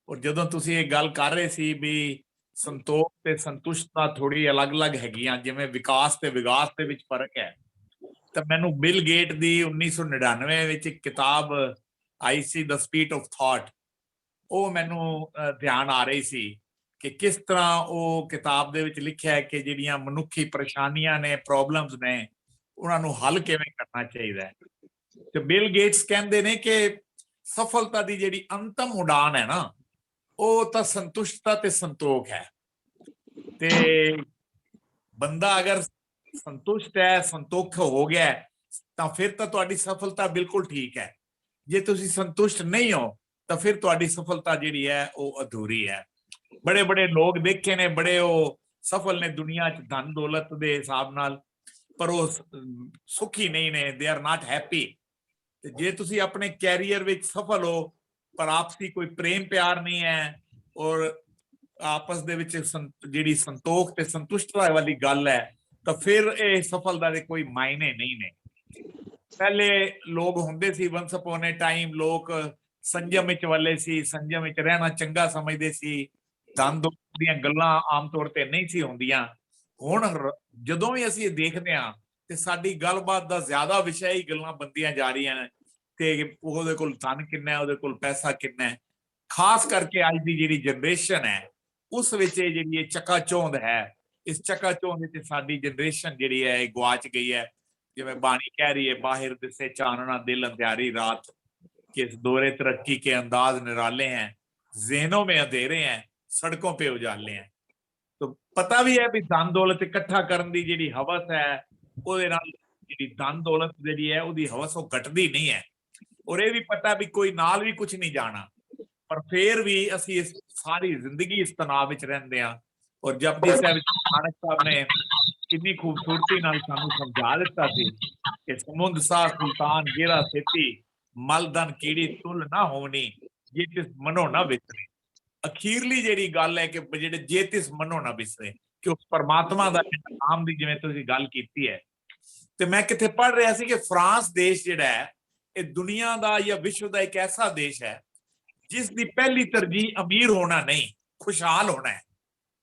ਔਰ ਜਦੋਂ ਤੁਸੀਂ ਇਹ ਗੱਲ ਕਰ ਰਹੇ ਸੀ ਵੀ ਸੰਤੋਖ ਤੇ ਸੰਤੁਸ਼ਟਤਾ ਥੋੜੀ ਅਲੱਗ-ਅਲੱਗ ਹੈਗੀਆਂ, ਜਿਵੇਂ ਵਿਕਾਸ ਤੇ ਵਿਗਾਸ ਦੇ ਵਿੱਚ ਫਰਕ ਹੈ, ਤਾਂ ਮੈਨੂੰ ਬਿਲ ਗੇਟ ਦੀ 1999 ਵਿੱਚ ਇੱਕ ਕਿਤਾਬ ਆਈ ਸੀ, ਦ ਸਪੀਡ ਆਫ ਥਾਟ, ਉਹ ਮੈਨੂੰ ਧਿਆਨ ਆ ਰਹੀ ਸੀ ਕਿ ਕਿਸ ਤਰ੍ਹਾਂ ਉਹ ਕਿਤਾਬ ਦੇ ਵਿੱਚ ਲਿਖਿਆ ਹੈ ਕਿ ਜਿਹੜੀਆਂ ਮਨੁੱਖੀ ਪਰੇਸ਼ਾਨੀਆਂ ਨੇ, ਪ੍ਰੋਬਲਮਸ ਨੇ, ਉਹਨਾਂ ਨੂੰ ਹੱਲ ਕਿਵੇਂ ਕਰਨਾ ਚਾਹੀਦਾ ਹੈ। ਤੇ ਬਿਲ ਗੇਟਸ ਕਹਿੰਦੇ ਨੇ ਕਿ ਸਫਲਤਾ ਦੀ ਜਿਹੜੀ ਅੰਤਮ ਉਡਾਨ ਹੈ ਨਾ, ਉਹ ਤਾਂ ਸੰਤੁਸ਼ਟਤਾ ਤੇ ਸੰਤੋਖ ਹੈ। ਤੇ ਬੰਦਾ ਅਗਰ ਸੰਤੁਸ਼ਟ ਹੈ, ਸੰਤੋਖ ਹੋ ਗਿਆ, ਤਾਂ ਫਿਰ ਤਾਂ ਤੁਹਾਡੀ ਸਫਲਤਾ ਬਿਲਕੁਲ ਠੀਕ ਹੈ। ਜੇ ਤੁਸੀਂ ਸੰਤੁਸ਼ਟ ਨਹੀਂ ਹੋ ਤਾਂ ਫਿਰ ਤੁਹਾਡੀ ਸਫਲਤਾ ਜਿਹੜੀ ਹੈ ਉਹ ਅਧੂਰੀ ਹੈ। ਬੜੇ ਬੜੇ ਲੋਕ ਦੇਖੇ ਨੇ, ਬੜੇ ਉਹ ਸਫਲ ਨੇ ਦੁਨੀਆ 'ਚ ਧਨ ਦੌਲਤ ਦੇ ਹਿਸਾਬ ਨਾਲ, ਪਰ ਉਹ ਸੁਖੀ ਨਹੀਂ ਨੇ, ਦੇ ਆਰ ਨਾਟ ਹੈਪੀ। ਤੇ ਜੇ ਤੁਸੀਂ ਆਪਣੇ ਕੈਰੀਅਰ ਵਿੱਚ ਸਫਲ ਹੋ ਪਰ ਆਪਸੀ ਕੋਈ ਪ੍ਰੇਮ ਪਿਆਰ ਨਹੀਂ ਹੈ, ਔਰ ਆਪਸ ਦੇ ਵਿੱਚ ਜਿਹੜੀ ਸੰਤੋਖ ਤੇ ਸੰਤੁਸ਼ਟਤਾ ਵਾਲੀ ਗੱਲ ਹੈ, ਤਾਂ ਫਿਰ ਇਹ ਸਫਲਤਾ ਦੇ ਕੋਈ ਮਾਇਨੇ ਨਹੀਂ ਨੇ। ਪਹਿਲੇ ਲੋਕ ਹੁੰਦੇ ਸੀ, ਵਨਸ ਅਪੋਨ ਏ ਟਾਈਮ, ਲੋਕ ਸੰਜਮ ਵਿੱਚ ਵਾਲੇ ਸੀ, ਸੰਜਮ ਵਿੱਚ ਰਹਿਣਾ ਚੰਗਾ ਸਮਝਦੇ ਸੀ, ਧਨ ਦੌਲਤ ਦੀਆਂ ਗੱਲਾਂ ਆਮ ਤੌਰ ਤੇ ਨਹੀਂ ਸੀ ਹੁੰਦੀਆਂ। ਹੁਣ ਜਦੋਂ ਵੀ ਅਸੀਂ ਇਹ ਦੇਖਦੇ ਹਾਂ ਤੇ ਸਾਡੀ ਗੱਲਬਾਤ ਦਾ ਜ਼ਿਆਦਾ ਵਿਸ਼ਾ ਹੀ ਗੱਲਾਂ ਬੰਦੀਆਂ ਜਾ ਰਹੀਆਂ ਨੇ ਕਿ ਉਹਦੇ ਕੋਲ ਧਨ ਕਿੰਨਾ ਹੈ, ਉਹਦੇ ਕੋਲ ਪੈਸਾ ਕਿੰਨਾ ਹੈ। ਖਾਸ ਕਰਕੇ ਅੱਜ ਦੀ ਜਿਹੜੀ ਜਨਰੇਸ਼ਨ ਹੈ ਉਸ ਵਿੱਚ ਇਹ ਜਿਹੜੀ ਇਹ ਚੱਕਾਚੌਂਧ ਹੈ, ਇਸ ਚੱਕਾਚੌਂਧ ਵਿੱਚ ਸਾਡੀ ਜਨਰੇਸ਼ਨ ਜਿਹੜੀ ਹੈ ਇਹ ਗਵਾਚ ਗਈ ਹੈ। ਜਿਵੇਂ ਬਾਣੀ ਕਹਿ ਰਹੀ ਹੈ, ਬਾਹਿਰ ਦਿਸੇ ਚਾਨਣਾ ਦਿਲ ਅੰਧਿਆਰੀ ਰਾਤ, कि इस दौरे तरक्की के अंदाज निराले हैं, ज़हनों में अंधेरे हैं, सड़कों पे उजाले हैं। तो पता भी है भी धन दौलत इकट्ठा करन दी जिहड़ी हवस है, ਉਹਦੇ ਨਾਲ ਜਿਹੜੀ ਧਨ ਦੌਲਤ ਜਿਹੜੀ ਹੈ ਉਹਦੀ ਹਵਸ ਉਹ ਘਟਦੀ ਨਹੀਂ ਹੈ। ਔਰ ਇਹ ਵੀ ਪਤਾ ਵੀ ਕੋਈ ਨਾਲ ਵੀ ਕੁਝ ਨਹੀਂ ਜਾਣਾ, ਪਰ ਫੇਰ ਵੀ ਅਸੀਂ ਇਸ ਸਾਰੀ ਜ਼ਿੰਦਗੀ ਇਸ ਤਣਾਅ ਵਿੱਚ ਰਹਿੰਦੇ ਹਾਂ। ਔਰ ਜਪਜੀ ਸਾਹਿਬ ਨਾਨਕ ਸਾਹਿਬ ਨੇ ਕਿੰਨੀ ਖੂਬਸੂਰਤੀ ਨਾਲ ਸਾਨੂੰ ਸਮਝਾ ਦਿੱਤਾ ਸੀ ਕਿ ਸਮੁੰਦ ਸਾ ਸੁਲਤਾਨ ਗੇਰਾ ਸੇਤੀ, ਮਲਦਨ ਕੀੜੀ ਤੁਲ ਨਾ ਹੋਣੀ, ਜੇ ਤਿਸ ਮਨੋ ਨਾ ਵਿਸਰੇ। ਅਖੀਰਲੀ ਜਿਹੜੀ ਗੱਲ ਹੈ ਕਿ ਜਿਹੜੇ ਜੇ ਤਿਸ ਮਨੋ ਨਾ ਵਿਸਰੇ, ਕਿ ਉਸ ਪਰਮਾਤਮਾ ਦਾ ਨਾਮ ਦੀ ਜਿਵੇਂ ਤੁਸੀਂ ਗੱਲ ਕੀਤੀ ਹੈ। ਤੇ ਮੈਂ ਕਿੱਥੇ ਪੜ੍ਹ ਰਿਹਾ ਸੀ ਕਿ ਫਰਾਂਸ ਦੇਸ਼ ਜਿਹੜਾ ਹੈ ਇਹ ਦੁਨੀਆ ਦਾ ਜਾਂ ਵਿਸ਼ਵ ਦਾ ਇੱਕ ਐਸਾ ਦੇਸ਼ ਹੈ ਜਿਸ ਦੀ ਪਹਿਲੀ ਤਰਜੀਹ ਅਮੀਰ ਹੋਣਾ ਨਹੀਂ, ਖੁਸ਼ਹਾਲ ਹੋਣਾ ਹੈ।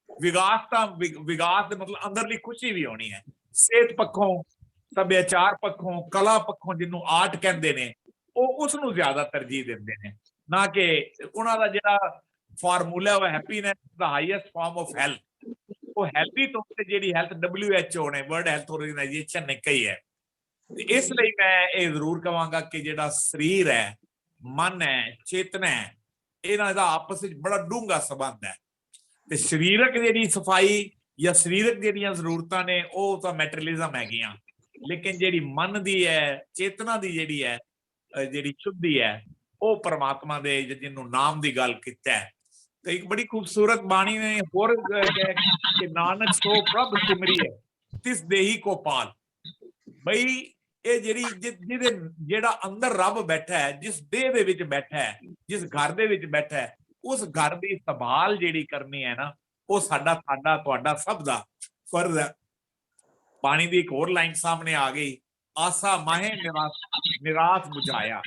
ਵਿਕਾਸ ਤਾਂ ਵਿਕਾਸ ਦੇ ਮਤਲਬ ਅੰਦਰਲੀ ਖੁਸ਼ੀ ਵੀ ਹੋਣੀ ਹੈ, ਸਿਹਤ ਪੱਖੋਂ, ਸੱਭਿਆਚਾਰ ਪੱਖੋਂ, ਕਲਾ ਪੱਖੋਂ, ਜਿਹਨੂੰ ਆਰਟ ਕਹਿੰਦੇ ਨੇ, ਉਹ ਉਸ ਨੂੰ ਜ਼ਿਆਦਾ ਤਰਜੀਹ ਦਿੰਦੇ ਨੇ, ਨਾ ਕਿ ਉਹਨਾਂ ਦਾ ਜਿਹੜਾ ਫਾਰਮੂਲਾ ਉਹ happiness the highest farm of health, ਉਹ ਹੈਲਥੀ ਤੋਂ ਤੇ ਜਿਹੜੀ ਹੈਲਥ WHO ਨੇ, ਵਰਲਡ ਹੈਲਥ ਆਰਗੇਨਾਈਜੇਸ਼ਨ ਨੇ ਕਹੀ ਹੈ। ਇਸ ਲਈ ਮੈਂ ਇਹ ਜ਼ਰੂਰ ਕਹਾਂਗਾ ਕਿ ਜਿਹੜਾ ਸਰੀਰ ਹੈ, ਮਨ ਹੈ, ਚੇਤਨਾ ਹੈ, ਇਹਨਾਂ ਦਾ ਆਪਸ ਵਿੱਚ ਬੜਾ ਡੂੰਘਾ ਸੰਬੰਧ ਹੈ। ਤੇ ਸਰੀਰਕ ਜਿਹੜੀ ਸਫਾਈ ਜਾਂ ਸਰੀਰਕ ਜਿਹੜੀਆਂ ਜ਼ਰੂਰਤਾਂ ਨੇ ਉਹ ਤਾਂ ਮੈਟਰੀਅਲਿਜ਼ਮ ਹੈਗੀਆਂ, ਲੇਕਿਨ ਜਿਹੜੀ ਮਨ ਦੀ ਹੈ, ਚੇਤਨਾ ਦੀ ਜਿਹੜੀ ਹੈ, ਜਿਹੜੀ ਸ਼ੁੱਧੀ ਹੈ, ਉਹ ਪਰਮਾਤਮਾ ਦੇ ਜਿਹਨੂੰ ਨਾਮ ਦੀ ਗੱਲ ਕੀਤਾ ਹੈ। ਤੇ ਇੱਕ ਬੜੀ ਖੂਬਸੂਰਤ ਬਾਣੀ ਨੇ ਹੋਰ ਕਿ ਨਾਨਕ ਸੋ ਪ੍ਰਭ ਸਿਮਰਿਐ ਤਿਸ ਦੇਹੀ ਕੋ ਪਾਲ। ਬਈ ਇਹ ਜਿਹਦੇ ਜਿਹੜਾ ਅੰਦਰ ਰੱਬ ਬੈਠਾ ਹੈ, ਜਿਸ ਦੇਹ ਦੇ ਵਿੱਚ ਬੈਠਾ ਹੈ, ਜਿਸ ਘਰ ਦੇ ਵਿੱਚ ਬੈਠਾ ਹੈ, ਉਸ ਘਰ ਦੀ ਸੰਭਾਲ ਜਿਹੜੀ ਕਰਨੀ ਹੈ ਨਾ, ਉਹ ਸਾਡਾ ਤੁਹਾਡਾ ਸਭ ਦਾ ਫਰਜ਼ ਹੈ। ਬਾਣੀ ਦੀ ਇੱਕ ਹੋਰ ਲਾਈਨ ਸਾਹਮਣੇ ਆ ਗਈ, ਆਸਾ ਮਾਹੇ ਨਿਰਾਸ ਬੁਝਾਇਆ,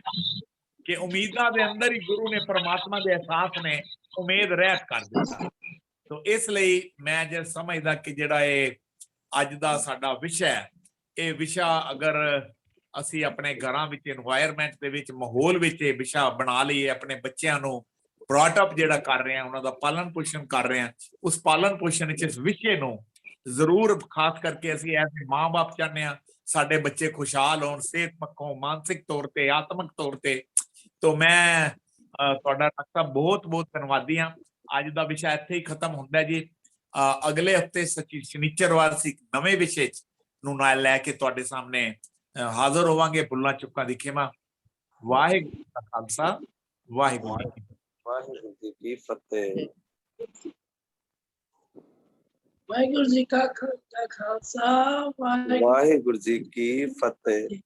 ਕਿ ਉਮੀਦਾਂ ਦੇ ਅੰਦਰ ਹੀ ਗੁਰੂ ਨੇ ਪਰਮਾਤਮਾ ਦੇ ਅਹਿਸਾਸ ਨੇ ਉਮੀਦ ਰਹਿਤ ਕਰ ਦਿੱਤਾ। ਤੋ ਇਸ ਲਈ ਮੈਂ ਜੇ ਸਮਝਦਾ ਕਿ ਜਿਹੜਾ ਇਹ ਅੱਜ ਦਾ ਸਾਡਾ ਵਿਸ਼ਾ ਹੈ, ਇਹ ਵਿਸ਼ਾ ਅਗਰ ਅਸੀਂ ਆਪਣੇ ਘਰਾਂ ਵਿੱਚ এনवायरमेंट ਦੇ ਵਿੱਚ ਮਾਹੌਲ ਵਿੱਚ ਇਹ ਵਿਸ਼ਾ ਬਣਾ ਲਈਏ, ਆਪਣੇ ਬੱਚਿਆਂ ਨੂੰ ਬ੍ਰੌਟ ਅਪ ਜਿਹੜਾ ਕਰ ਰਹੇ ਆ, ਉਹਨਾਂ ਦਾ ਪਾਲਣ ਪੋਸ਼ਣ ਕਰ ਰਹੇ ਆ, ਉਸ ਪਾਲਣ ਪੋਸ਼ਣ ਵਿੱਚ ਇਸ ਵਿਸ਼ੇ ਨੂੰ ਜ਼ਰੂਰ ਖਾਸ ਕਰਕੇ ਅਸੀਂ ਐਸੇ ਮਾਂ-ਬਾਪ ਚਾਹੁੰਦੇ ਆ ਸਾਡੇ ਬੱਚੇ ਖੁਸ਼ਹਾਲ ਹੋਣ, ਸਿਹਤ ਪੱਖੋਂ, ਮਾਨਸਿਕ ਤੌਰ ਤੇ, ਆਤਮਿਕ ਤੌਰ ਤੇ। ਤੋ ਮੈਂ ਤੁਹਾਡਾ ਡਾਕਟਰ ਬਹੁਤ ਬਹੁਤ ਧੰਨਵਾਦੀ ਹਾਂ। ਅੱਜ ਦਾ ਵਿਸ਼ਾ ਇੱਥੇ ਹੀ ਖਤਮ ਹੁੰਦਾ ਜੀ। ਅਗਲੇ ਹਫਤੇ ਸ਼ਨੀਚਰਵਾਰ ਸੀ ਨਵੇਂ ਵਿਸ਼ੇ ਨੂੰ ਨਾਲ ਲੈ ਕੇ ਤੁਹਾਡੇ ਸਾਹਮਣੇ ਹਾਜ਼ਰ ਹੋਵਾਂਗੇ। ਭੁੱਲਾਂ ਚੁੱਕਾਂ ਦੀ ਖਿਮਾ। ਵਾਹਿਗੁਰੂ ਦਾ ਖਾਲਸਾ, ਵਾਹਿਗੁਰੂ ਵਾਹਿਗੁਰੂ ਜੀ ਕੀ ਫਤਿਹ। ਵਾਹਿਗੁਰੂ ਜੀ ਕਾ ਖਾਲਸਾ, ਵਾਹਿਗੁਰੂ ਜੀ ਕੀ ਫਤਿਹ।